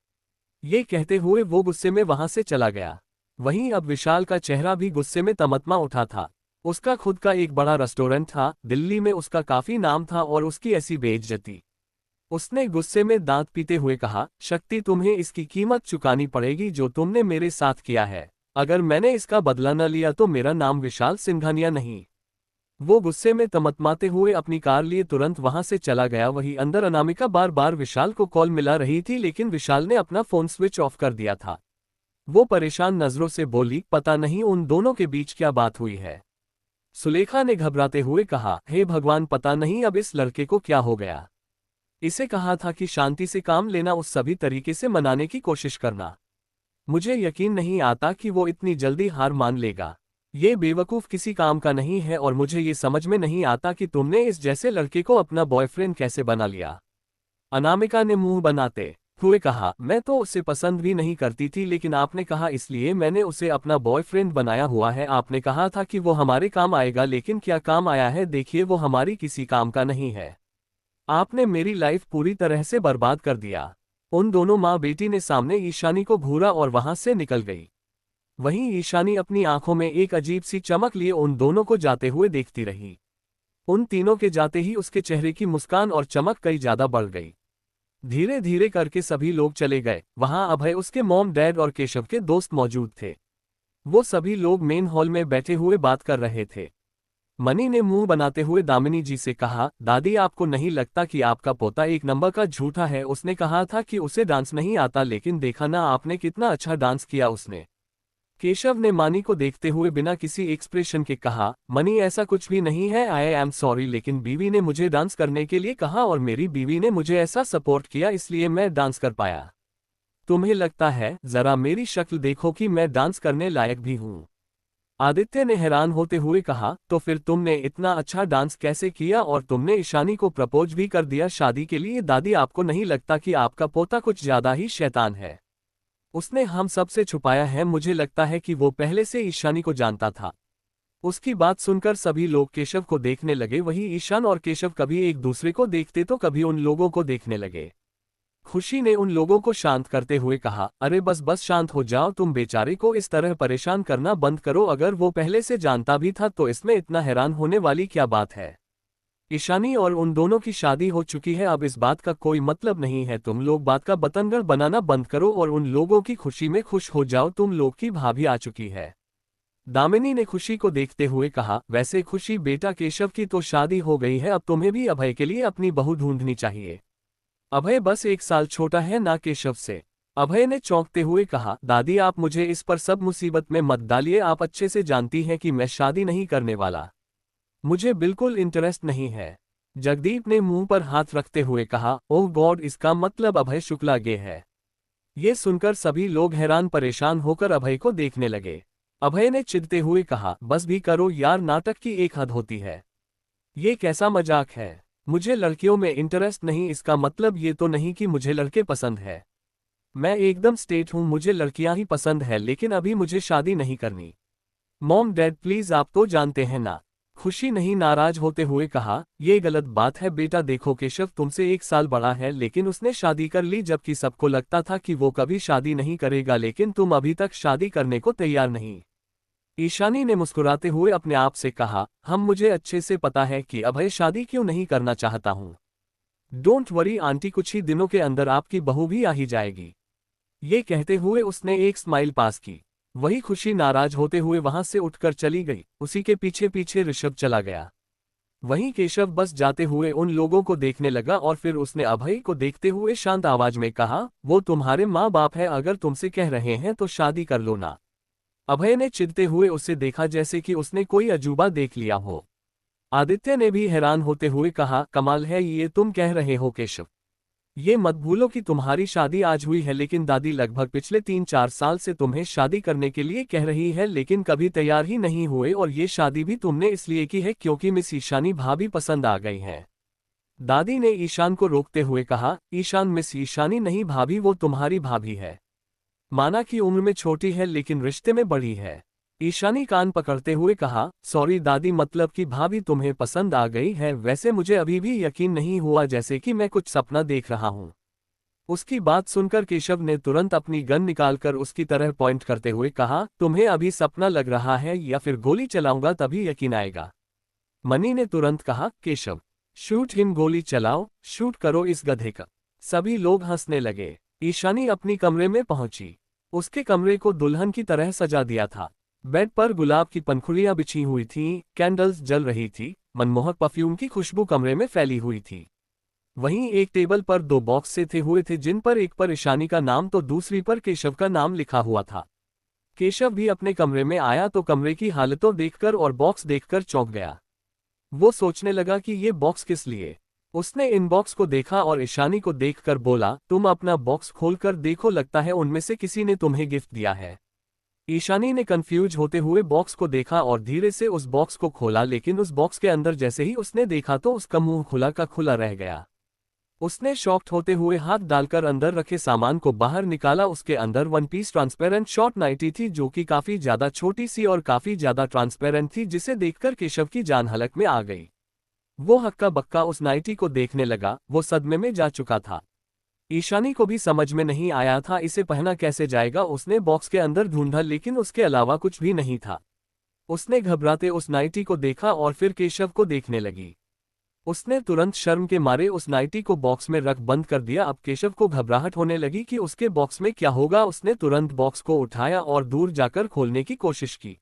ये कहते हुए वो गुस्से में वहां से चला गया। वहीं अब विशाल का चेहरा भी गुस्से में तमतमा उठा था। उसका खुद का एक बड़ा रेस्टोरेंट था, दिल्ली में उसका काफी नाम था, और उसकी ऐसी बेइज्जती। उसने गुस्से में दांत पीते हुए कहा, शक्ति तुम्हें इसकी कीमत चुकानी पड़ेगी जो तुमने मेरे साथ किया है। अगर मैंने इसका बदला न लिया तो मेरा नाम विशाल सिंघानिया नहीं। वो गुस्से में तमतमाते हुए अपनी कार लिए तुरंत वहां से चला गया। वहीं अंदर अनामिका बार बार विशाल को कॉल मिला रही थी, लेकिन विशाल ने अपना फोन स्विच ऑफ कर दिया था। वो परेशान नजरों से बोली, पता नहीं उन दोनों के बीच क्या बात हुई है। सुलेखा ने घबराते हुए कहा, हे भगवान, पता नहीं अब इस लड़के को क्या हो गया। इसे कहा था कि शांति से काम लेना, उस सभी तरीके से मनाने की कोशिश करना। मुझे यकीन नहीं आता कि वो इतनी जल्दी हार मान लेगा। ये बेवकूफ किसी काम का नहीं है, और मुझे ये समझ में नहीं आता कि तुमने इस जैसे लड़के को अपना बॉयफ्रेंड कैसे बना लिया। अनामिका ने मुंह बनाते हुए कहा, मैं तो उसे पसंद भी नहीं करती थी, लेकिन आपने कहा इसलिए मैंने उसे अपना बॉयफ्रेंड बनाया हुआ है। आपने कहा था कि वो हमारे काम आएगा, लेकिन क्या काम आया है? देखिए, वो हमारी किसी काम का नहीं है। आपने मेरी लाइफ पूरी तरह से बर्बाद कर दिया। उन दोनों माँ बेटी ने सामने ईशानी को घूरा और वहां से निकल गई। वहीं ईशानी अपनी आंखों में एक अजीब सी चमक लिए उन दोनों को जाते हुए देखती रही। उन तीनों के जाते ही उसके चेहरे की मुस्कान और चमक कई ज्यादा बढ़ गई। धीरे धीरे करके सभी लोग चले गए। वहां अभय, उसके मॉम डैड और केशव के दोस्त मौजूद थे। वो सभी लोग मेन हॉल में बैठे हुए बात कर रहे थे। मनी ने मुंह बनाते हुए दामिनी जी से कहा, दादी आपको नहीं लगता कि आपका पोता एक नंबर का झूठा है? उसने कहा था कि उसे डांस नहीं आता, लेकिन देखा ना आपने कितना अच्छा डांस किया उसने। केशव ने मनी को देखते हुए बिना किसी एक्सप्रेशन के कहा, मनी ऐसा कुछ भी नहीं है, आई एम सॉरी, लेकिन बीवी ने मुझे डांस करने के लिए कहा और मेरी बीवी ने मुझे ऐसा सपोर्ट किया इसलिए मैं डांस कर पाया। तुम्हें लगता है, जरा मेरी शक्ल देखो कि मैं डांस करने लायक भी हूँ। आदित्य ने हैरान होते हुए कहा, तो फिर तुमने इतना अच्छा डांस कैसे किया और तुमने ईशानी को प्रपोज भी कर दिया शादी के लिए? दादी आपको नहीं लगता कि आपका पोता कुछ ज्यादा ही शैतान है? उसने हम सबसे छुपाया है, मुझे लगता है कि वो पहले से ईशानी को जानता था। उसकी बात सुनकर सभी लोग केशव को देखने लगे, वही ईशान और केशव कभी एक दूसरे को देखते तो कभी उन लोगों को देखने लगे। खुशी ने उन लोगों को शांत करते हुए कहा, अरे बस बस शांत हो जाओ, तुम बेचारे को इस तरह परेशान करना बंद करो, अगर वो पहले से जानता भी था तो इसमें इतना हैरान होने वाली क्या बात है? ईशानी और उन दोनों की शादी हो चुकी है, अब इस बात का कोई मतलब नहीं है। तुम लोग बात का बतंगड़ बनाना बंद करो और उन लोगों की खुशी में खुश हो जाओ, तुम लोग की भाभी आ चुकी है। दामिनी ने खुशी को देखते हुए कहा, वैसे खुशी बेटा, केशव की तो शादी हो गई है, अब तुम्हें भी अभय के लिए अपनी बहू ढूंढनी चाहिए। अभय बस 1 साल छोटा है ना केशव से। अभय ने चौंकते हुए कहा, दादी आप मुझे इस पर सब मुसीबत में मत डालिए, आप अच्छे से जानती हैं कि मैं शादी नहीं करने वाला। मुझे बिल्कुल इंटरेस्ट नहीं है। जगदीप ने मुंह पर हाथ रखते हुए कहा, ओह गॉड, इसका मतलब अभय शुक्ला गे है। ये सुनकर सभी लोग हैरान परेशान होकर अभय को देखने लगे। अभय ने चिढ़ते हुए कहा, बस भी करो यार, नाटक की एक हद होती है। ये कैसा मजाक है? मुझे लड़कियों में इंटरेस्ट नहीं, इसका मतलब ये तो नहीं कि मुझे लड़के पसंद है। मैं एकदम स्ट्रेट हूँ, मुझे लड़कियां ही पसंद है, लेकिन अभी मुझे शादी नहीं करनी। मॉम डैड प्लीज, आप तो जानते हैं ना। खुशी नहीं नाराज होते हुए कहा, ये गलत बात है बेटा, देखो केशव तुमसे 1 साल बड़ा है, लेकिन उसने शादी कर ली, जबकि सबको लगता था कि वो कभी शादी नहीं करेगा, लेकिन तुम अभी तक शादी करने को तैयार नहीं। ईशानी ने मुस्कुराते हुए अपने आप से कहा, मुझे अच्छे से पता है कि अभय शादी क्यों नहीं करना चाहता हूँ। डोंट वरी आंटी, कुछ ही दिनों के अंदर आपकी बहू भी आ ही जाएगी। ये कहते हुए उसने एक स्माइल पास की। वही खुशी नाराज होते हुए वहां से उठकर चली गई, उसी के पीछे पीछे ऋषभ चला गया। वहीं केशव बस जाते हुए उन लोगों को देखने लगा और फिर उसने अभय को देखते हुए शांत आवाज में कहा, वो तुम्हारे माँ बाप है, अगर तुमसे कह रहे हैं तो शादी कर लो ना। अभय ने चिढ़ते हुए उसे देखा जैसे कि उसने कोई अजूबा देख लिया हो। आदित्य ने भी हैरान होते हुए कहा, कमाल है ये तुम कह रहे हो केशव। ये मत भूलो कि तुम्हारी शादी आज हुई है, लेकिन दादी लगभग पिछले 3-4 साल से तुम्हें शादी करने के लिए कह रही है, लेकिन कभी तैयार ही नहीं हुए, और ये शादी भी तुमने इसलिए की है क्योंकि मिस ईशानी भाभी पसंद आ गई हैं। दादी ने ईशान को रोकते हुए कहा, ईशान, मिस ईशानी नहीं भाभी, वो तुम्हारी भाभी है। माना कि उम्र में छोटी है लेकिन रिश्ते में बड़ी है। ईशानी कान पकड़ते हुए कहा, सॉरी दादी, मतलब कि भाभी तुम्हें पसंद आ गई है? वैसे मुझे अभी भी यकीन नहीं हुआ, जैसे कि मैं कुछ सपना देख रहा हूँ। उसकी बात सुनकर केशव ने तुरंत अपनी गन निकालकर उसकी तरह पॉइंट करते हुए कहा, तुम्हें अभी सपना लग रहा है या फिर गोली चलाऊंगा तभी यकीन आएगा। मनी ने तुरंत कहा, केशव शूट हिम, गोली चलाओ, शूट करो इस गधे का। सभी लोग हंसने लगे। ईशानी अपनी कमरे में पहुंची। उसके कमरे को दुल्हन की तरह सजा दिया था। बेड पर गुलाब की पंखुड़ियां बिछी हुई थीं, कैंडल्स जल रही थी, मनमोहक परफ्यूम की खुशबू कमरे में फैली हुई थी। वहीं एक टेबल पर 2 बॉक्स से थे हुए थे, जिन पर एक पर ईशानी का नाम तो दूसरी पर केशव का नाम लिखा हुआ था। केशव भी अपने कमरे में आया तो कमरे की हालतों देखकर और बॉक्स देखकर चौंक गया। वो सोचने लगा कि ये बॉक्स किस लिए। उसने इन बॉक्स को देखा और ईशानी को देखकर बोला, तुम अपना बॉक्स खोलकर देखो, लगता है उनमें से किसी ने तुम्हें गिफ्ट दिया है। ईशानी ने कंफ्यूज होते हुए बॉक्स को देखा और धीरे से उस बॉक्स को खोला, लेकिन उस बॉक्स के अंदर जैसे ही उसने देखा तो उसका मुंह खुला का खुला रह गया। उसने शॉक्ड होते हुए हाथ डालकर अंदर रखे सामान को बाहर निकाला। उसके अंदर 1 पीस ट्रांसपेरेंट शॉर्ट नाइटी थी, जो कि काफी ज्यादा छोटी सी और काफी ज्यादा ट्रांसपेरेंट थी, जिसे देखकर केशव की जान हलक में आ गई। वो हक्का बक्का उस नाइटी को देखने लगा। वो सदमे में जा चुका था। ईशानी को भी समझ में नहीं आया था इसे पहना कैसे जाएगा। उसने बॉक्स के अंदर ढूंढा, लेकिन उसके अलावा कुछ भी नहीं था। उसने घबराते उस नाइटी को देखा और फिर केशव को देखने लगी। उसने तुरंत शर्म के मारे उस नाइटी को बॉक्स में रख बंद कर दिया। अब केशव को घबराहट होने लगी कि उसके बॉक्स में क्या होगा। उसने तुरंत बॉक्स को उठाया और दूर जाकर खोलने की कोशिश की।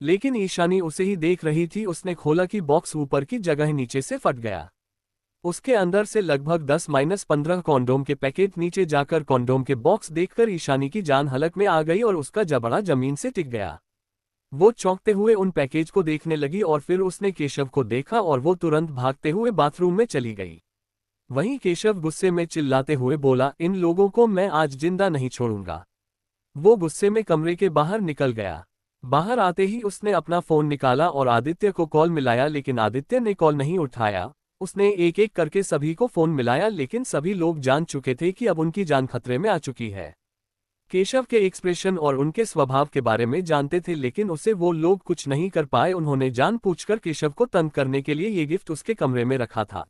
लेकिन ईशानी उसे ही देख रही थी। उसने खोला कि बॉक्स ऊपर की जगह नीचे से फट गया। उसके अंदर से लगभग 10-15 कॉन्डोम के पैकेट नीचे जाकर कॉन्डोम के बॉक्स देखकर ईशानी की जान हलक में आ गई और उसका जबड़ा जमीन से टिक गया। वो चौंकते हुए उन पैकेज को देखने लगी और फिर उसने केशव को देखा और वो तुरंत भागते हुए बाथरूम में चली गई। वहीं केशव गुस्से में चिल्लाते हुए बोला, इन लोगों को मैं आज जिंदा नहीं छोड़ूंगा। वो गुस्से में कमरे के बाहर निकल गया। बाहर आते ही उसने अपना फोन निकाला और आदित्य को कॉल मिलाया, लेकिन आदित्य ने कॉल नहीं उठाया। उसने एक एक करके सभी को फोन मिलाया, लेकिन सभी लोग जान चुके थे कि अब उनकी जान खतरे में आ चुकी है। केशव के एक्सप्रेशन और उनके स्वभाव के बारे में जानते थे, लेकिन उसे वो लोग कुछ नहीं कर पाए। उन्होंने जानबूझकर केशव को तंग करने के लिए ये गिफ्ट उसके कमरे में रखा था।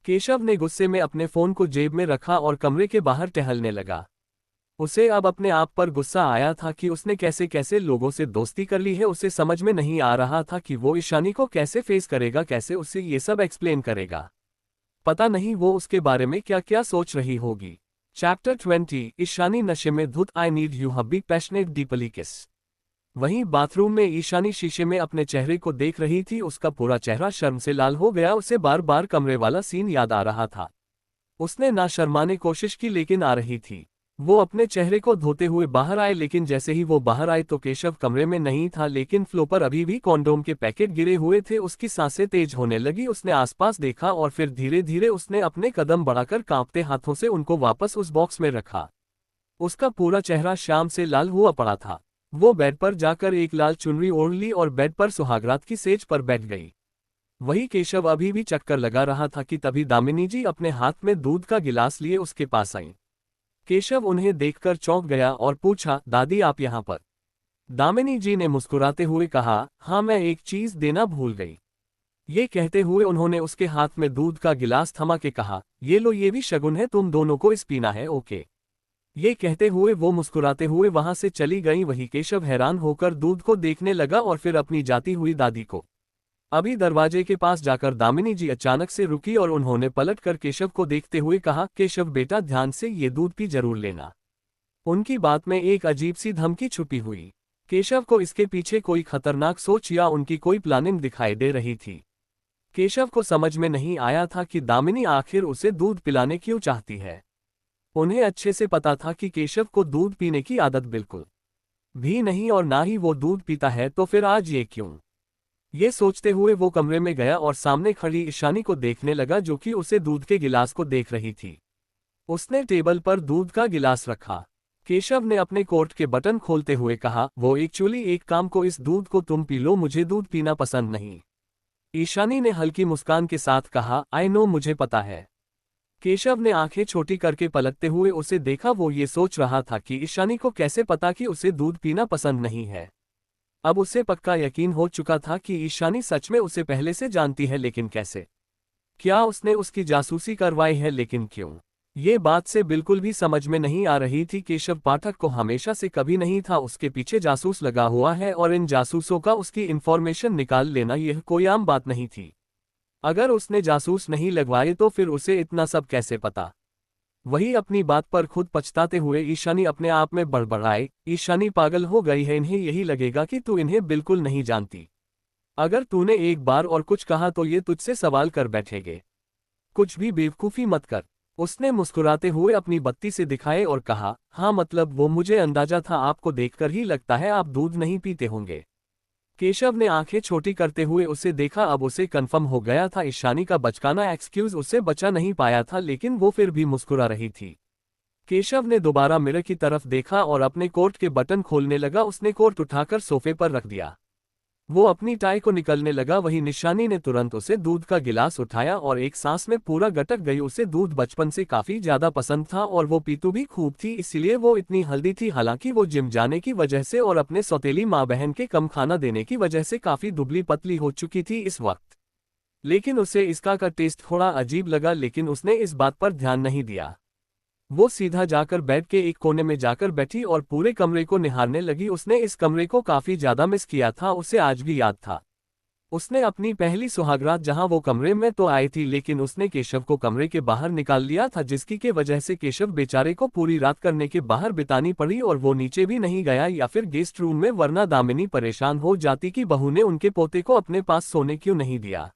केशव ने गुस्से में अपने फोन को जेब में रखा और कमरे के बाहर टहलने लगा। उसे अब अपने आप पर गुस्सा आया था कि उसने कैसे कैसे लोगों से दोस्ती कर ली है। उसे समझ में नहीं आ रहा था कि वो ईशानी को कैसे फेस करेगा, कैसे उसे ये सब एक्सप्लेन करेगा। पता नहीं वो उसके बारे में क्या क्या सोच रही होगी। चैप्टर 20 ईशानी नशे में धुत। I need you hubby passionate deeply kiss. वहीं बाथरूम में ईशानी शीशे में अपने चेहरे को देख रही थी। उसका पूरा चेहरा शर्म से लाल हो गया। उसे बार बार कमरे वाला सीन याद आ रहा था। उसने ना शर्माने कोशिश की, लेकिन आ रही थी। वो अपने चेहरे को धोते हुए बाहर आए, लेकिन जैसे ही वो बाहर आए तो केशव कमरे में नहीं था, लेकिन फ्लोर पर अभी भी कॉन्डोम के पैकेट गिरे हुए थे। उसकी सांसें तेज होने लगी। उसने आसपास देखा और फिर धीरे धीरे उसने अपने कदम बढ़ाकर कांपते हाथों से उनको वापस उस बॉक्स में रखा। उसका पूरा चेहरा शाम से लाल हुआ पड़ा था। वो बेड पर जाकर एक लाल चुनरी ओढ़ ली और बेड पर सुहागरात की सेज पर बैठ गई। वही केशव अभी भी चक्कर लगा रहा था कि तभी दामिनी जी अपने हाथ में दूध का गिलास लिए उसके पास आईं। केशव उन्हें देखकर चौंक गया और पूछा, दादी आप यहाँ पर? दामिनी जी ने मुस्कुराते हुए कहा, हाँ मैं एक चीज देना भूल गई। ये कहते हुए उन्होंने उसके हाथ में दूध का गिलास थमा के कहा, ये लो, ये भी शगुन है, तुम दोनों को इस पीना है, ओके। ये कहते हुए वो मुस्कुराते हुए वहां से चली गई। वही केशव हैरान होकर दूध को देखने लगा और फिर अपनी जाती हुई दादी को। अभी दरवाजे के पास जाकर दामिनी जी अचानक से रुकी और उन्होंने पलटकर केशव को देखते हुए कहा, केशव बेटा ध्यान से ये दूध पी जरूर लेना। उनकी बात में एक अजीब सी धमकी छुपी हुई। केशव को इसके पीछे कोई खतरनाक सोच या उनकी कोई प्लानिंग दिखाई दे रही थी। केशव को समझ में नहीं आया था कि दामिनी आखिर उसे दूध पिलाने क्यों चाहती है। उन्हें अच्छे से पता था कि केशव को दूध पीने की आदत बिल्कुल भी नहीं और ना ही वो दूध पीता है, तो फिर आज ये क्यों। ये सोचते हुए वो कमरे में गया और सामने खड़ी ईशानी को देखने लगा, जो कि उसे दूध के गिलास को देख रही थी। उसने टेबल पर दूध का गिलास रखा। केशव ने अपने कोट के बटन खोलते हुए कहा, वो एक्चुअली एक काम को, इस दूध को तुम पी लो, मुझे दूध पीना पसंद नहीं। ईशानी ने हल्की मुस्कान के साथ कहा, आई नो, मुझे पता है। केशव ने आंखें छोटी करके पलटते हुए उसे देखा। वो ये सोच रहा था कि ईशानी को कैसे पता कि उसे दूध पीना पसंद नहीं है। अब उसे पक्का यकीन हो चुका था कि ईशानी सच में उसे पहले से जानती है, लेकिन कैसे? क्या उसने उसकी जासूसी करवाई है? लेकिन क्यों? ये बात से बिल्कुल भी समझ में नहीं आ रही थी। केशव पाठक को हमेशा से कभी नहीं था उसके पीछे जासूस लगा हुआ है और इन जासूसों का उसकी इन्फॉर्मेशन निकाल लेना यह कोई आम बात नहीं थी। अगर उसने जासूस नहीं लगवाए तो फिर उसे इतना सब कैसे पता? वही अपनी बात पर खुद पछताते हुए ईशानी अपने आप में बड़बड़ाए, ईशानी पागल हो गई है, इन्हें यही लगेगा कि तू इन्हें बिल्कुल नहीं जानती। अगर तूने एक बार और कुछ कहा तो ये तुझसे सवाल कर बैठेंगे। कुछ भी बेवकूफ़ी मत कर। उसने मुस्कुराते हुए अपनी बत्ती से दिखाए और कहा, हाँ मतलब वो मुझे अंदाजा था, आपको देखकर ही लगता है आप दूध नहीं पीते होंगे। केशव ने आंखें छोटी करते हुए उसे देखा। अब उसे कन्फर्म हो गया था ईशानी का बचकाना एक्सक्यूज उससे बचा नहीं पाया था, लेकिन वो फिर भी मुस्कुरा रही थी। केशव ने दोबारा मिरर की तरफ देखा और अपने कोट के बटन खोलने लगा। उसने कोट उठाकर सोफे पर रख दिया। वो अपनी टाई को निकलने लगा। वही निशानी ने तुरंत उसे दूध का गिलास उठाया और एक सांस में पूरा गटक गई। उसे दूध बचपन से काफी ज्यादा पसंद था और वो पीतू भी खूब थी, इसलिए वो इतनी हल्दी थी। हालांकि वो जिम जाने की वजह से और अपने सौतेली माँ बहन के कम खाना देने की वजह से काफी दुबली पतली हो चुकी थी इस वक्त। लेकिन उसे इसका का टेस्ट थोड़ा अजीब लगा, लेकिन उसने इस बात पर ध्यान नहीं दिया। वो सीधा जाकर बेड के एक कोने में जाकर बैठी और पूरे कमरे को निहारने लगी। उसने इस कमरे को काफी ज्यादा मिस किया था, उसे आज भी याद था। उसने अपनी पहली सुहागरात जहां वो कमरे में तो आई थी, लेकिन उसने केशव को कमरे के बाहर निकाल लिया था, जिसकी के वजह से केशव बेचारे को पूरी रात करने के बाहर बितानी पड़ी और वो नीचे भी नहीं गया या फिर गेस्ट रूम में, वरना दामिनी परेशान हो जाती कि बहू ने उनके पोते को अपने पास सोने क्यों नहीं दिया।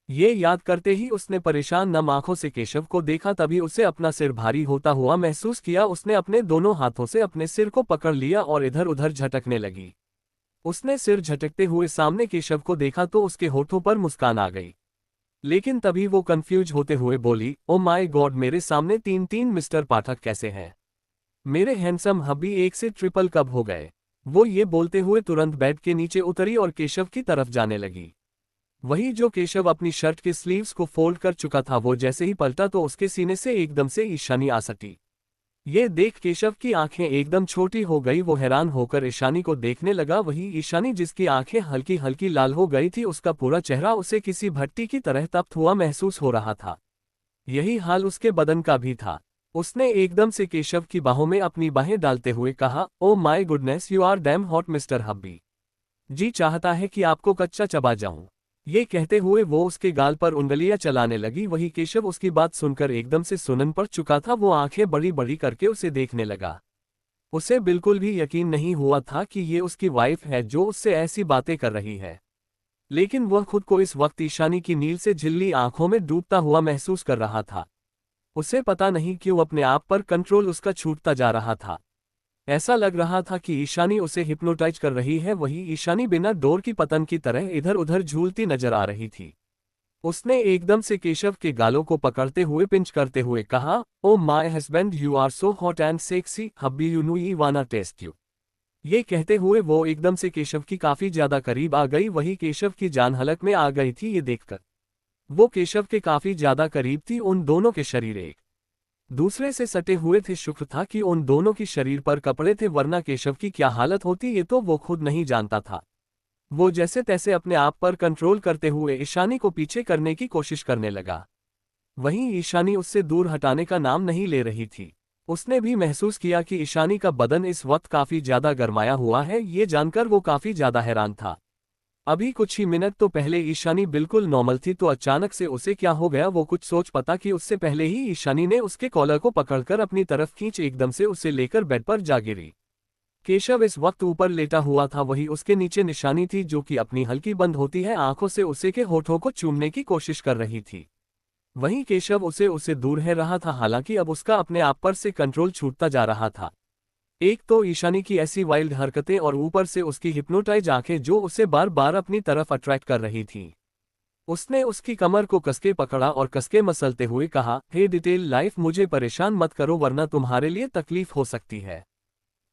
ये याद करते ही उसने परेशान नम आंखों से केशव को देखा, तभी उसे अपना सिर भारी होता हुआ महसूस किया। उसने अपने दोनों हाथों से अपने सिर को पकड़ लिया और इधर उधर झटकने लगी। उसने सिर झटकते हुए सामने केशव को देखा तो उसके होठों पर मुस्कान आ गई, लेकिन तभी वो कंफ्यूज होते हुए बोली, ओ माय गॉड, मेरे सामने तीन तीन मिस्टर पाठक कैसे हैं? मेरे हैंडसम हबी एक से ट्रिपल कब हो गए? वो ये बोलते हुए तुरंत बेड के नीचे उतरी और केशव की तरफ जाने लगी। वही जो केशव अपनी शर्ट के स्लीव्स को फोल्ड कर चुका था, वो जैसे ही पलटा तो उसके सीने से एकदम से ईशानी आ सटी। ये देख केशव की आंखें एकदम छोटी हो गई। वो हैरान होकर ईशानी को देखने लगा। वही ईशानी जिसकी आंखें हल्की हल्की लाल हो गई थी, उसका पूरा चेहरा उसे किसी भट्टी की तरह तप्त हुआ महसूस हो रहा था। यही हाल उसके बदन का भी था। उसने एकदम से केशव की बाहों में अपनी बाहें डालते हुए कहा, oh my goodness, you are damn hot mister hubby. जी चाहता है कि आपको कच्चा चबा जाऊं। ये कहते हुए वो उसके गाल पर उंगलियां चलाने लगी। वही केशव उसकी बात सुनकर एकदम से सुनन पड़ चुका था। वो आंखें बड़ी बड़ी करके उसे देखने लगा। उसे बिल्कुल भी यकीन नहीं हुआ था कि ये उसकी वाइफ है जो उससे ऐसी बातें कर रही है, लेकिन वह खुद को इस वक्त ईशानी की नील से झिल्ली आंखों में डूबता हुआ महसूस कर रहा था। उसे पता नहीं क्यों अपने आप पर कंट्रोल उसका छूटता जा रहा था। ऐसा लग रहा था कि ईशानी उसे हिप्नोटाइज कर रही है। वही ईशानी बिना डोर की पतंग की तरह इधर उधर झूलती नजर आ रही थी। उसने एकदम से केशव के गालों को पकड़ते हुए पिंच करते हुए कहा, oh my husband, you are so hot and sexy hubby, you know I wanna taste you. ये कहते हुए वो एकदम से केशव की काफी ज्यादा करीब आ गई। वही केशव की जान हलक में आ गई थी। ये देखकर वो केशव के काफी ज्यादा करीब थी। उन दोनों के शरीर एक दूसरे से सटे हुए थे। शुक्र था कि उन दोनों की शरीर पर कपड़े थे, वरना केशव की क्या हालत होती ये तो वो खुद नहीं जानता था। वो जैसे तैसे अपने आप पर कंट्रोल करते हुए ईशानी को पीछे करने की कोशिश करने लगा। वहीं ईशानी उससे दूर हटाने का नाम नहीं ले रही थी। उसने भी महसूस किया कि ईशानी का बदन इस वक्त काफी ज्यादा गरमाया हुआ है। ये जानकर वो काफी ज्यादा हैरान था। अभी कुछ ही मिनट तो पहले ईशानी बिल्कुल नॉर्मल थी, तो अचानक से उसे क्या हो गया वो कुछ सोच पाता कि उससे पहले ही ईशानी ने उसके कॉलर को पकड़कर अपनी तरफ खींच एकदम से उसे लेकर बेड पर जा गिरी। केशव इस वक्त ऊपर लेटा हुआ था। वही उसके नीचे निशानी थी, जो कि अपनी हल्की बंद होती है आंखों से उसे के होठों को चूमने की कोशिश कर रही थी। वहीं केशव उसे दूर है रहा था। हालांकि अब उसका अपने आप पर से कंट्रोल छूटता जा रहा था। एक तो ईशानी की ऐसी वाइल्ड हरकतें और ऊपर से उसकी हिप्नोटाइज आंखें जो उसे बार बार अपनी तरफ अट्रैक्ट कर रही थीं। उसने उसकी कमर को कसके पकड़ा और कसके मसलते हुए कहा, हे डिटेल लाइफ, मुझे परेशान मत करो वरना तुम्हारे लिए तकलीफ हो सकती है।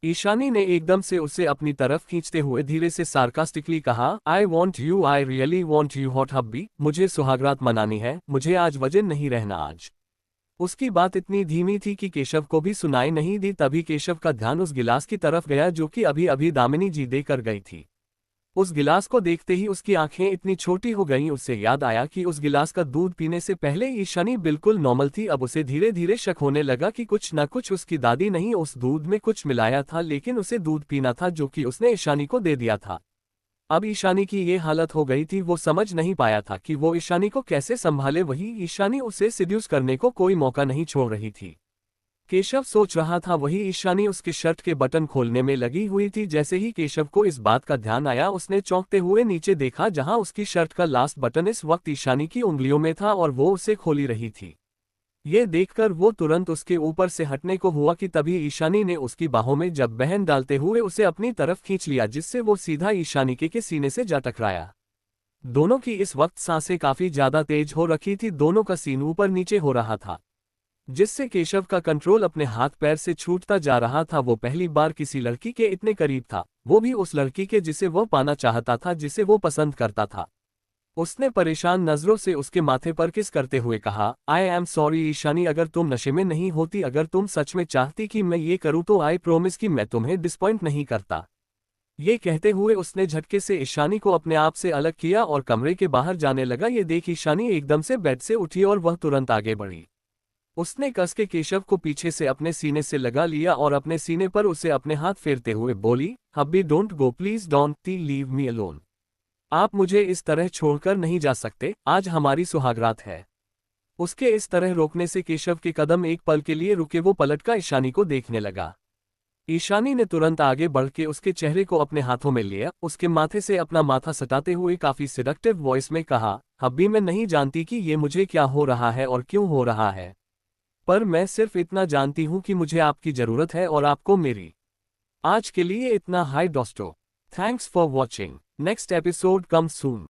ईशानी ने एकदम से उसे अपनी तरफ खींचते हुए धीरे से सार्कास्टिकली कहा, I want you, I really want you hot hubby. मुझे सुहागरात मनानी है, मुझे आज वजन नहीं रहना आज। उसकी बात इतनी धीमी थी कि केशव को भी सुनाई नहीं दी। तभी केशव का ध्यान उस गिलास की तरफ गया जो कि अभी अभी दामिनी जी देकर गई थी। उस गिलास को देखते ही उसकी आंखें इतनी छोटी हो गईं। उससे याद आया कि उस गिलास का दूध पीने से पहले ईशानी बिल्कुल नॉर्मल थी। अब उसे धीरे धीरे शक होने लगा कि कुछ न कुछ उसकी दादी नहीं उस दूध में कुछ मिलाया था, लेकिन उसे दूध पीना था जो कि उसने ईशानी को दे दिया था। अब ईशानी की ये हालत हो गई थी। वो समझ नहीं पाया था कि वो ईशानी को कैसे संभाले। वही ईशानी उसे सिड्यूस करने को कोई मौका नहीं छोड़ रही थी। केशव सोच रहा था, वही ईशानी उसके शर्ट के बटन खोलने में लगी हुई थी। जैसे ही केशव को इस बात का ध्यान आया, उसने चौंकते हुए नीचे देखा जहां उसकी शर्ट का लास्ट बटन इस वक्त ईशानी की उंगलियों में था और वो उसे खोली रही थी। ये देखकर वो तुरंत उसके ऊपर से हटने को हुआ कि तभी ईशानी ने उसकी बाहों में जब बहन डालते हुए उसे अपनी तरफ खींच लिया, जिससे वो सीधा ईशानी के सीने से जा टकराया। दोनों की इस वक्त सांसें काफी ज्यादा तेज हो रखी थी। दोनों का सीन ऊपर नीचे हो रहा था, जिससे केशव का कंट्रोल अपने हाथ पैर से छूटता जा रहा था। वो पहली बार किसी लड़की के इतने करीब था, वो भी उस लड़की के जिसे वो पाना चाहता था, जिसे वो पसंद करता था। उसने परेशान नजरों से उसके माथे पर किस करते हुए कहा, आई एम सॉरी ईशानी, अगर तुम नशे में नहीं होती, अगर तुम सच में चाहती कि मैं ये करूँ तो आई प्रोमिस कि मैं तुम्हें डिसपॉइंट नहीं करता। ये कहते हुए उसने झटके से ईशानी को अपने आप से अलग किया और कमरे के बाहर जाने लगा। ये देख ईशानी एकदम से बेड से उठी और वह तुरंत आगे बढ़ी। उसने कस के केशव को पीछे से अपने सीने से लगा लिया और अपने सीने पर उसे अपने हाथ फेरते हुए बोली, hubby don't go, please don't leave me alone. आप मुझे इस तरह छोड़कर नहीं जा सकते, आज हमारी सुहागरात है। उसके इस तरह रोकने से केशव के कदम एक पल के लिए रुके। वो पलटकर ईशानी को देखने लगा। ईशानी ने तुरंत आगे बढ़ के उसके चेहरे को अपने हाथों में लिया, उसके माथे से अपना माथा सटाते हुए काफी सिडक्टिव वॉइस में कहा, अभी मैं नहीं जानती कि ये मुझे क्या हो रहा है और क्यों हो रहा है, पर मैं सिर्फ इतना जानती हूं कि मुझे आपकी जरूरत है और आपको मेरी। आज के लिए इतना। हाय दोस्तों, thanks for watching. Next episode come soon.